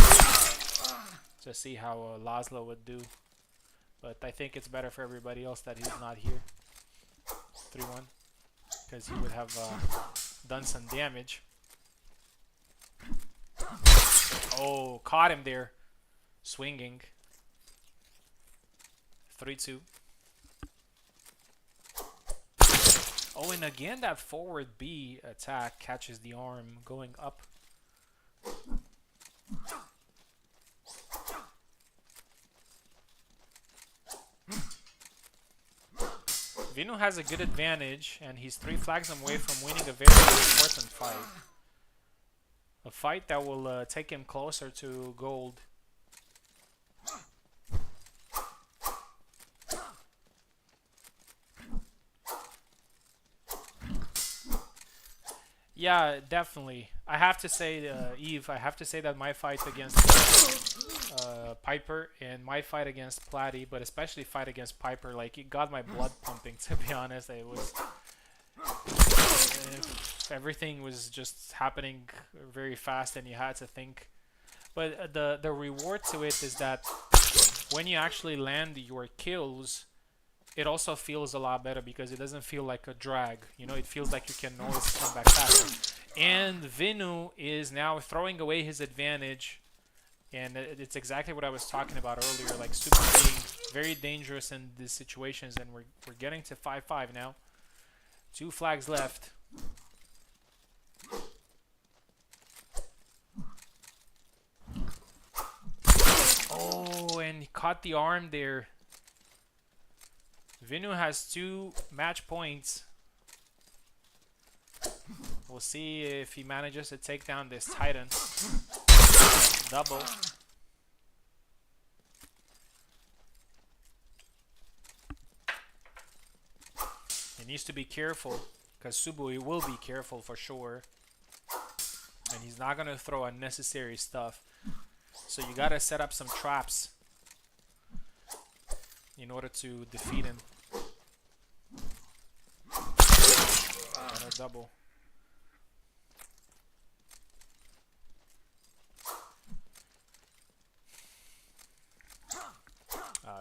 to see how Laszlo would do. But I think it's better for everybody else that he's not here. 3-1, because he would have done some damage. Oh, caught him there, swinging. 3-2. Oh, and again that forward B attack catches the arm going up. Vino has a good advantage, and he's 3 flags away from winning a very important fight. A fight that will take him closer to gold. Yeah, definitely. I have to say, Eve, I have to say that my fight against Piper and my fight against Platty, but especially fight against Piper, like it got my blood pumping. To be honest, it was everything was just happening very fast, and you had to think. But the reward to it is that when you actually land your kills, it also feels a lot better because it doesn't feel like a drag. You know, it feels like you can always come back faster. And Vinu is now throwing away his advantage, and it's exactly what I was talking about earlier, like super being very dangerous in these situations, and we're getting to 5-5 now. 2 flags left. Oh, and he caught the arm there. Vinu has 2 match points. We'll see if he manages to take down this Titan. Double. He needs to be careful, because Subui will be careful for sure. And he's not going to throw unnecessary stuff. So you got to set up some traps in order to defeat him. Got a double.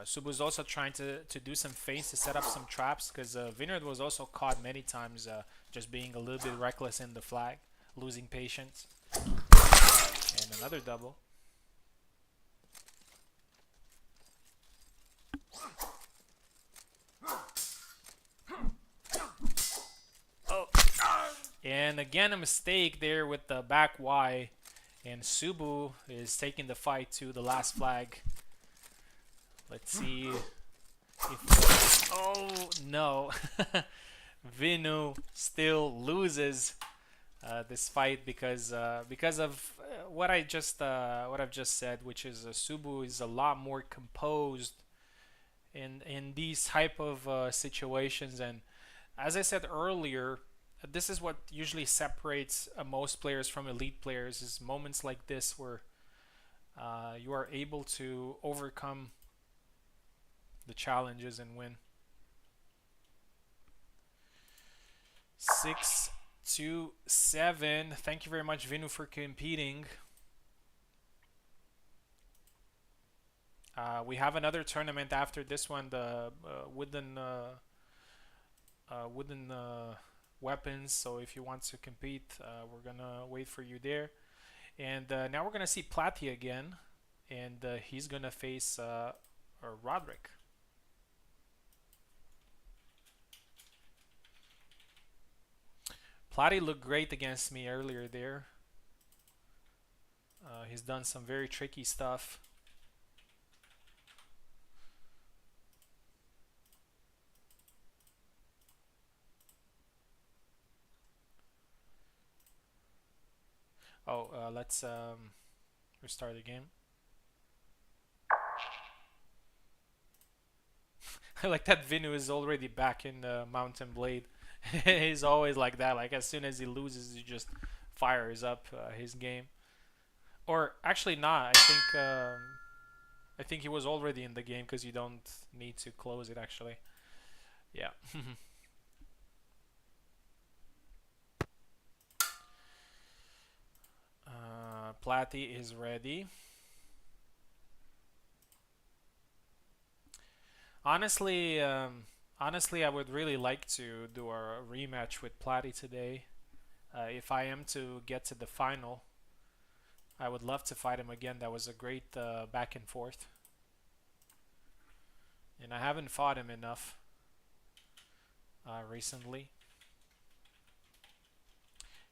Subu's also trying to do some feints to set up some traps, because Vineyard was also caught many times just being a little bit reckless in the flag, losing patience. And another double. Oh, and again a mistake there with the back Y, and Subu is taking the fight to the last flag. Let's see if oh no. Vinu still loses this fight because of what I've just said, which is Subu is a lot more composed in these type of situations, and as I said earlier, this is what usually separates most players from elite players, is moments like this where you are able to overcome the challenges and win. 6-7. Thank you very much, Vinu, for competing. We have another tournament after this one, the wooden weapons. So if you want to compete, we're gonna wait for you there. And now we're gonna see Platy again, and he's gonna face Roderick. Platy looked great against me earlier there. He's done some very tricky stuff. Oh, let's restart the game. I like that Vinu is already back in Mountain Blade. He's always like that. Like as soon as he loses, he just fires up his game. Or actually, not. I think he was already in the game because you don't need to close it. Actually, yeah. Platy is ready. Honestly, honestly, I would really like to do a rematch with Platy today. If I am to get to the final, I would love to fight him again. That was a great back and forth. and I haven't fought him enough recently.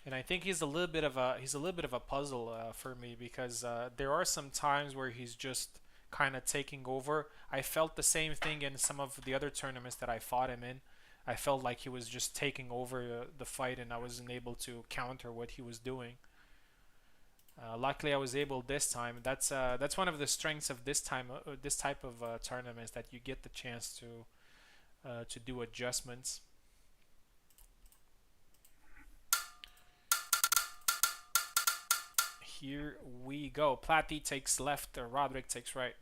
And I think he's a little bit of a puzzle for me because there are some times where he's just kind of taking over. I felt the same thing in some of the other tournaments that I fought him in. I felt like he was just taking over the fight, and I wasn't able to counter what he was doing. Luckily, I was able this time. That's one of the strengths of this type of tournaments, that you get the chance to do adjustments. Here we go. Platy takes left, Roderick takes right.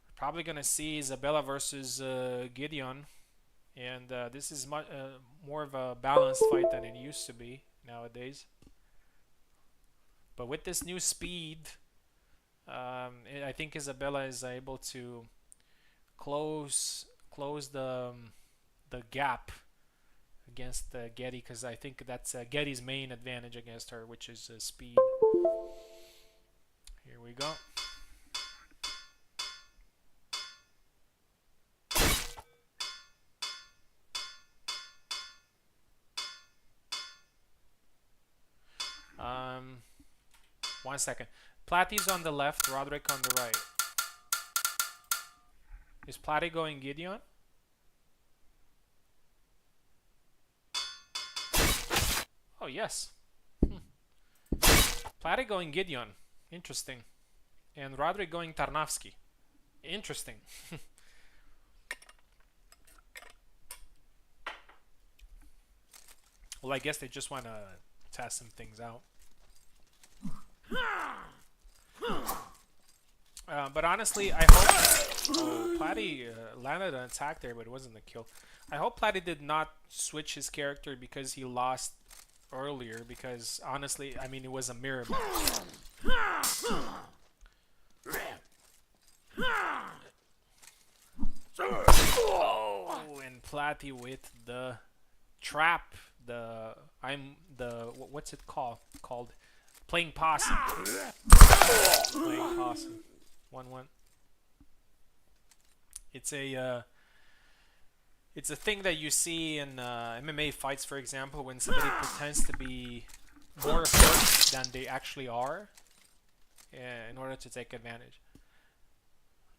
We're probably gonna see Isabella versus Gideon, and this is more of a balanced fight than it used to be nowadays. But with this new speed, I think Isabella is able to close the gap against Getty, because I think that's Getty's main advantage against her, which is speed. Here we go. One second. Platy's on the left, Roderick on the right. Is Platy going Gideon? Oh, yes. Platy going Gideon. Interesting. And Roderick going Tarnowski. Interesting. Well, I guess they just want to test some things out. But honestly, I hope... Oh, Platy landed an attack there, but it wasn't a kill. I hope Platy did not switch his character because he lost earlier, because honestly, I mean, it was a mirror match. Oh, and Platy with the trap. What's it called? Playing possum. Playing possum. 1-1. It's a thing that you see in MMA fights, for example, when somebody pretends to be more hurt than they actually are, in order to take advantage.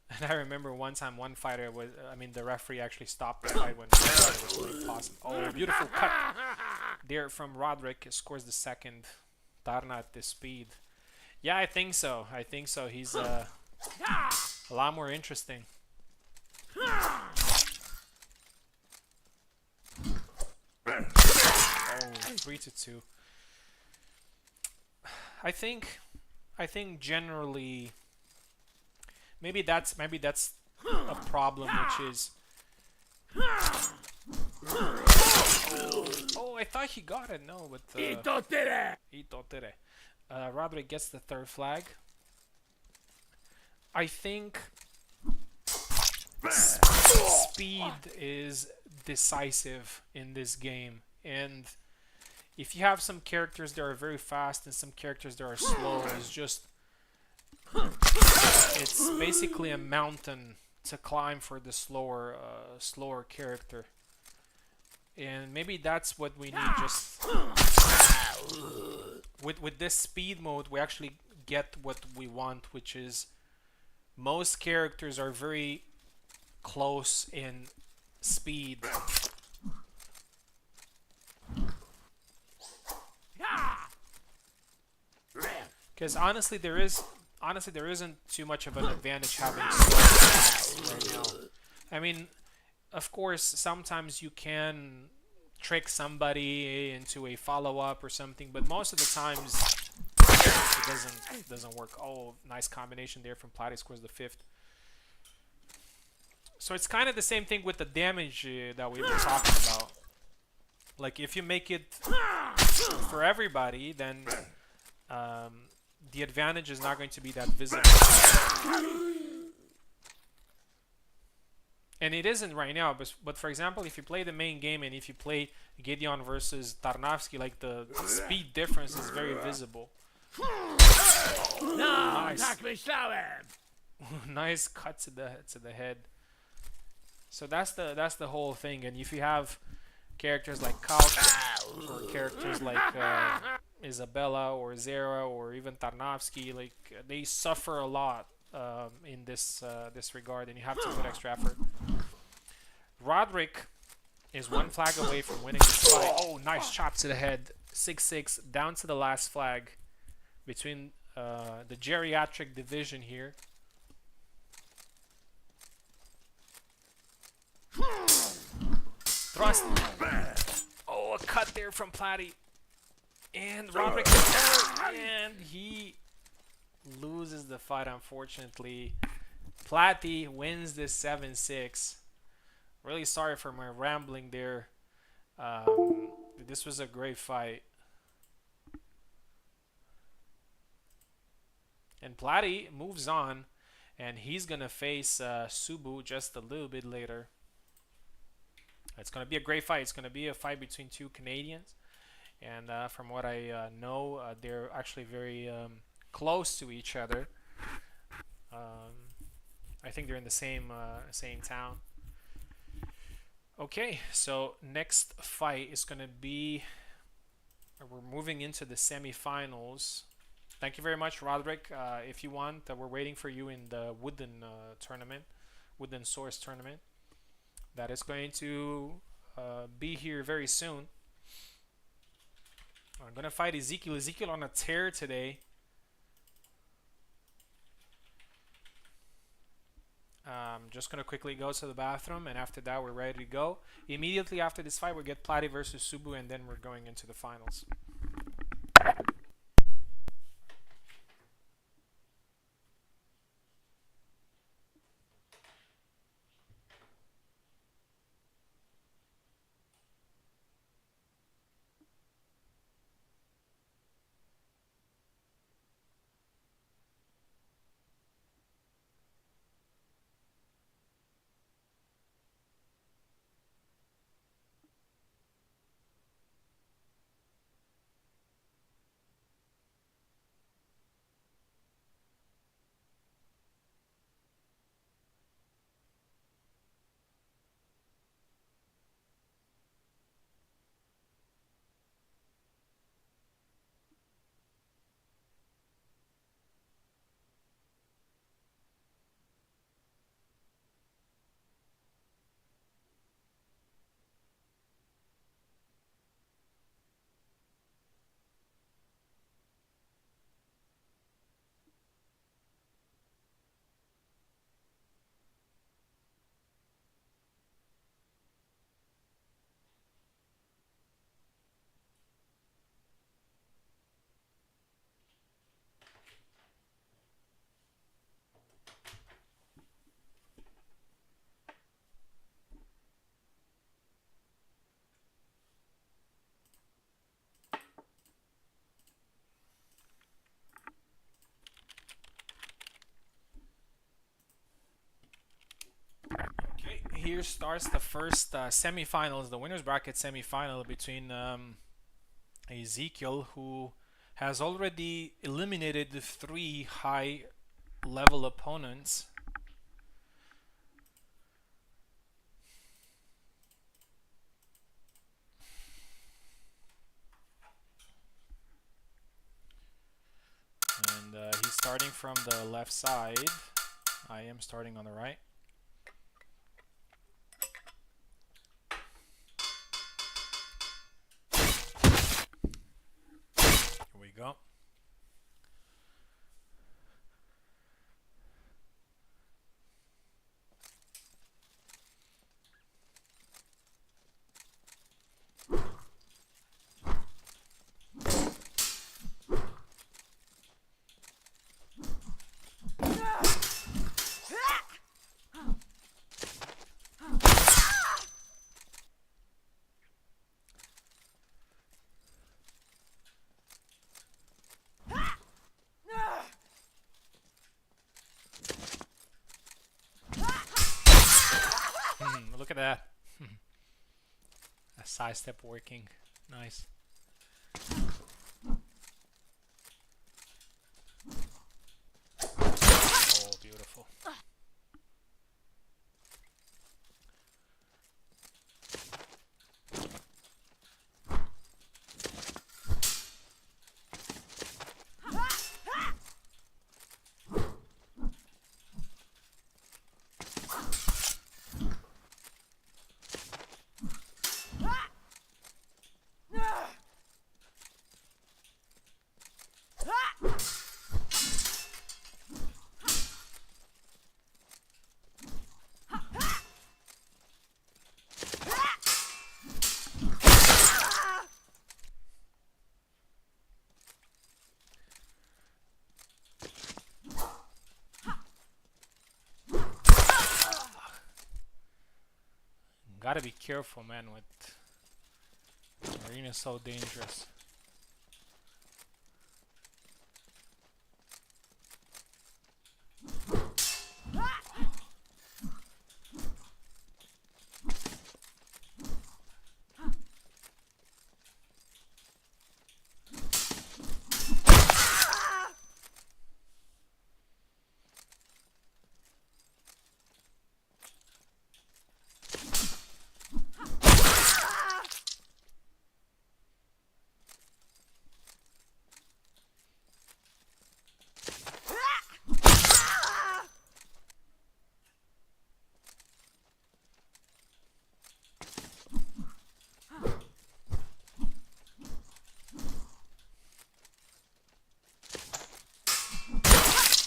And I remember one time one fighter was, the referee actually stopped the fight when the fighter was playing possum. Oh, beautiful cut there from Roderick. Scores the second. Tarna at this speed. Yeah, I think so. He's a lot more interesting. Oh, 3-2. I think generally maybe that's a problem, which is oh, I thought he got it. No, but Roderick gets the third flag. I think speed is decisive in this game, and if you have some characters that are very fast and some characters that are slow, it's basically a mountain to climb for the slower character. And maybe that's what we need. Just with this speed mode, we actually get what we want, which is most characters are very close in speed. Because honestly, there isn't too much of an advantage having slow right now. I mean, of course, sometimes you can trick somebody into a follow-up or something, but most of the times it doesn't work. Oh, nice combination there from Platy, scores the fifth. So it's kind of the same thing with the damage that we were talking about. Like, if you make it for everybody, then the advantage is not going to be that visible. And it isn't right now, but for example, if you play the main game and if you play Gideon versus Tarnowski, like the speed difference is very visible. Nice. Nice cut to the head. So that's the whole thing. And if you have characters like Kalk or characters like Isabella or Zera or even Tarnowski, like they suffer a lot in this regard, and you have to put extra effort. Roderick is one flag away from winning this fight. Oh, nice chop to the head. 6-6 down to the last flag between the geriatric division here. Thrust. Oh, a cut there from Platty. And Roderick is hurt. And he loses the fight, unfortunately. Platty wins this 7-6. Really sorry for my rambling there. This was a great fight. And Platty moves on. And he's going to face Subu just a little bit later. It's going to be a great fight. It's going to be a fight between two Canadians. And from what I know, they're actually very close to each other. I think they're in the same town. Okay, so next fight is going to be... we're moving into the semifinals. Thank you very much, Roderick. If you want, we're waiting for you in the Wooden tournament, Wooden Source tournament. That is going to be here very soon. I'm going to fight Ezekiel. Ezekiel on a tear today. Just going to quickly go to the bathroom, and after that we're ready to go. Immediately after this fight we'll get Platty versus Subu, and then we're going into the finals. Here starts the first semifinals, the winners bracket semifinal between Ezekiel, who has already eliminated the 3 high level opponents. And he's starting from the left side. I am starting on the right. Here we go. Look at that. A side step working. Nice. Oh, beautiful. Gotta be careful, man, with arena's so dangerous.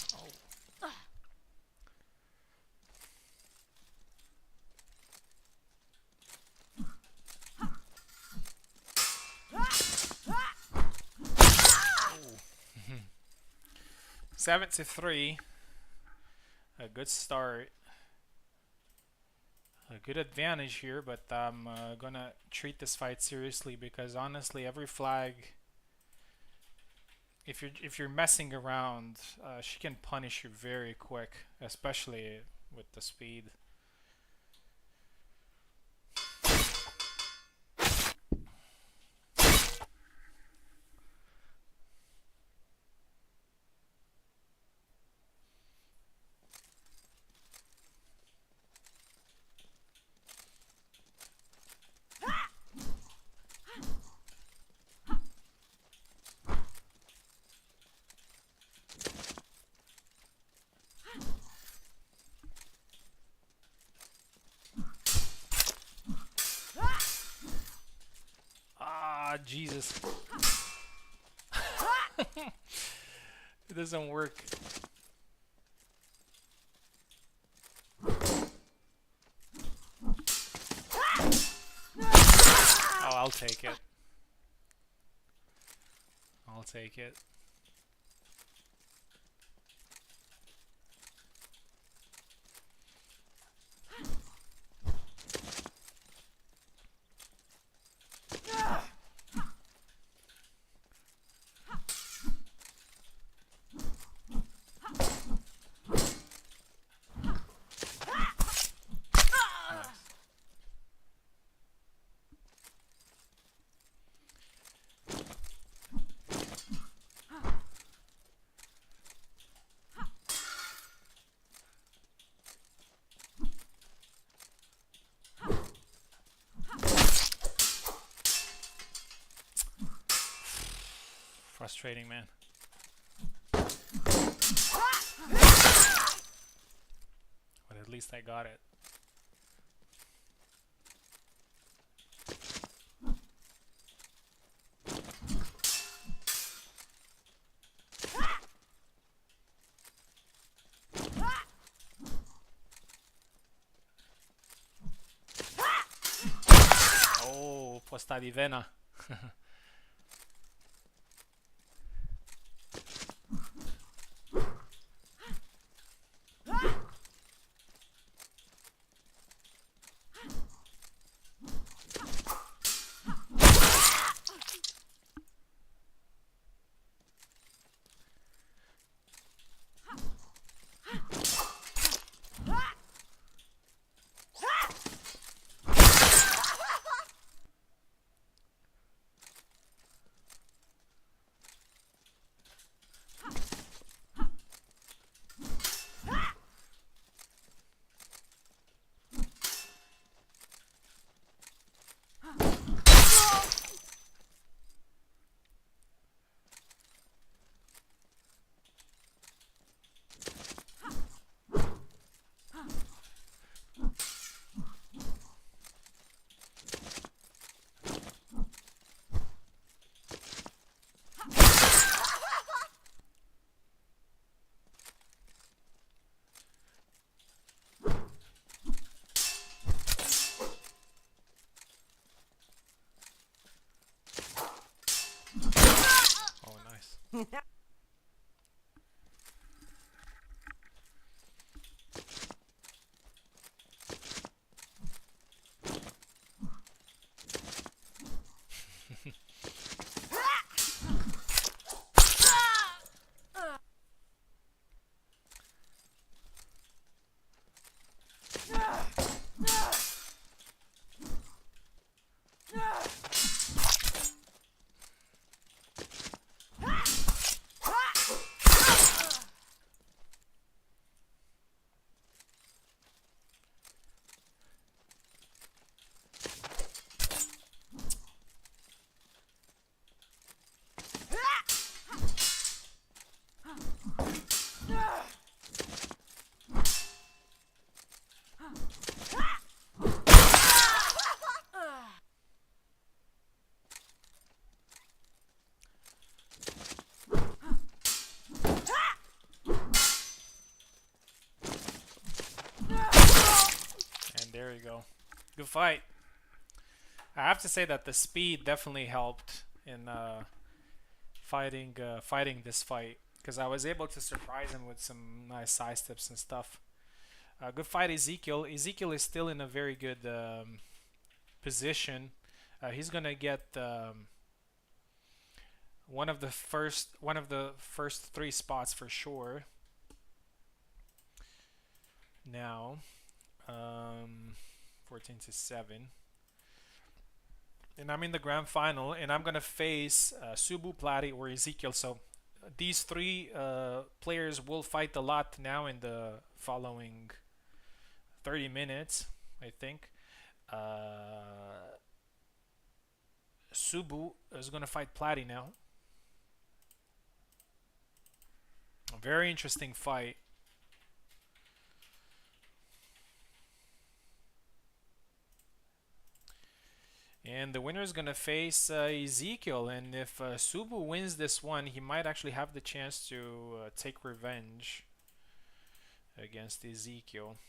Oh. 7-3. A good start. A good advantage here, but I'm gonna treat this fight seriously because honestly, every flag, if you're messing around, she can punish you very quick, especially with the speed. Ah, Jesus. It doesn't work. Oh, I'll take it. I'll take it. Frustrating, man. But at least I got it. Oh, posta di vena. Oh, nice. There you go. Good fight. I have to say that the speed definitely helped in fighting this fight because I was able to surprise him with some nice side steps and stuff. Good fight, Ezekiel. Ezekiel is still in a very good position. He's gonna get one of the first three spots for sure. Now, 14-7, and I'm in the grand final, and I'm gonna face Subu, Plati, or Ezekiel. So these three players will fight a lot now in the following 30 minutes, I think. Subu is gonna fight Plati now. A very interesting fight. And the winner is going to face Ezekiel. And if Subu wins this one, he might actually have the chance to take revenge against Ezekiel.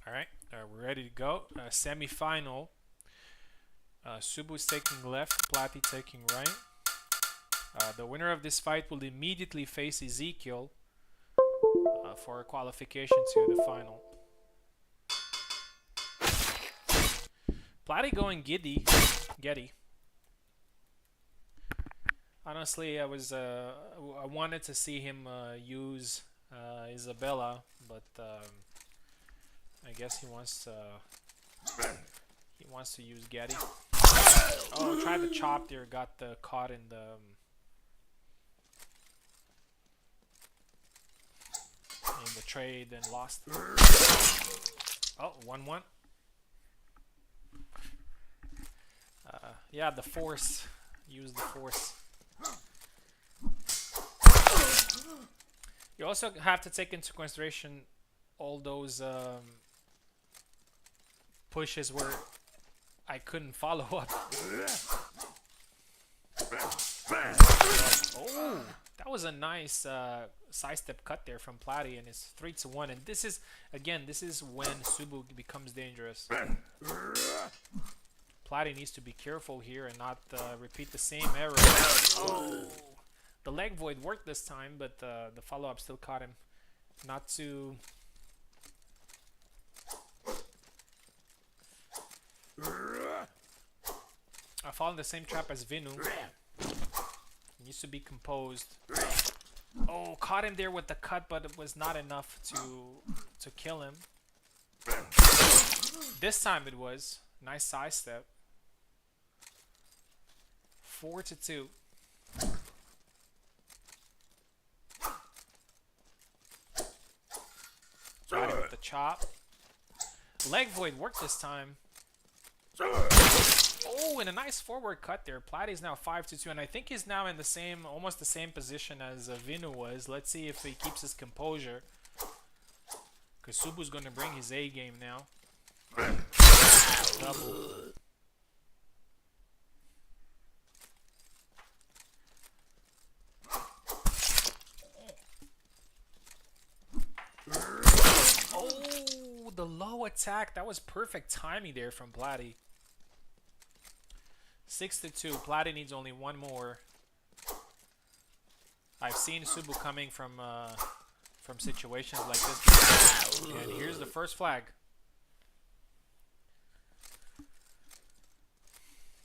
Alright, we're ready to go. Semi-final. Subu's taking left, Plati taking right. The winner of this fight will immediately face Ezekiel for a qualification to the final. Plati going Getty. Honestly, I wanted to see him use Isabella, but I guess he wants to use Getty. Oh, tried to chop there, got caught in the trade and lost. Oh, 1-1. Yeah, the force. Use the force. You also have to take into consideration all those pushes where I couldn't follow up. Oh, that was a nice sidestep cut there from Plati, and it's 3-1. And this is when Subu becomes dangerous. Plati needs to be careful here and not repeat the same error. Oh, the leg void worked this time, but the follow-up still caught him. Not to. I fall in the same trap as Vinu. He needs to be composed. Oh, caught him there with the cut, but it was not enough to kill him. This time it was. Nice side step. 4-2. Got him with the chop. Leg void worked this time. Oh, and a nice forward cut there. Plati's now 5-2, and I think he's now in almost the same position as Vinu was. Let's see if he keeps his composure, because Subu's going to bring his A game now. Double. Oh, the low attack. That was perfect timing there from Plati. 6-2. Plati needs only one more. I've seen Subu coming from situations like this before. And here's the first flag.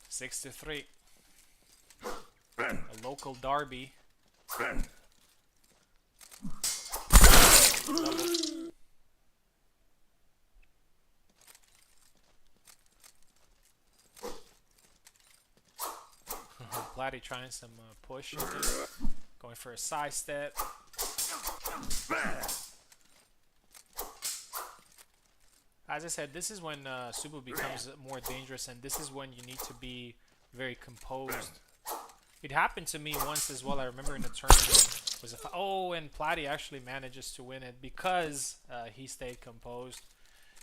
6-3. A local derby. Plati trying some push. Going for a side step. As I said, this is when Subu becomes more dangerous, and this is when you need to be very composed. It happened to me once as well. I remember in a tournament was oh, and Platy actually manages to win it because he stayed composed.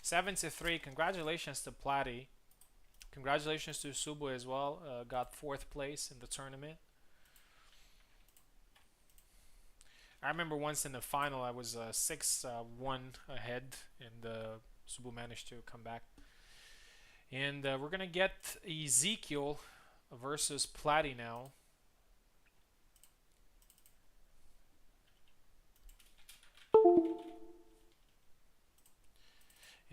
7-3. Congratulations to Platy. Congratulations to Subu as well. Got 4th place in the tournament. I remember once in the final I was 6-1 ahead, and Subu managed to come back. And we're gonna get Ezekiel versus Platy now.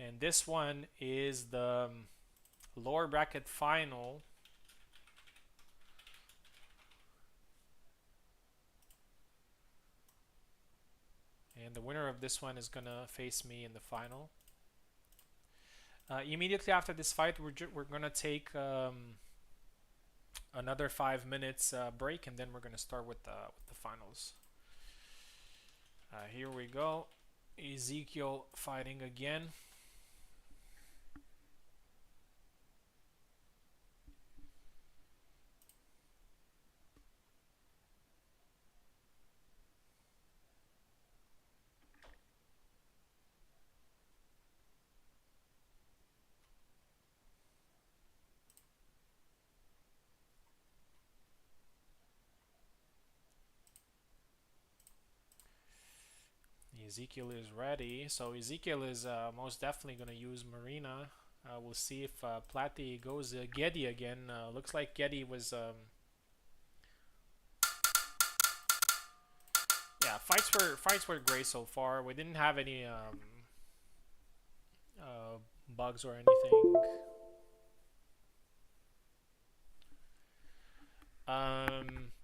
And this one is the lower bracket final. And the winner of this one is gonna face me in the final. Immediately after this fight, we're gonna take another 5 minutes break, and then we're gonna start with the finals. Here we go. Ezekiel fighting again. Ezekiel is ready. So Ezekiel is most definitely going to use Marina. We'll see if Platy goes Geddy again. Looks like Geddy was... yeah, fights were great so far. We didn't have any bugs or anything.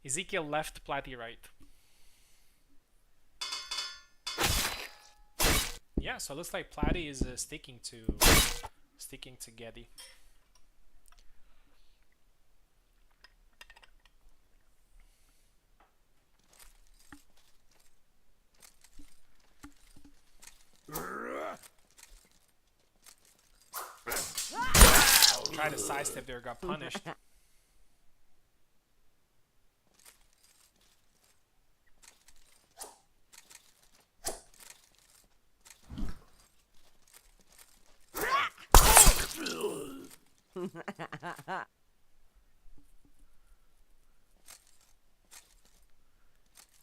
Ezekiel left, Platy right. Yeah, so it looks like Platy is sticking to Geddy. Tried to sidestep there, got punished.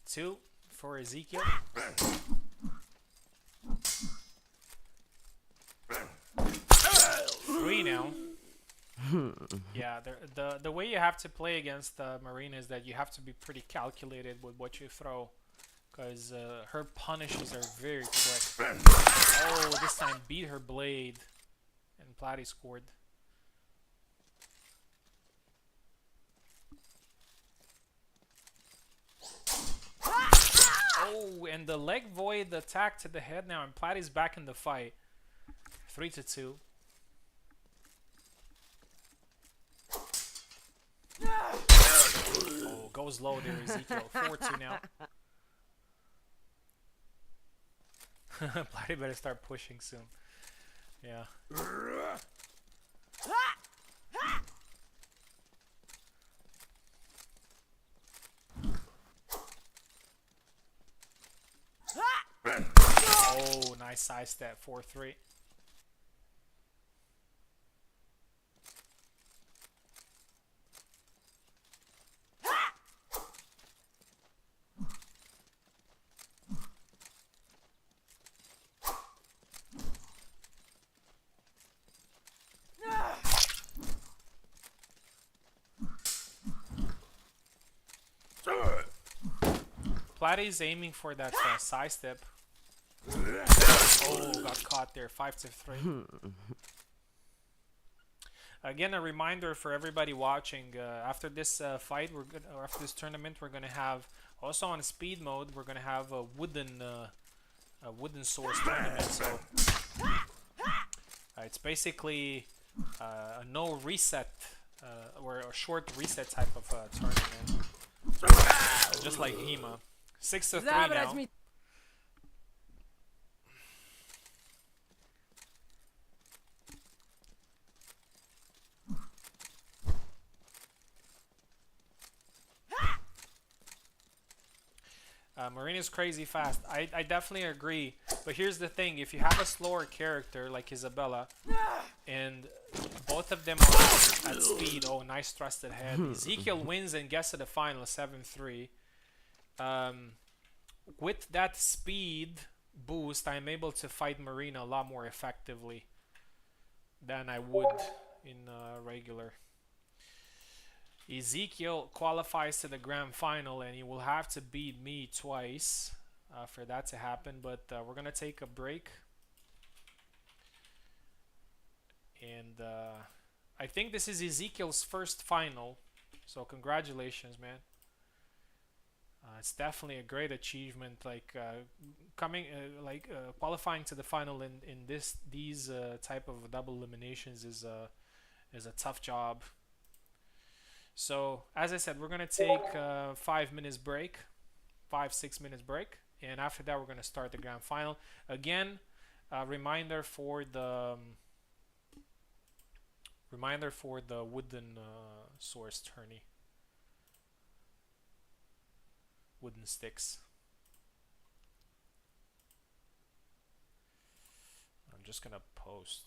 Two for Ezekiel. Three now. Yeah, the way you have to play against Marina is that you have to be pretty calculated with what you throw, because her punishes are very quick. Oh, this time beat her blade, and Platy scored. Oh, and the leg void attack to the head now, and Platy's back in the fight. 3-2. Oh, goes low there, Ezekiel. 4-2 now. Platy better start pushing soon. Yeah. Oh, nice side step. 4-3. Platy's aiming for that side step. Oh, got caught there. 5-3. Again, a reminder for everybody watching: after this fight, after this tournament, we're gonna have also on speed mode. We're gonna have a wooden source tournament. So it's basically a no reset or a short reset type of tournament, just like HEMA. 6-3 now. Marina's crazy fast. I definitely agree. But here's the thing: if you have a slower character like Isabella, and both of them are at speed, oh, nice thrusted head. Ezekiel wins and gets to the final 7-3. With that speed boost, I'm able to fight Marina a lot more effectively than I would in regular. Ezekiel qualifies to the grand final, and he will have to beat me twice for that to happen. But we're gonna take a break, and I think this is Ezekiel's first final. So congratulations, man. It's definitely a great achievement. Like qualifying to the final in these type of double eliminations is a tough job. So as I said, we're gonna take 5 minutes break, 5-6 minutes break, and after that we're gonna start the grand final again. Reminder for the wooden source tourney, wooden sticks. I'm just gonna post.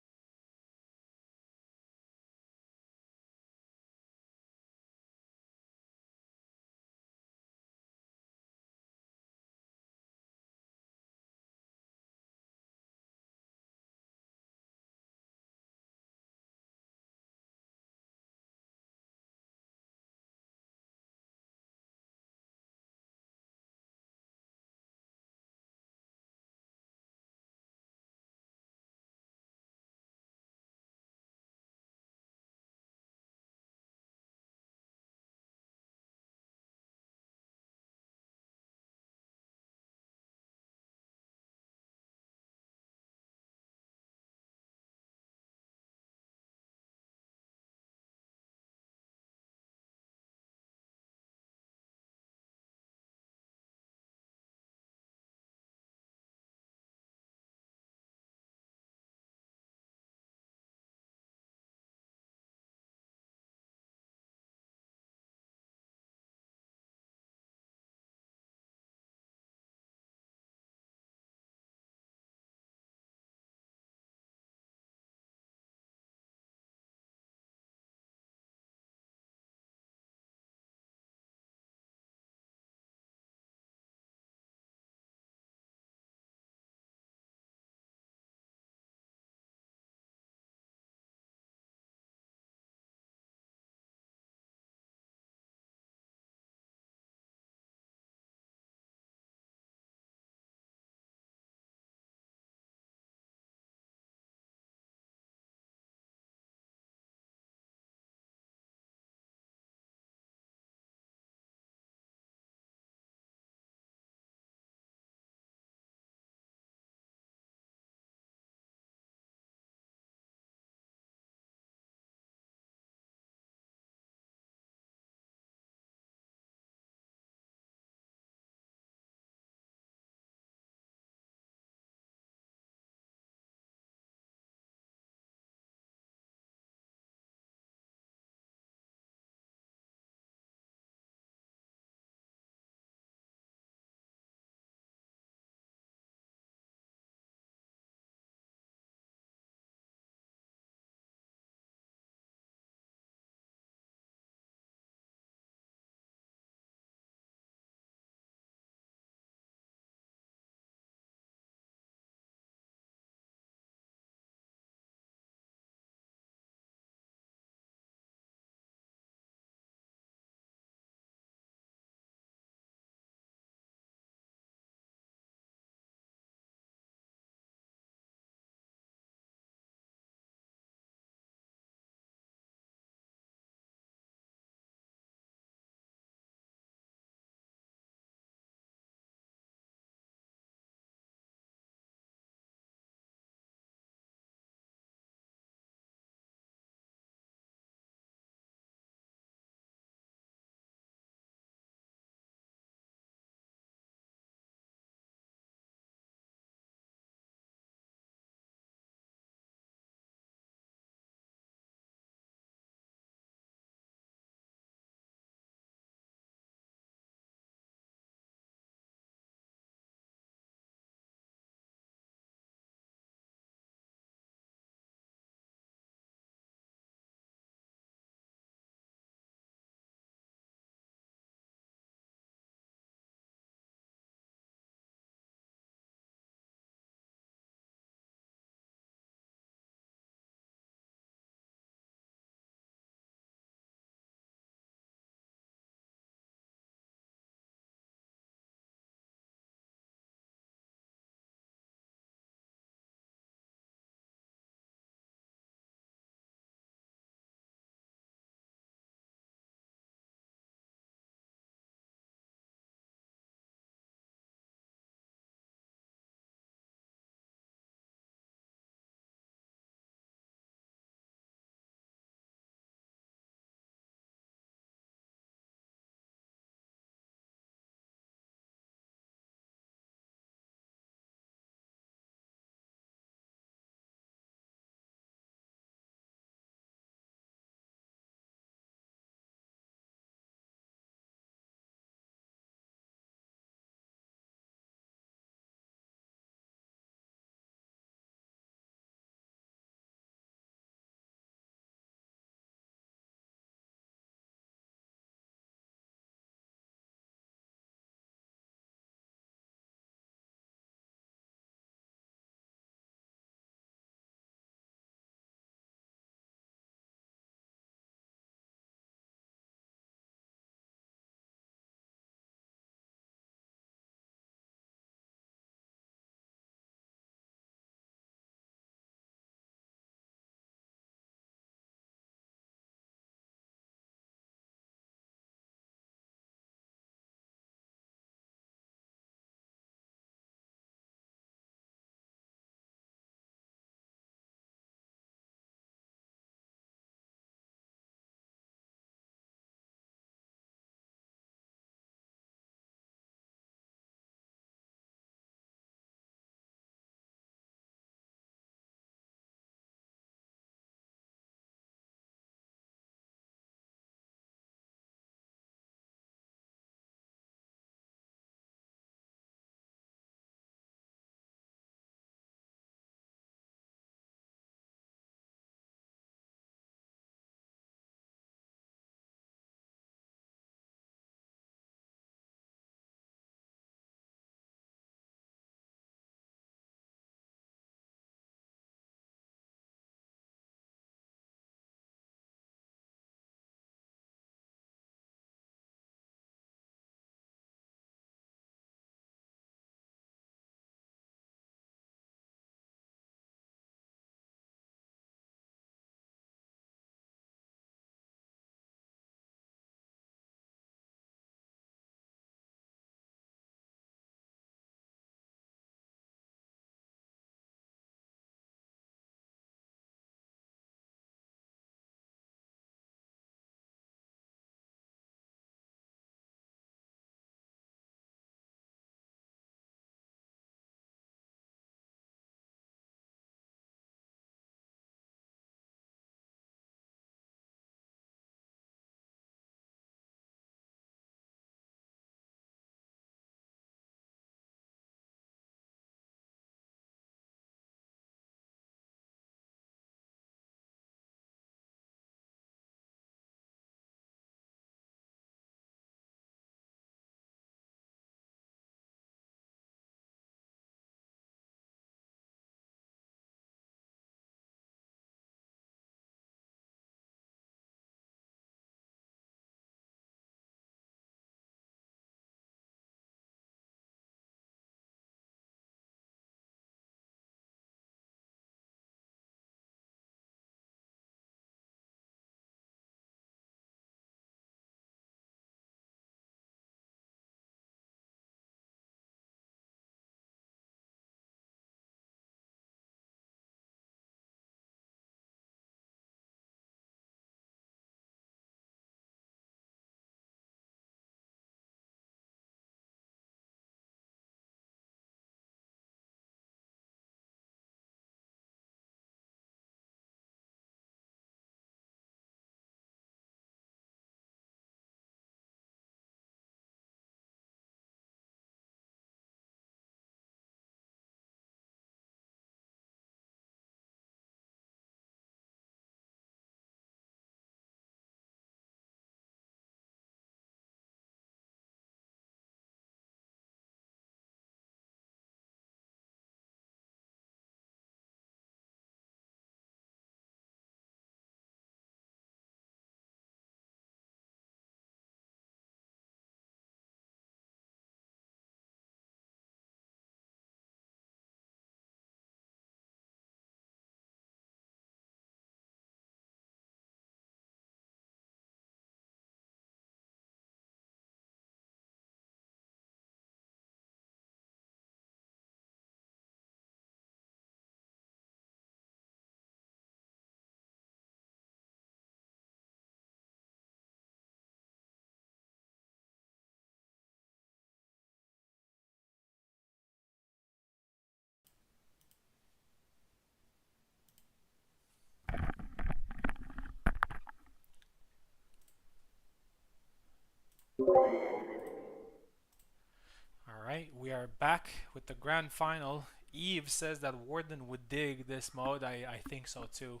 All right, we are back with the grand final. Eve says that Warden would dig this mode. I think so too.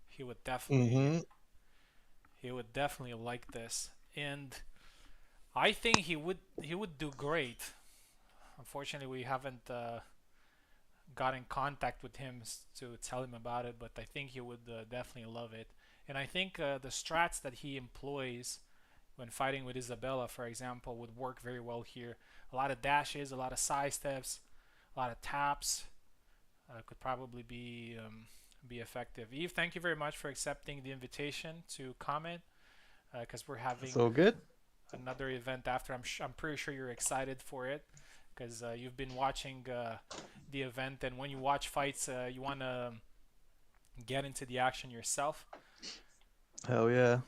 He would definitely Mm-hmm. he would definitely like this, and I think he would do great. Unfortunately, we haven't got in contact with him to tell him about it, but I think he would definitely love it. And I think the strats that he employs when fighting with Isabella, for example, would work very well here. A lot of dashes, a lot of side steps, a lot of taps could probably be effective. Eve, thank you very much for accepting the invitation to comment because we're It's having all good. another event after. I'm pretty sure you're excited for it because you've been watching the event, and when you watch fights, you want to get into the action yourself. Hell yeah.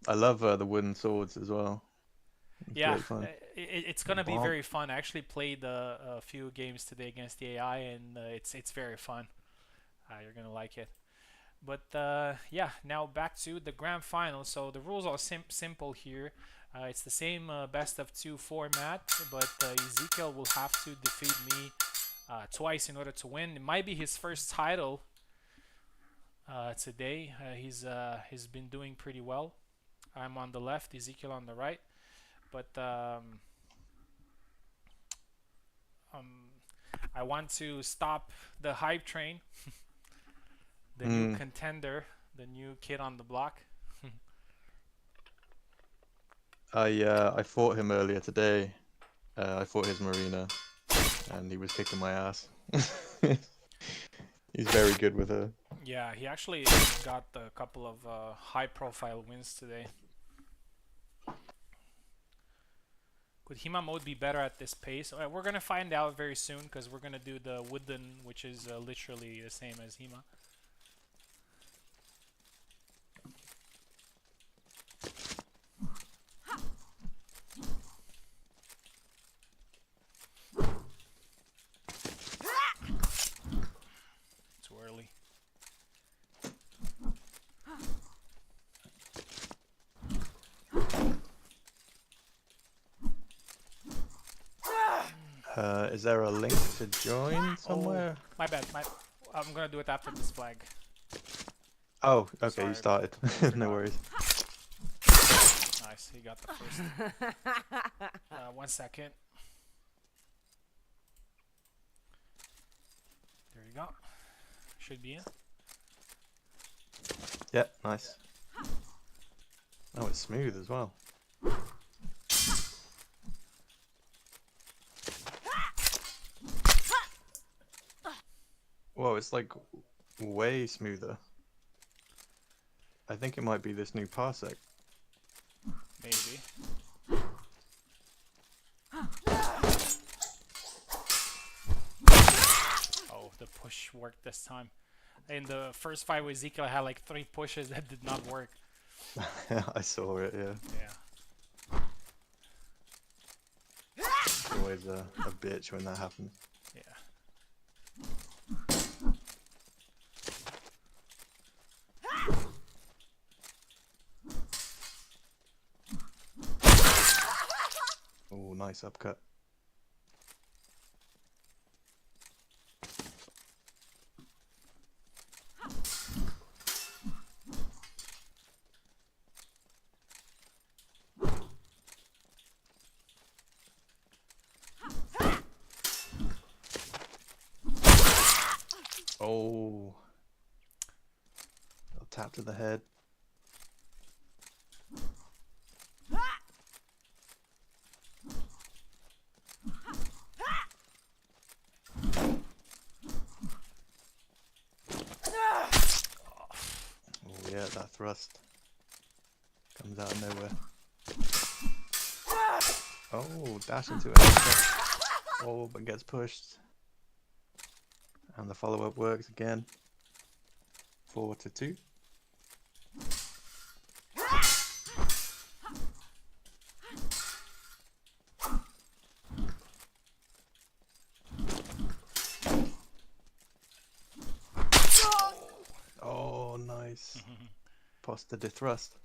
I love the wooden swords as well. It's Yeah, great fun. it's gonna be Bonk. very fun. I actually played a few games today against the AI, and it's very fun. You're gonna like it. But yeah, now back to the grand final. So the rules are simple here. It's the same best of two format, but Ezekiel will have to defeat me twice in order to win. It might be his first title today. He's been doing pretty well. I'm on the left, Ezekiel on the right. But um, I want to stop the hype train, the new Mm. contender, the new kid on the block. I fought him earlier today. I fought his Marina, and he was kicking my ass. He's very good with her. Yeah, he actually got a couple of high-profile wins today. Could Hima mode be better at this pace? We're gonna find out very soon because we're gonna do the wooden, which is literally the same as Hima. Too early. Is there a link to join somewhere? My bad. I'm gonna do it after this flag. Oh, okay, Sorry, you started. forgot. No worries. Nice, he got the first. 1 second. There you go. Should be in. Yep, nice. Oh, it's smooth as well. Whoa, it's like way smoother. I think it might be this new parsec. Maybe. Oh, the push worked this time. In the first fight with Ezekiel, I had like 3 pushes that did not work. I saw it, yeah. Yeah. It's always a bitch when that happens. Yeah. Oh, nice upcut. Oh. A tap to the head. Oh yeah, that thrust comes out of nowhere. Oh, dash into it. Oh, but gets pushed. And the follow-up works again. 4-2. Oh, nice. Posta de thrust.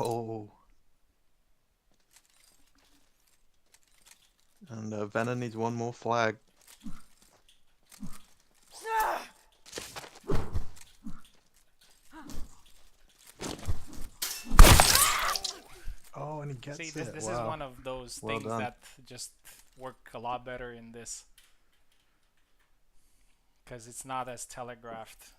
Oh. And Venner needs one more flag. Oh, and he gets See, it. this is Wow. one of those Well things done. that just work a lot better in this. Because it's not as telegraphed.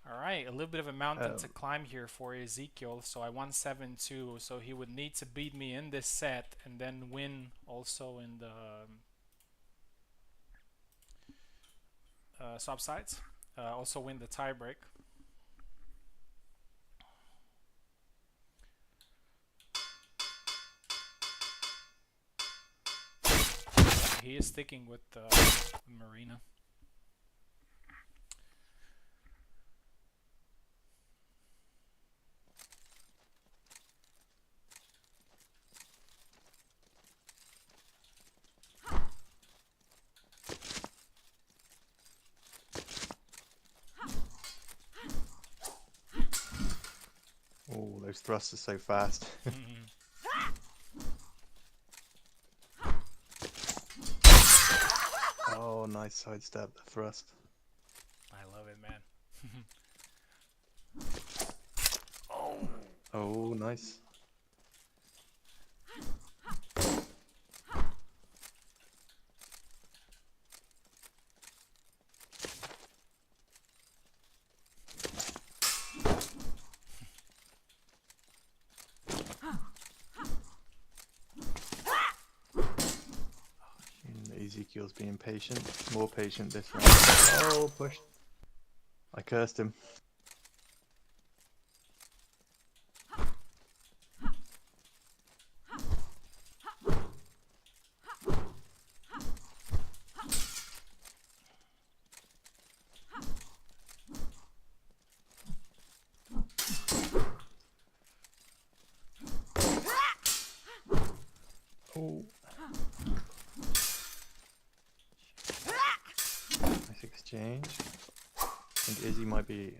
Alright, a little bit of a mountain to climb here for Ezekiel. So I won 7-2. So he would need to beat me in this set and then win also in the subsides. Also win the tiebreak. He is sticking with Marina. Oh, those thrusts are so fast. Oh, nice sidestep, the thrust. I love it, man. Oh, nice. Ezekiel's being patient. More patient this round. Oh, push. I cursed him. Oh. Nice exchange. I think Izzy might be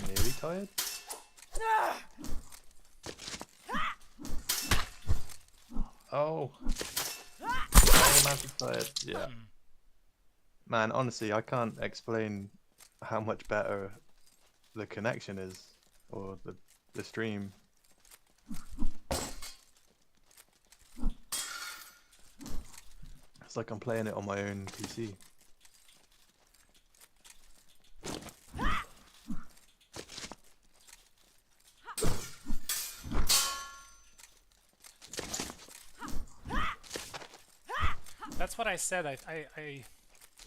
nearly tired. Oh. Oh, Man's tired. Yeah. Man, honestly, I can't explain how much better the connection is, or the stream. It's like I'm playing it on my own PC. That's what I said.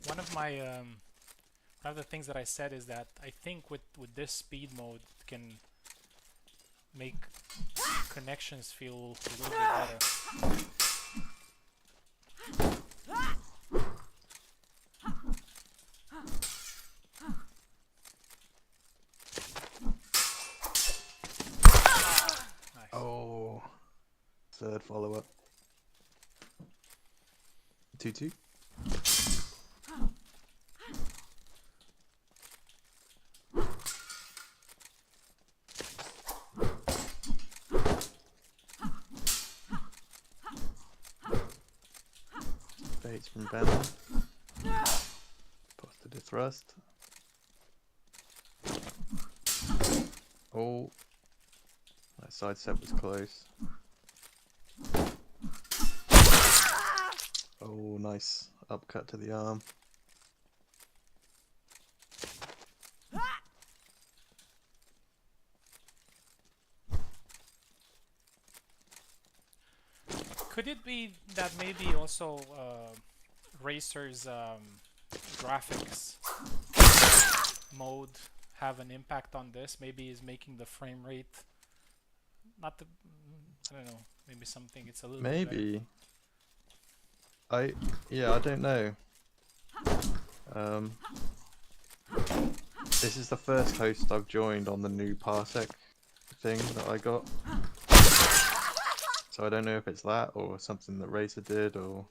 One of my one of the things that I said is that I think with this speed mode it can make connections feel a little bit better. Nice. Oh, third follow-up. 2-2. Baits from Venom. Posted a thrust. Oh, that side step was close. Oh, nice upcut to the arm. Could it be that maybe also Racer's graphics mode have an impact on this? Maybe is making the frame rate not the I don't know, maybe something it's a little bit better. Maybe. Yeah, I don't know. This is the first host I've joined on the new Parsec thing that I got. So I don't know if it's that or something that Racer did, or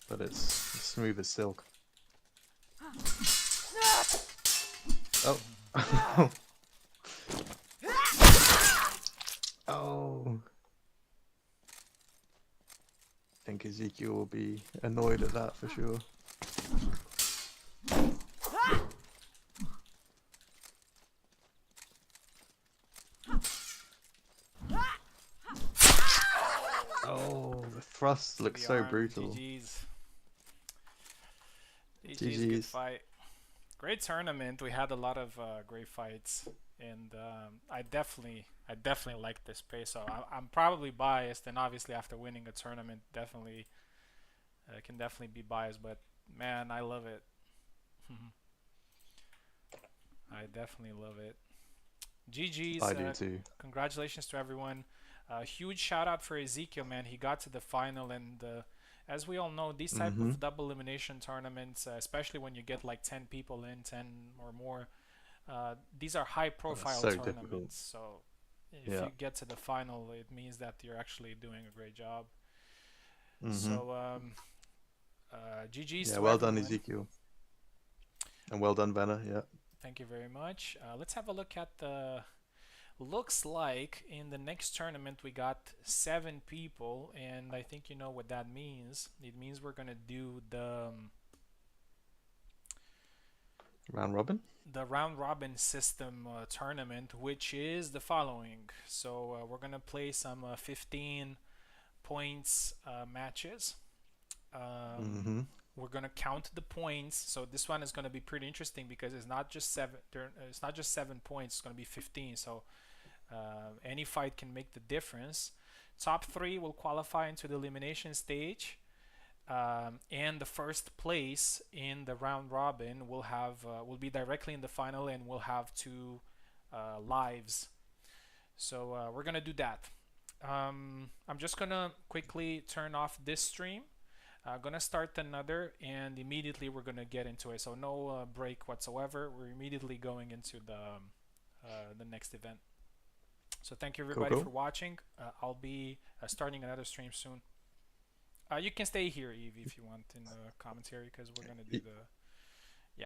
but it's smooth as silk. Oh. think Ezekiel will be annoyed at that for sure. Oh, the thrust To looks the so arm. brutal. GG's. GG's. Good GG's. fight. Great tournament. We had a lot of great fights, and I definitely like this pace. So I'm probably biased, and obviously after winning a tournament, definitely can definitely be biased. But man, I love it. I definitely love it. GG's. I do too. Congratulations to everyone. Huge shout out for Ezekiel, man. He got to the final, and as we all know, these type Mm-hmm. of double elimination tournaments, especially when you get like 10 people in, 10 or more, these are high profile So difficult. tournaments. So if Yeah. you get to the final, it means that you're actually doing a great job. Mm-hmm. So GG's Yeah, to well done, everyone. Ezekiel. And well done, Vanna. Yeah. Thank you very much. Let's have a look at the. Looks like in the next tournament we got 7 people, and I think you know what that means. It means we're gonna do Round robin? the round robin system tournament, which is the following. So we're gonna play some 15 points matches. Mm-hmm. We're gonna count the points. So this one is gonna be pretty interesting because it's not just 7. It's not just 7 points. It's gonna be 15. So any fight can make the difference. Top 3 will qualify into the elimination stage, and the first place in the round robin will be directly in the final and will have 2 lives. So we're gonna do that. I'm just gonna quickly turn off this stream. Gonna start another, and immediately we're gonna get into it. So no break whatsoever. We're immediately going into the next event. So thank you everybody for watching. I'll be starting another stream soon. You can stay here, Eve, if you want in the commentary, because we're gonna do the